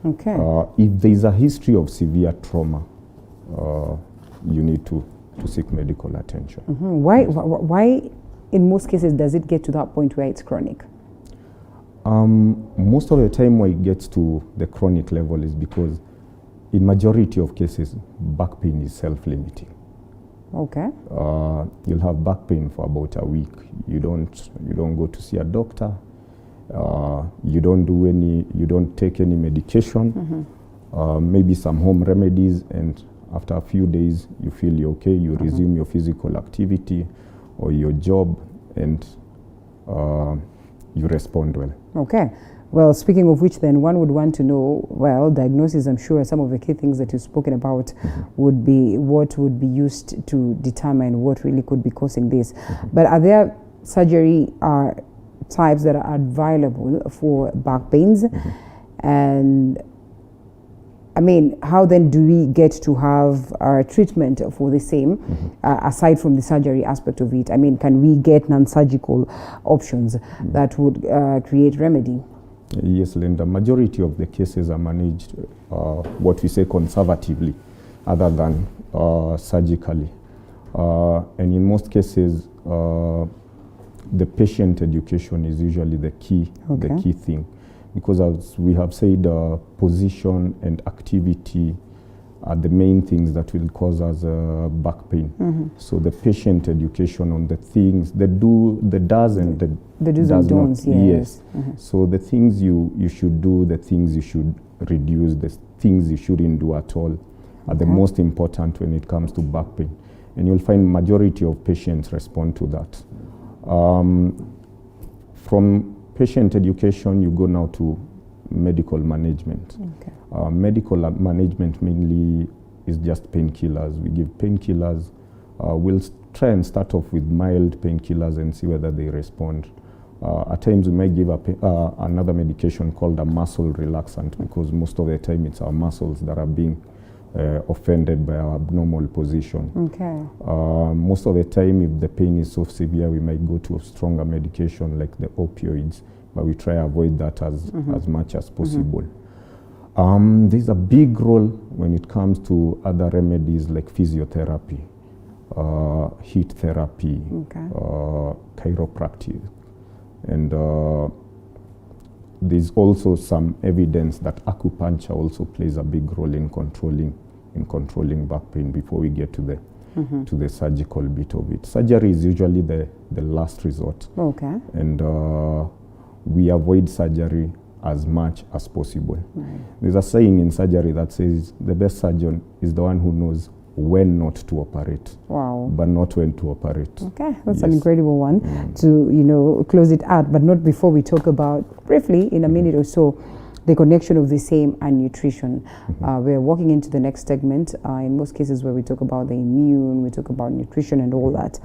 Okay. If there is a history of severe trauma, you need to seek medical attention. Why, in most cases, does it get to that point where it's chronic? Most of the time when it gets to the chronic level is because in majority of cases, back pain is self-limiting. Okay. You'll have back pain for about a week. You don't go to see a doctor. You don't take any medication. Maybe some home remedies, and after a few days you feel you're okay. You resume your physical activity or your job, and you respond well. Okay. Well, speaking of which, then one would want to know, well, diagnosis, I'm sure some of the key things that you've spoken about would be what would be used to determine what really could be causing this. But are there surgery types that are available for back pains? And I mean, how then do we get to have our treatment for the same, aside from the surgery aspect of it? I mean, can we get non-surgical options that would create remedy? Yes, Linda. Majority of the cases are managed, what we say conservatively, other than surgically. And in most cases, the patient education is usually the key thing, because as we have said, position and activity are the main things that will cause us back pain. So the patient education on the things, the does and the do's and don'ts, yes. So the things you should do, the things you should reduce, the things you shouldn't do at all are the most important when it comes to back pain. And you'll find majority of patients respond to that. From patient education, you go now to medical management. Medical management mainly is just painkillers. We give painkillers. We'll try and start off with mild painkillers and see whether they respond. At times we might give another medication called a muscle relaxant, because most of the time it's our muscles that are being offended by our abnormal position. Most of the time, if the pain is so severe, we might go to a stronger medication like the opioids, but we try to avoid that as much as possible. There's a big role when it comes to other remedies like physiotherapy, heat therapy, chiropractic, and there's also some evidence that acupuncture also plays a big role in controlling back pain before we get to the surgical bit of it. Surgery is usually the last resort. And we avoid surgery as much as possible. There's a saying in surgery that says the best surgeon is the one who knows when not to operate, but not when to operate. That's an incredible one to close it out, but not before we talk about briefly in a minute or so the connection of the same and nutrition. We're walking into the next segment. In most cases where we talk about the immune, we talk about nutrition and all that.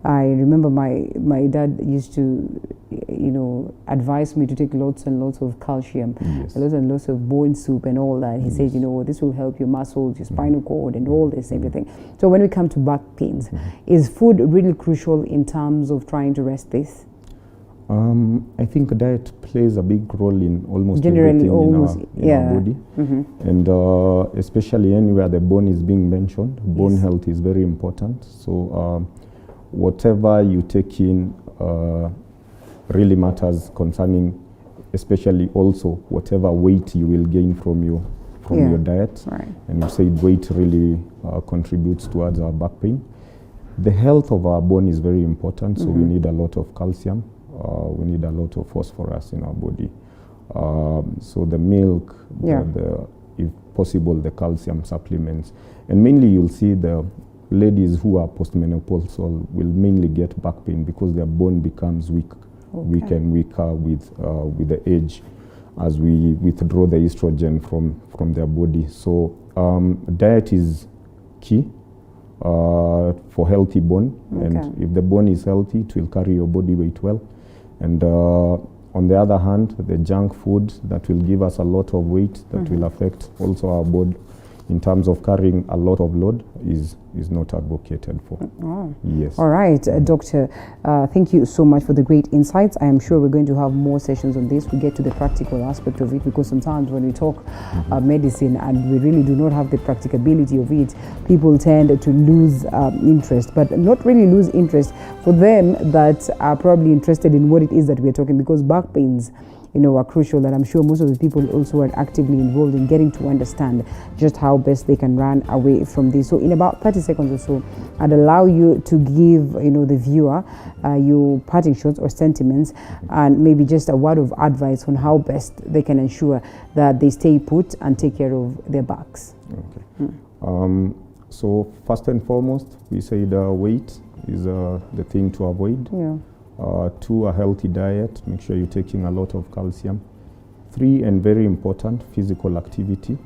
I remember my dad used to advise me to take lots and lots of calcium, lots and lots of bone soup and all that. He said, this will help your muscles, your spinal cord and all this, everything. So when we come to back pains, is food really crucial in terms of trying to rest this? I think diet plays a big role in almost generally everything in our body. And especially anywhere the bone is being mentioned, bone health is very important. So whatever you take in really matters concerning, especially also whatever weight you will gain from your diet. And you said weight really contributes towards our back pain. The health of our bone is very important, so we need a lot of calcium. We need a lot of phosphorus in our body. So the milk, if possible, the calcium supplements. And mainly you'll see the ladies who are postmenopausal will mainly get back pain because their bone becomes weak and weaker with the age as we withdraw the estrogen from their body. So diet is key for healthy bone. And if the bone is healthy, it will carry your body weight well. And on the other hand, the junk food that will give us a lot of weight, that will affect also our body in terms of carrying a lot of load is not advocated for. Yes. All right, Doctor, thank you so much for the great insights. I am sure we're going to have more sessions on this. We get to the practical aspect of it, because sometimes when we talk medicine and we really do not have the practicability of it, people tend to lose interest, but not really lose interest for them that are probably interested in what it is that we're talking, because back pains are crucial, and I'm sure most of the people also are actively involved in getting to understand just how best they can run away from this. So in about 30 seconds or so, I'd allow you to give the viewer your parting shots or sentiments, and maybe just a word of advice on how best they can ensure that they stay put and take care of their backs. So first and foremost, we say the weight is the thing to avoid. 2, a healthy diet. Make sure you're taking a lot of calcium. 3, and very important, physical activity.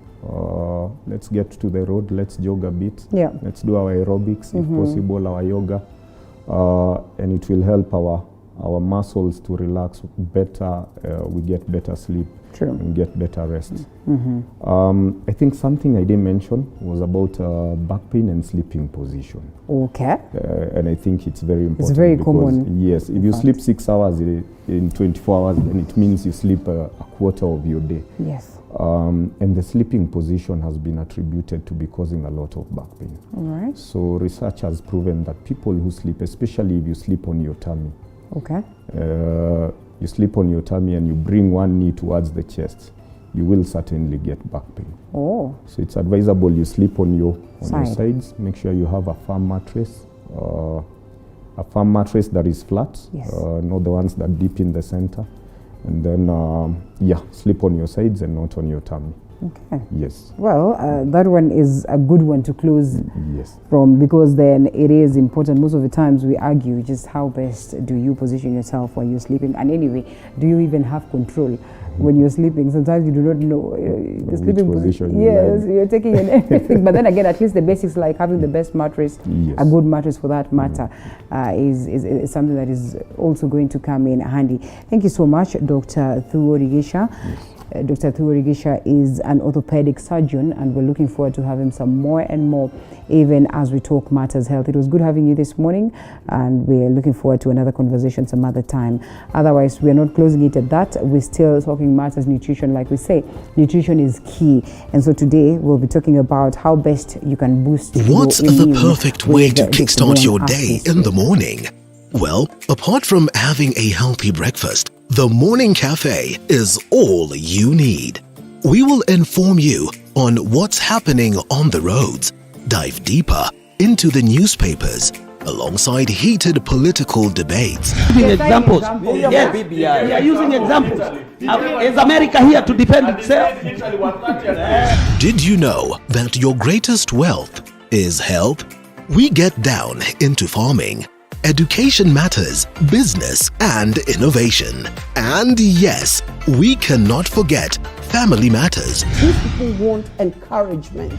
Let's get to the road. Let's jog a bit. Let's do our aerobics, if possible, our yoga. And it will help our muscles to relax better. We get better sleep. and get better rest. I think something I didn't mention was about back pain and sleeping position. Okay. And I think it's very important. It's very because, common. Yes, if you sleep 6 hours in 24 hours, then it means you sleep a quarter of your day. Yes. And the sleeping position has been attributed to be causing a lot of back pain. All right. So research has proven that people who sleep, especially if you sleep on your tummy, okay, you sleep on your tummy and you bring one knee towards the chest, you will certainly get back pain. Oh. So it's advisable you sleep on your Side. sides. Make sure you have a firm mattress that is flat, Yes. not the ones that dip in the center. And then, sleep on your sides and not on your tummy. Okay. Yes. Well, that one is a good one to close Yes. from, because then it is important. Most of the times we argue just how best do you position yourself when you're sleeping, and anyway, do you even have control when you're sleeping? Sometimes you do not know the sleeping position. Yes, you're taking in everything. But then again, at least the basics, like having the best mattress, Yes. a good mattress for that matter, is something that is also going to come in handy. Thank you so much, Dr. Thuo Rigisha. Dr. Thuo Rigisha is an orthopedic surgeon, and we're looking forward to having some more and more, even as we talk matters health. It was good having you this morning, and we're looking forward to another conversation some other time. Otherwise, we're not closing it at that. We're still talking matters nutrition. Like we say, nutrition is key. And so today we'll be talking about how best you can boost What's your the immune perfect way to with the kickstart your immune day aspect. in the morning? Well, apart from having a healthy breakfast, the Morning Cafe is all you need. We will inform you on what's happening on the roads, dive deeper into the newspapers, alongside heated political debates. Using examples. Yes, we are using examples. Is America here to defend itself? Did you know that your greatest wealth is health? We get down into farming, education matters, business and innovation. And yes, we cannot forget family matters. These people want encouragement.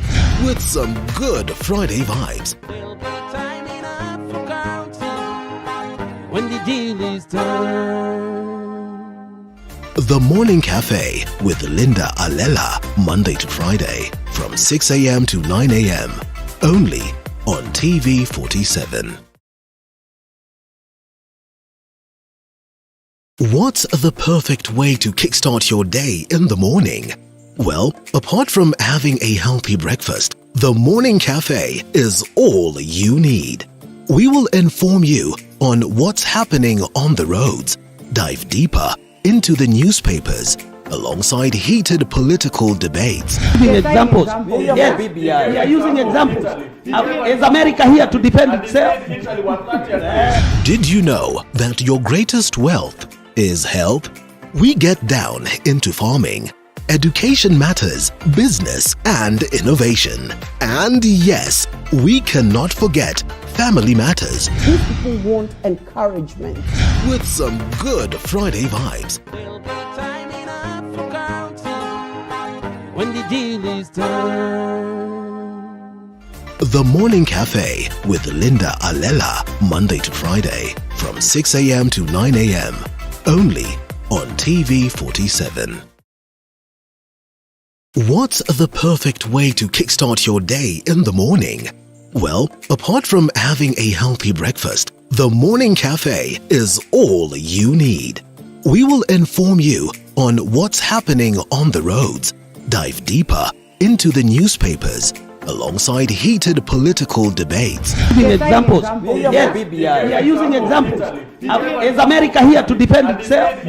With some good Friday vibes. When the deal is done. The Morning Cafe with Linda Alela, Monday to Friday from 6 a.m. to 9 a.m. Only on TV 47. What's the perfect way to kickstart your day in the morning? Well, apart from having a healthy breakfast, the Morning Cafe is all you need. We will inform you on what's happening on the roads, dive deeper into the newspapers, alongside heated political debates. Using examples. Yes, we are using examples. Is America here to defend itself? Did you know that your greatest wealth is health? We get down into farming, education matters, business and innovation. And yes, we cannot forget family matters. These people want encouragement. With some good Friday vibes. When the deal is done. The Morning Cafe with Linda Alela, Monday to Friday from 6 a.m. to 9 a.m. Only on TV 47. What's the perfect way to kickstart your day in the morning? Well, apart from having a healthy breakfast, the Morning Cafe is all you need. We will inform you on what's happening on the roads, dive deeper into the newspapers, alongside heated political debates. Using examples. Yes, we are using examples. Is America here to defend itself?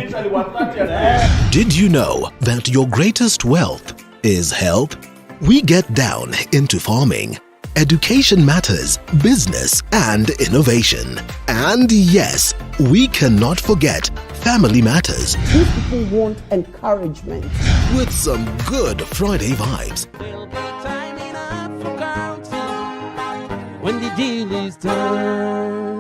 Did you know that your greatest wealth is health? We get down into farming, education matters, business and innovation. And yes, we cannot forget family matters. These people want encouragement. With some good Friday vibes. When the deal is done.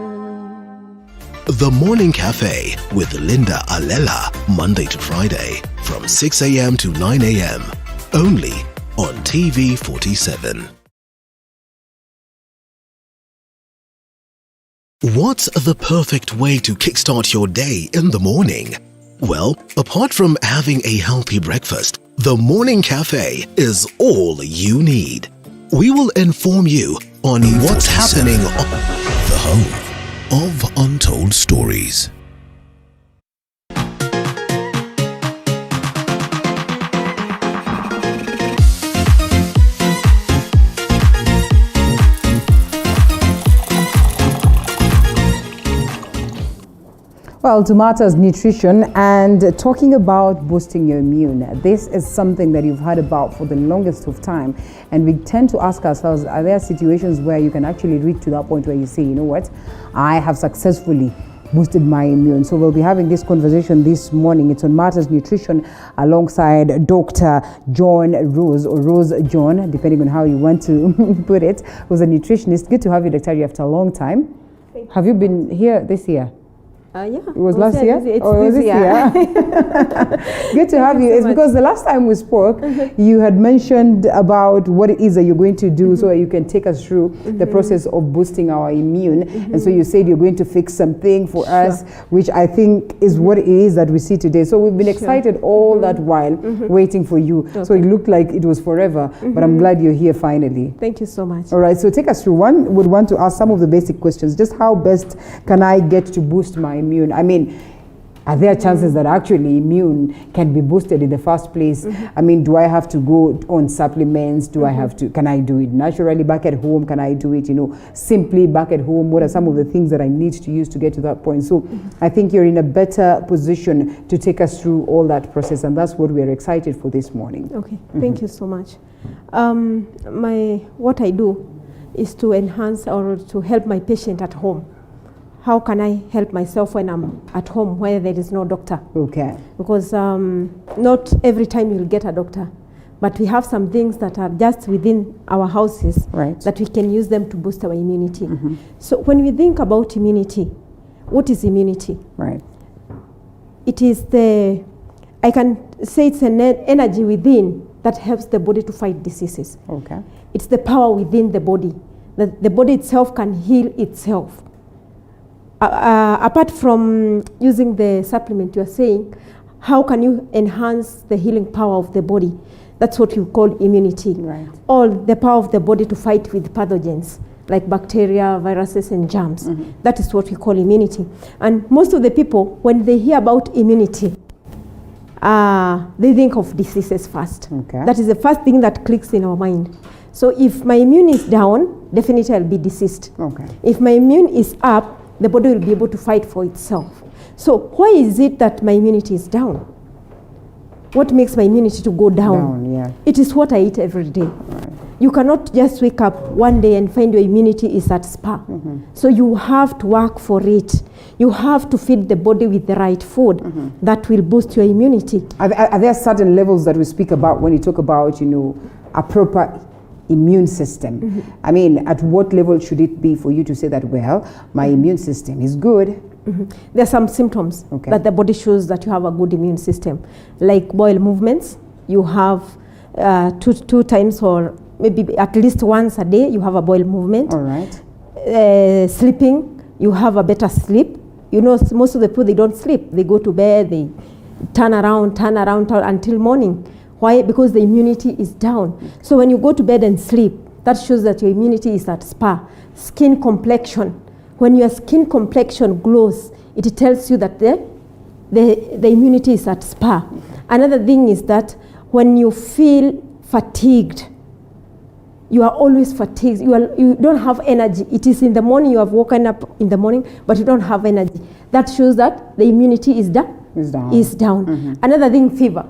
The Morning Cafe with Linda Alela, Monday to Friday from 6 a.m. to 9 a.m. Only on TV 47. What's the perfect way to kickstart your day in the morning? Well, apart from having a healthy breakfast, the morning cafe is all you need. We will inform you on what's happening on the Home of Untold Stories. Well, to matters nutrition and talking about boosting your immune. This is something that you've heard about for the longest of time. And we tend to ask ourselves, are there situations where you can actually reach to that point where you say, you know what, I have successfully boosted my immune. So we'll be having this conversation this morning. It's on Matters Nutrition alongside Dr. John Rose, or Rose John, depending on how you want to put it, who's a nutritionist. Good to have you, Dr. after a long time. Have you been here this year? Yeah. It was last year? It's this year? Good to have you. It's because the last time we spoke, you had mentioned about what it is that you're going to do so that you can take us through the process of boosting our immune. And so you said you're going to fix something for us, which I think is what it is that we see today. So we've been excited all that while waiting for you. So it looked like it was forever, but I'm glad you're here finally. Thank you so much. All right, so take us through. One would want to ask some of the basic questions. Just how best can I get to boost my immune? I mean, are there chances that actually immune can be boosted in the first place? I mean, do I have to go on supplements? Do I have to, can I do it naturally back at home? Can I do it, simply back at home? What are some of the things that I need to use to get to that point? So I think you're in a better position to take us through all that process, and that's what we're excited for this morning. Okay, thank you so much. What I do is to enhance or to help my patient at home. How can I help myself when I'm at home where there is no doctor? Okay. Because not every time you'll get a doctor, but we have some things that are just within our houses that we can use them to boost our immunity. So when we think about immunity, what is immunity? Right. It is I can say it's an energy within that helps the body to fight diseases. Okay. It's the power within the body, that the body itself can heal itself. Apart from using the supplement, you are saying, how can you enhance the healing power of the body? That's what you call immunity. Right. All the power of the body to fight with pathogens like bacteria, viruses, and germs. That is what we call immunity. And most of the people, when they hear about immunity, they think of diseases first. Okay. That is the first thing that clicks in our mind. So if my immune is down, definitely I'll be diseased. Okay. If my immune is up, the body will be able to fight for itself. So why is it that my immunity is down? What makes my immunity to go down? It is what I eat every day. Right. You cannot just wake up one day and find your immunity is at par. So you have to work for it. You have to feed the body with the right food that will boost your immunity. Are there certain levels that we speak about when you talk about, a proper immune system? I mean, at what level should it be for you to say that, well, my immune system is good? There are some symptoms that the body shows that you have a good immune system, like bowel movements. You have two times or maybe at least once a day you have a bowel movement. All right. Sleeping, you have a better sleep. Most of the people, they don't sleep. They go to bed, they turn around until morning. Why? Because the immunity is down. So when you go to bed and sleep, that shows that your immunity is at par. Skin complexion. When your skin complexion glows, it tells you that the immunity is at par. Another thing is that when you feel fatigued, you are always fatigued. You don't have energy. It is in the morning, you have woken up in the morning, but you don't have energy. That shows that the immunity is down. Another thing, fever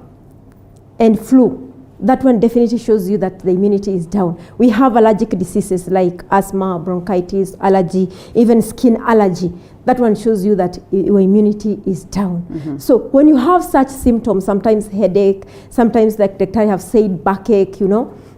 and flu. That one definitely shows you that the immunity is down. We have allergic diseases like asthma, bronchitis, allergy, even skin allergy. That one shows you that your immunity is down. So when you have such symptoms, sometimes headache, sometimes like the guy have said backache,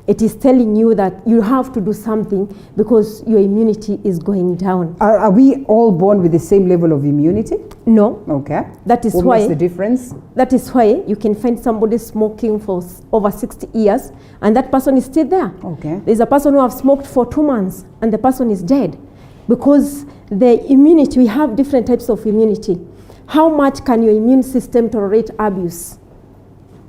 it is telling you that you have to do something because your immunity is going down. Are we all born with the same level of immunity? No. Okay. That is what's the difference? That is why you can find somebody smoking for over 60 years and that person is still there. Okay. There's a person who have smoked for 2 months and the person is dead because the immunity, we have different types of immunity. how much can your immune system tolerate abuse?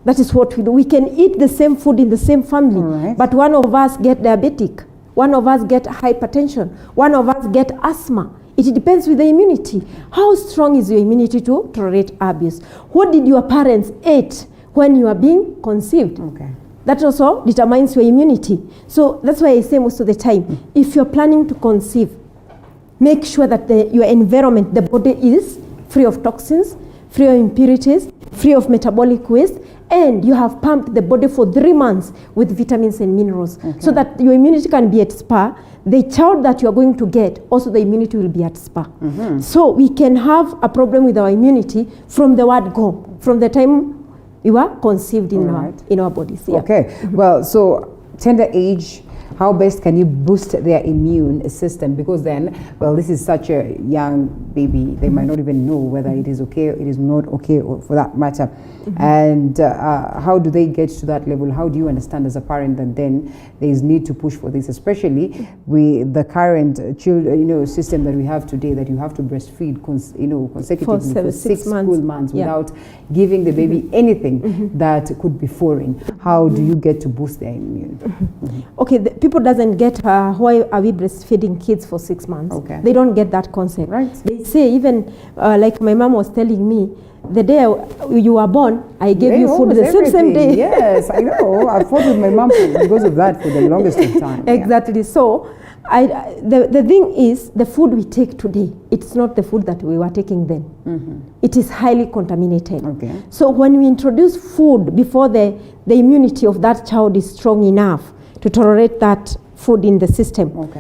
That is what we do. We can eat the same food in the same family, but one of us get diabetic, one of us get hypertension, one of us get asthma. It depends with the immunity. How strong is your immunity to tolerate abuse? What did your parents eat when you are being conceived? That also determines your immunity. So that's why I say most of the time, if you're planning to conceive, make sure that your environment, the body is free of toxins, free of impurities, free of metabolic waste, and you have pumped the body for 3 months with vitamins and minerals, so that your immunity can be at par. The child that you are going to get, also the immunity will be at par. So we can have a problem with our immunity from the word go, from the time you are conceived in our bodies. Yeah. Okay, well, so tender age, how best can you boost their immune system? Because then, well, this is such a young baby, they might not even know whether it is okay or it is not okay, or for that matter. And how do they get to that level? How do you understand as a parent that then there is need to push for this, especially with the current system that we have today, that you have to breastfeed consecutively for 6 school months without giving the baby anything that could be foreign. How do you get to boost their immune? Okay, people doesn't get why are we breastfeeding kids for 6 months? They don't get that concept. They say, even like my mom was telling me, the day you were born, I gave you food the same day. Yes, I know. I fought with my mom because of that for the longest of time. Exactly. So the thing is, the food we take today, it's not the food that we were taking then. It is highly contaminated. So when we introduce food before the immunity of that child is strong enough to tolerate that food in the system,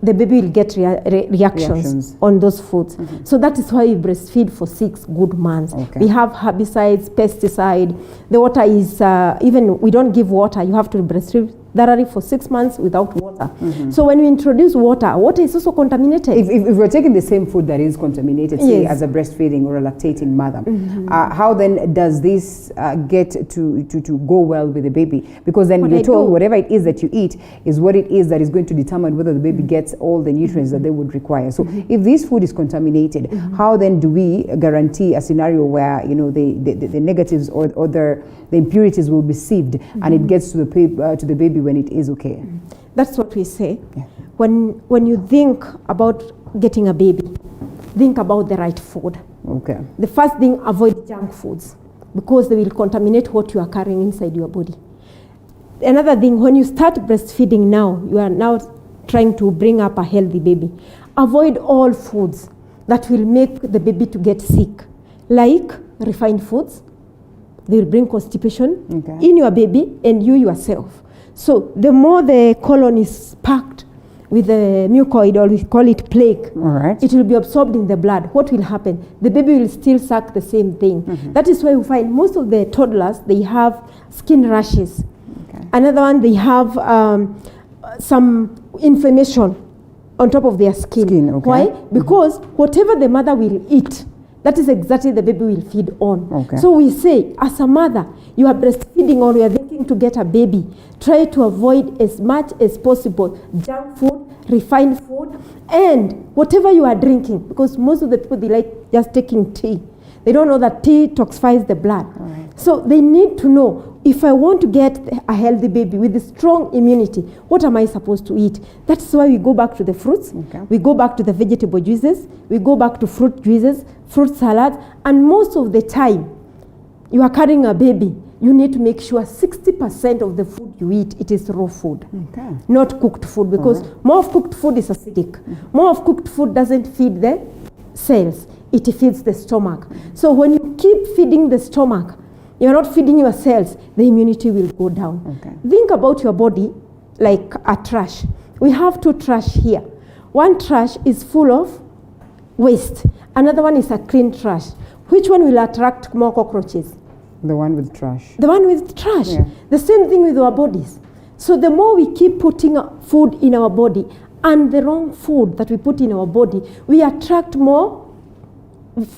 the baby will get reactions on those foods. So that is why we breastfeed for 6 good months. We have herbicides, pesticide. The water is, even we don't give water, you have to breastfeed thoroughly for 6 months without water. So when we introduce water, water is also contaminated. If we're taking the same food that is contaminated, say as a breastfeeding or a lactating mother, how then does this get to go well with the baby? Because then you're told whatever it is that you eat is what it is that is going to determine whether the baby gets all the nutrients that they would require. So if this food is contaminated, how then do we guarantee a scenario where the negatives or the impurities will be sieved and it gets to the baby when it is okay? That's what we say. When you think about getting a baby, think about the right food. The first thing, avoid junk foods, because they will contaminate what you are carrying inside your body. Another thing, when you start breastfeeding now, you are now trying to bring up a healthy baby. Avoid all foods that will make the baby to get sick, like refined foods. They will bring constipation in your baby and you yourself. So the more the colon is packed with the mucoid, or we call it plaque, it will be absorbed in the blood. What will happen? The baby will still suck the same thing. That is why we find most of the toddlers, they have skin rashes. Another one, they have some inflammation on top of their skin. Why? Because whatever the mother will eat, that is exactly the baby will feed on. So we say, as a mother, you are breastfeeding or you are thinking to get a baby, try to avoid as much as possible junk food, refined food, and whatever you are drinking, because most of the people, they like just taking tea. They don't know that tea toxifies the blood. So they need to know, if I want to get a healthy baby with a strong immunity, what am I supposed to eat? That's why we go back to the fruits, we go back to the vegetable juices, we go back to fruit juices, fruit salads, and most of the time, you are carrying a baby, you need to make sure 60% of the food you eat, it is raw food, not cooked food, because more of cooked food is acidic. More of cooked food doesn't feed the cells, it feeds the stomach. So when you keep feeding the stomach, you're not feeding your cells, the immunity will go down. Think about your body like a trash. We have 2 trash here. One trash is full of waste. Another one is a clean trash. Which one will attract more cockroaches? The one with trash. The one with trash. The same thing with our bodies. So the more we keep putting food in our body, and the wrong food that we put in our body, we attract more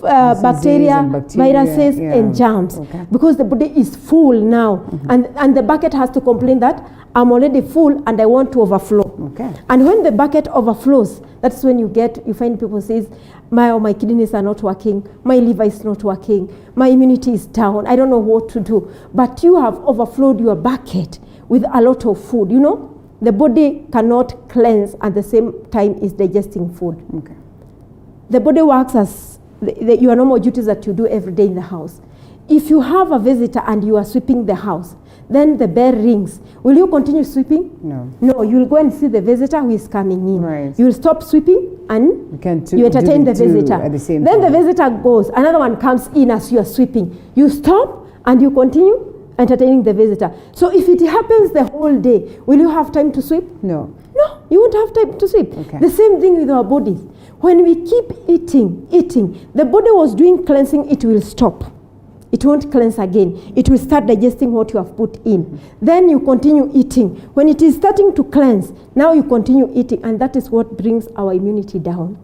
bacteria, viruses, and germs. Because the body is full now. And the bucket has to complain that I'm already full and I want to overflow. And when the bucket overflows, that's when you find people says, my kidneys are not working, my liver is not working, my immunity is down, I don't know what to do. But you have overflowed your bucket with a lot of food. You know, the body cannot cleanse at the same time is digesting food. The body works as your normal duties that you do every day in the house. If you have a visitor and you are sweeping the house, then the bell rings. Will you continue sweeping? No. No, you will go and see the visitor who is coming in. You will stop sweeping and you entertain the visitor. At the same then time. the visitor goes, another one comes in as you are sweeping. You stop and you continue entertaining the visitor. So if it happens the whole day, will you have time to sweep? No. No, you won't have time to sweep. The same thing with our bodies. When we keep eating, the body was doing cleansing, it will stop. It won't cleanse again. It will start digesting what you have put in. Then you continue eating. When it is starting to cleanse, now you continue eating, and that is what brings our immunity down.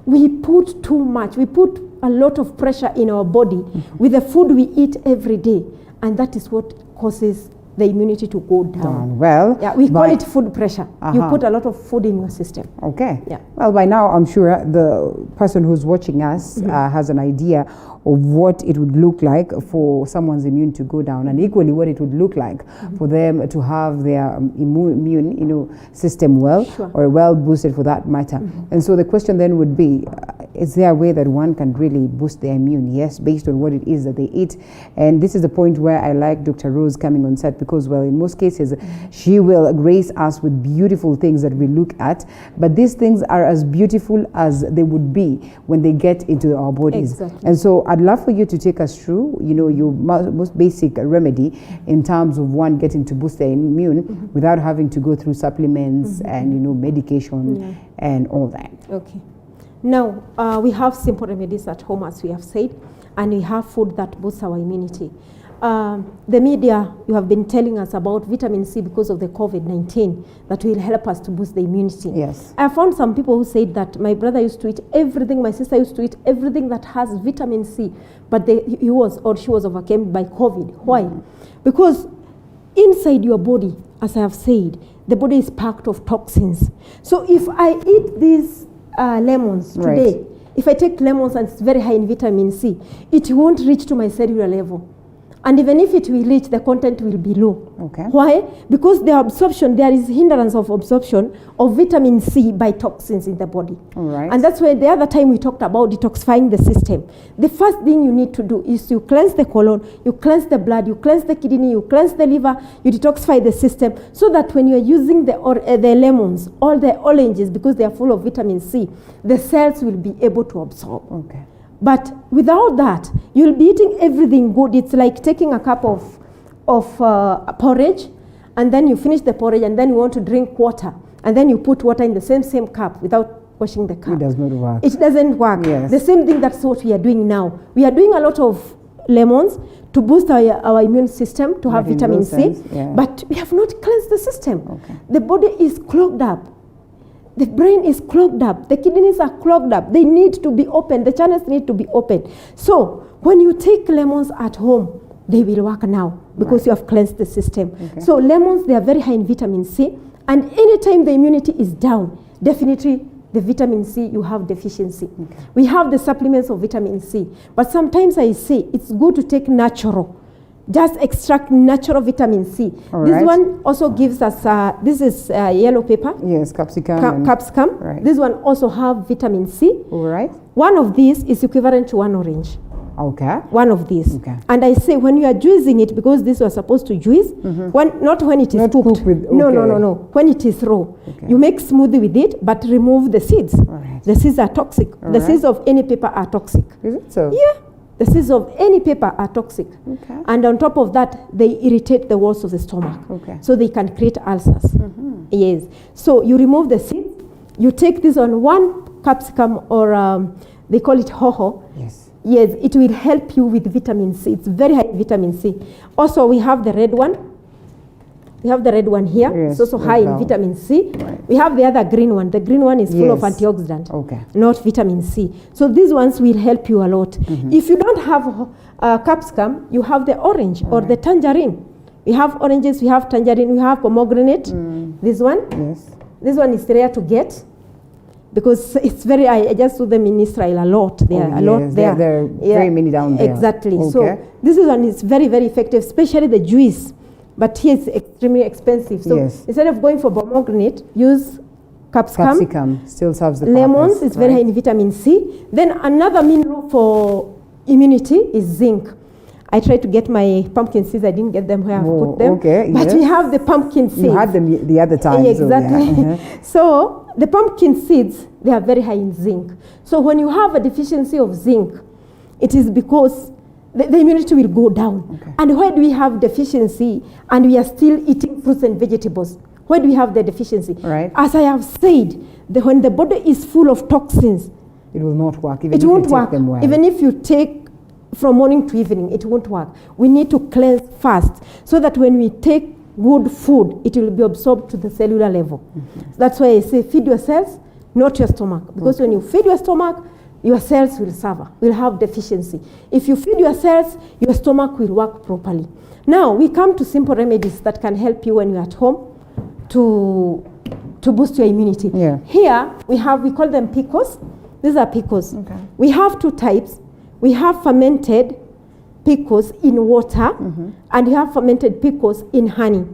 We put too much. We put a lot of pressure in our body with the food we eat every day, and that is what causes the immunity to go down. Well, yeah, we call it food pressure. You put a lot of food in your system. Yeah. Well, by now I'm sure the person who's watching us has an idea of what it would look like for someone's immune to go down, and equally what it would look like for them to have their immune system or well boosted for that matter. And so the question then would be, is there a way that one can really boost their immune? Yes, based on what it is that they eat. And this is the point where I like Dr. Rose coming on set, because, well, in most cases, she will grace us with beautiful things that we look at, but these things are as beautiful as they would be when they get into our bodies. And so I'd love for you to take us through, your most basic remedy in terms of one getting to boost their immune without having to go through supplements and, medication and all that. Okay. Now, we have simple remedies at home, as we have said, and we have food that boosts our immunity. The media, you have been telling us about vitamin C because of the COVID-19 that will help us to boost the immunity. Yes. I found some people who said that my brother used to eat everything, my sister used to eat everything that has vitamin C, but he was or she was overcome by COVID. Why? Because inside your body, as I have said, the body is packed of toxins. So if I eat these lemons today, if I take lemons and it's very high in vitamin C, it won't reach to my cellular level. And even if it will reach, the content will be low. Why? Because the absorption, there is hindrance of absorption of vitamin C by toxins in the body. And that's why the other time we talked about detoxifying the system. The first thing you need to do is you cleanse the colon, you cleanse the blood, you cleanse the kidney, you cleanse the liver, you detoxify the system, so that when you're using the lemons, all the oranges, because they are full of vitamin C, the cells will be able to absorb. But without that, you'll be eating everything good. It's like taking a cup of porridge, and then you finish the porridge, and then you want to drink water, and then you put water in the same cup without washing the cup. It does not work. It doesn't work. Yes. The same thing, that's what we are doing now. We are doing a lot of lemons to boost our immune system, to have vitamin C, but we have not cleansed the system. The body is clogged up. The brain is clogged up. The kidneys are clogged up. They need to be opened. The channels need to be opened. So when you take lemons at home, they will work now because you have cleansed the system. So lemons, they are very high in vitamin C. And anytime the immunity is down, definitely the vitamin C, you have deficiency. We have the supplements of vitamin C. But sometimes I say it's good to take natural. Just extract natural vitamin C. This one also gives us, this is yellow pepper. Yes, capsicum. Capsicum. This one also have vitamin C. One of these is equivalent to one orange. One of these. And I say when you are juicing it, because this was supposed to juice, not when it is cooked. No. When it is raw. You make smoothie with it, but remove the seeds. The seeds are toxic. The seeds of any pepper are toxic. Is it so? Yeah. The seeds of any pepper are toxic. And on top of that, they irritate the walls of the stomach. So they can create ulcers. Yes. So you remove the seeds. You take this on one capsicum, or they call it hoho. Yes, it will help you with vitamin C. It's very high vitamin C. Also, we have the red one. We have the red one here. Yes, It's also high in vitamin C. Right. We have the other green one. The green one is full of antioxidant, not vitamin C. So these ones will help you a lot. If you don't have capsicum, you have the orange or the tangerine. We have oranges, we have tangerine, we have pomegranate. This one, this one is rare to get because it's very, I just saw them in Israel a lot. There are a lot there. There are very many down there. Exactly. So this one is very, very effective, especially the juice. But here it's extremely expensive. So instead of going for pomegranate, use capsicum. Capsicum still serves the purpose. Lemons, it's very high in vitamin C. Then another mineral for immunity is zinc. I tried to get my pumpkin seeds. I didn't get them where I put them. But we have the pumpkin seeds. You had them the other time. Exactly. So the pumpkin seeds, they are very high in zinc. So when you have a deficiency of zinc, it is because the immunity will go down. And why do we have deficiency and we are still eating fruits and vegetables? Why do we have the deficiency? As I have said, when the body is full of toxins, it will not work. It won't work. Even if you take from morning to evening, it won't work. We need to cleanse fast so that when we take good food, it will be absorbed to the cellular level. That's why I say feed your cells, not your stomach. Because when you feed your stomach, your cells will suffer, will have deficiency. If you feed your cells, your stomach will work properly. Now, we come to simple remedies that can help you when you're at home to boost your immunity. Here, we call them picos. These are picos. We have two types. We have fermented picos in water, and we have fermented picos in honey.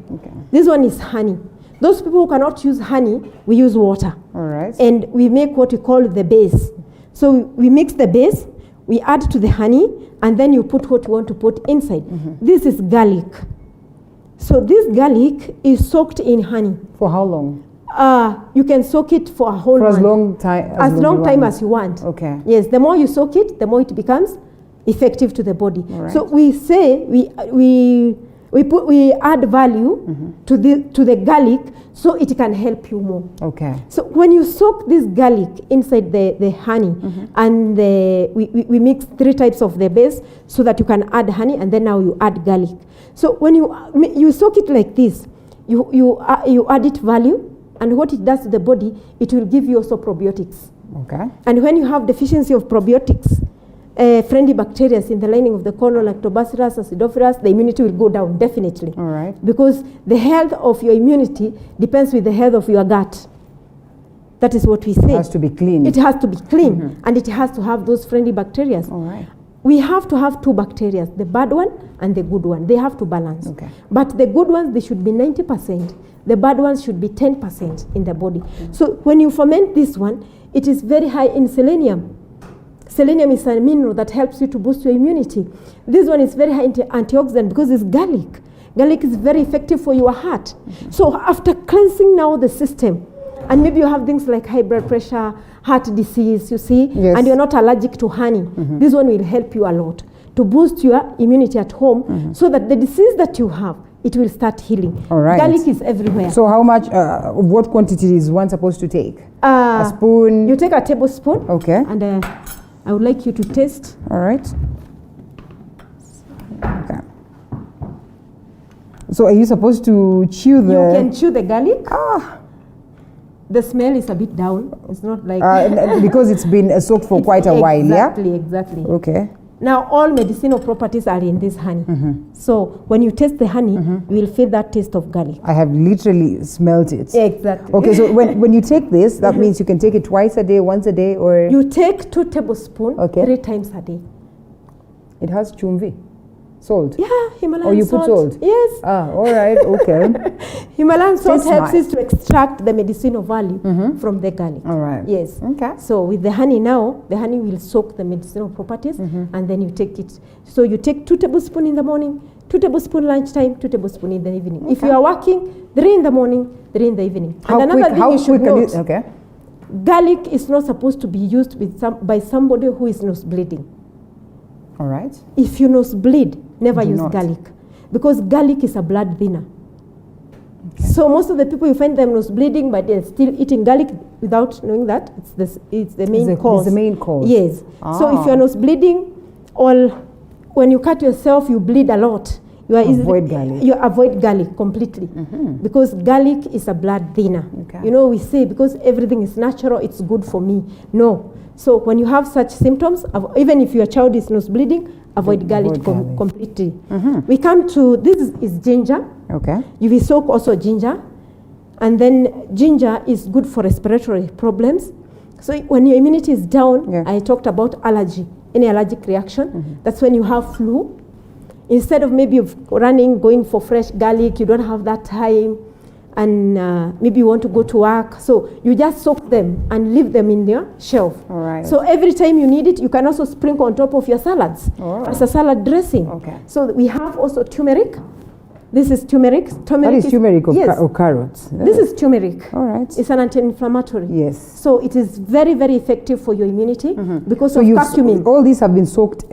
This one is honey. Those people who cannot use honey, we use water. And we make what we call the base. So we mix the base, we add to the honey, and then you put what you want to put inside. This is garlic. So this garlic is soaked in honey. For how long? You can soak it for a whole month. For as long time as you want. Yes, the more you soak it, the more it becomes effective to the body. So we say we add value to the garlic so it can help you more. So when you soak this garlic inside the honey, and we mix 3 types of the base so that you can add honey, and then now you add garlic. So when you soak it like this, you add it value, and what it does to the body, it will give you also probiotics. And when you have deficiency of probiotics, friendly bacteria in the lining of the colon, lactobacillus, acidophilus, the immunity will go down definitely. Because the health of your immunity depends with the health of your gut. That is what we say. It has to be clean. It has to be clean, and it has to have those friendly bacteria. We have to have 2 bacteria, the bad one and the good one. They have to balance. But the good ones, they should be 90%. The bad ones should be 10% in the body. So when you ferment this one, it is very high in selenium. Selenium is a mineral that helps you to boost your immunity. This one is very high in antioxidant because it's garlic. Garlic is very effective for your heart. So after cleansing now the system, and maybe you have things like high blood pressure, heart disease, you see, and you're not allergic to honey, this one will help you a lot to boost your immunity at home so that the disease that you have, it will start healing. Garlic is everywhere. So how much, what quantity is one supposed to take? A spoon? You take a tablespoon. And I would like you to taste. So are you supposed to chew the... You can chew the garlic. The smell is a bit down. It's not like... because it's been soaked for quite a while, Exactly. Now, all medicinal properties are in this honey. So when you taste the honey, you will feel that taste of garlic. I have literally smelled it. Exactly. Okay, so when you take this, that means you can take it twice a day, once a day, or... You take 2 tablespoons 3 times a day. It has chumvi. Salt? Yeah, Himalayan salt. Oh, you salt. put salt? Yes. All right, okay. Himalayan salt helps us to extract the medicinal value from the garlic. Yes. So with the honey now, the honey will soak the medicinal properties, and then you take it. So you take 2 tablespoons in the morning, 2 tablespoons lunchtime, 2 tablespoons in the evening. If you are working, 3 in the morning, 3 in the evening. How and another quick, thing you should note, garlic is not supposed to be used with by somebody who is nose bleeding. If you nose bleed, never use garlic, because garlic is a blood thinner. So most of the people, you find them nose bleeding, but they're still eating garlic without knowing that it's the main cause. It's the main cause. Yes. So if you're nose bleeding, or when you cut yourself, you bleed a lot, You are avoid garlic. You avoid garlic completely because garlic is a blood thinner. Okay. You know, we say because everything is natural, it's good for me. No. So when you have such symptoms, even if your child is nose bleeding, avoid garlic completely. We come to, this is ginger. Okay. You will soak also ginger. And then ginger is good for respiratory problems. So when your immunity is down, I talked about allergy, any allergic reaction. That's when you have flu. Instead of maybe going for fresh garlic, you don't have that time, and maybe you want to go to work, so you just soak them and leave them in your shelf. All right. So every time you need it, you can also sprinkle on top of your salads as a salad dressing. Okay. So we have also turmeric. This is turmeric. That is turmeric or carrots. This is turmeric. All right. It's an anti-inflammatory. Yes. So it is very, very effective for your immunity because of curcumin. All these have been soaked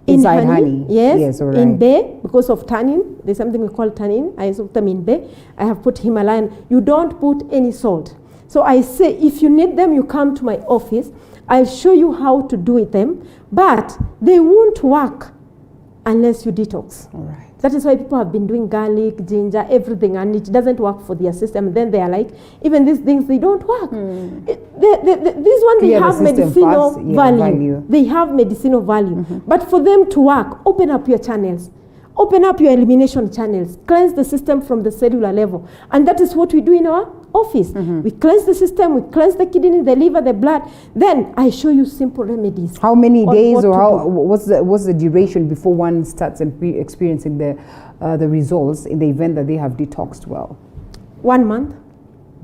inside honey. Yes, all right. in bay because of tannin. There's something we call tannin. I soak them in bay. I have put Himalayan. You don't put any salt. So I say if you need them, you come to my office. I'll show you how to do with them, but they won't work unless you detox. All right. That is why people have been doing garlic, ginger, everything, and it doesn't work for their system. Then they are like, even these things, they don't work. These ones, they have medicinal value. They have medicinal value. But for them to work, open up your channels. Open up your elimination channels. Cleanse the system from the cellular level. And that is what we do in our office. We cleanse the system, we cleanse the kidney, the liver, the blood. Then I show you simple remedies. How many days or what's the duration before one starts experiencing the results in the event that they have detoxed well? 1 month.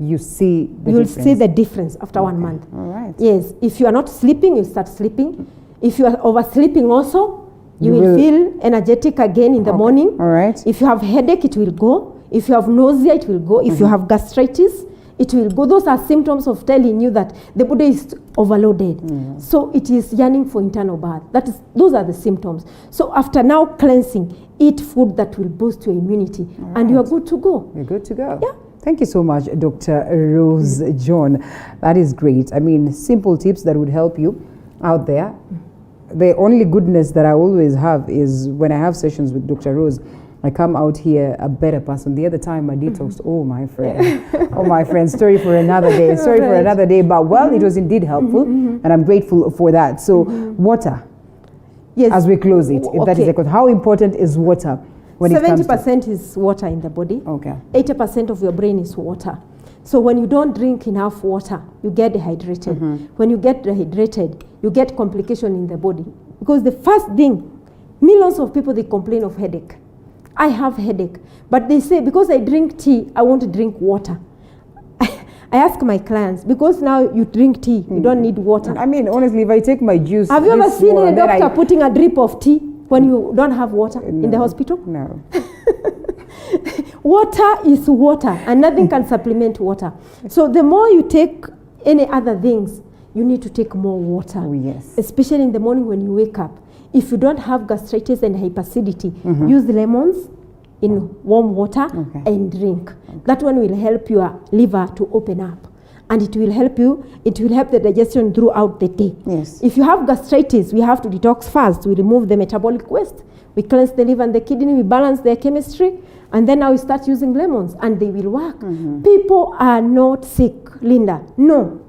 You see the You'll difference. see the difference after 1 month. All right. Yes. If you are not sleeping, you start sleeping. If you are oversleeping also, you will feel energetic again in the morning. All right. If you have headache, it will go. If you have nausea, it will go. If you have gastritis, it will go. Those are symptoms of telling you that the body is overloaded. So it is yearning for internal bath. Those are the symptoms. So after now cleansing, eat food that will boost your immunity, and you are good to go. You're good to go. Yeah. Thank you so much, Dr. Rose John. That is great. I mean, simple tips that would help you out there. The only goodness that I always have is when I have sessions with Dr. Rose, I come out here a better person. The other time I detoxed, oh my friend, oh my friend, story for another day, story for another day. But well, it was indeed helpful, and I'm grateful for that. So water, yes, as we close it, if that is the question, how important is water when it comes to 70% is water in the body. Okay. 80% of your brain is water. So when you don't drink enough water, you get dehydrated. When you get dehydrated, you get complication in the body. Because the first thing, millions of people, they complain of headache. I have headache. But they say, because I drink tea, I want to drink water. I ask my clients, because now you drink tea, you don't need water. I mean, honestly, if I take my juice... Have you ever seen a doctor putting a drip of tea when you don't have water in the hospital? No. Water is water, and nothing can supplement water. So the more you take any other things, you need to take more water. Oh, yes. Especially in the morning when you wake up. If you don't have gastritis and hyperacidity, use lemons in warm water and drink. That one will help your liver to open up. And it will help the digestion throughout the day. Yes. If you have gastritis, we have to detox first. We remove the metabolic waste. We cleanse the liver and the kidney, we balance their chemistry, and then now we start using lemons, and they will work. People are not sick, Linda. No.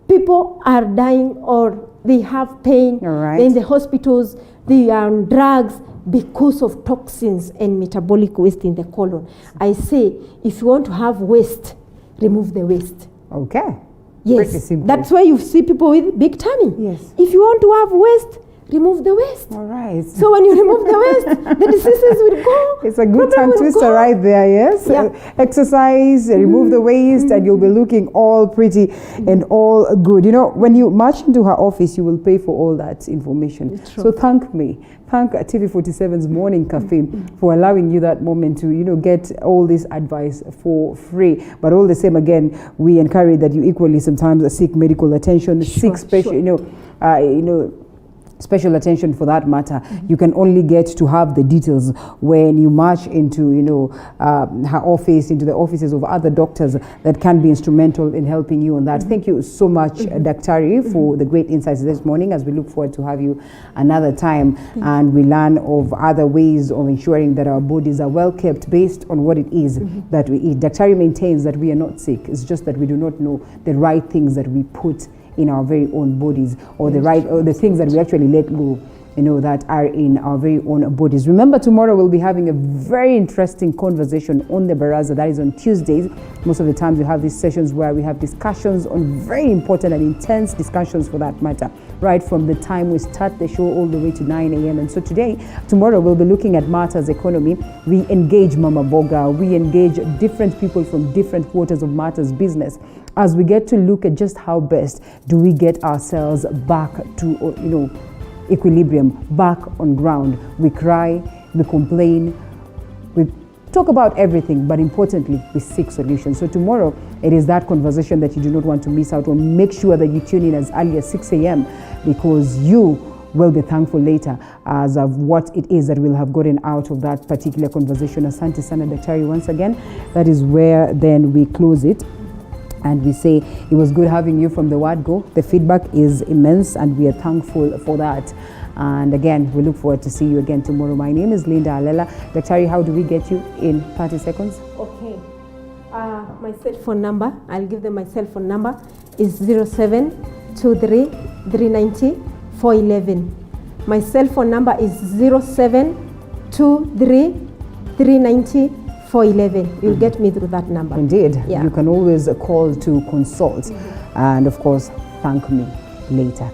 People are dying or they have pain. They're in the hospitals, they are on drugs because of toxins and metabolic waste in the colon. I say, if you want to have waste, remove the waste. Okay. Yes. That's why you see people with big tummy. Yes. If you want to have waste, remove the waste. All right. So when you remove the waste, the diseases will go. It's a good tongue twister right there, yes? Yeah. Exercise, remove the waste, and you'll be looking all pretty and all good. You know, when you march into her office, you will pay for all that information. So thank me. Thank TV47's Morning Cafe for allowing you that moment to, you know, get all this advice for free. But all the same, again, we encourage that you equally sometimes seek medical attention, seek special, special attention for that matter. You can only get to have the details when you march into, you know, her office, into the offices of other doctors that can be instrumental in helping you on that. Thank you so much, Daktari, for the great insights this morning, as we look forward to have you another time and we learn of other ways of ensuring that our bodies are well kept based on what it is that we eat. Daktari maintains that we are not sick. It's just that we do not know the right things that we put in our very own bodies, or the things that we actually let go, you know, that are in our very own bodies. Remember, tomorrow we'll be having a very interesting conversation on the Baraza. That is on Tuesdays. Most of the times we have these sessions where we have discussions on very important and intense discussions for that matter, right from the time we start the show all the way to 9 a.m. And so tomorrow we'll be looking at Martha's economy. We engage Mama Boga. We engage different people from different quarters of Martha's business, as we get to look at just how best do we get ourselves back to, you know, equilibrium, back on ground. We cry, we complain, we talk about everything, but importantly, we seek solutions. So tomorrow, it is that conversation that you do not want to miss out on. Make sure that you tune in as early as 6 a.m. because you will be thankful later as of what it is that we'll have gotten out of that particular conversation. Asante sana, Daktari, once again. That is where then we close it. And we say it was good having you from the word go. The feedback is immense and we are thankful for that. And again, we look forward to see you again tomorrow. My name is Linda Alela. Daktari, how do we get you in 30 seconds? Okay. My cell phone number, I'll give them my cell phone number, is 0723 390 411. My cell phone number is 0723 390 411. You'll get me through that number. Indeed. Yeah. You can always call to consult and, of course, thank me later.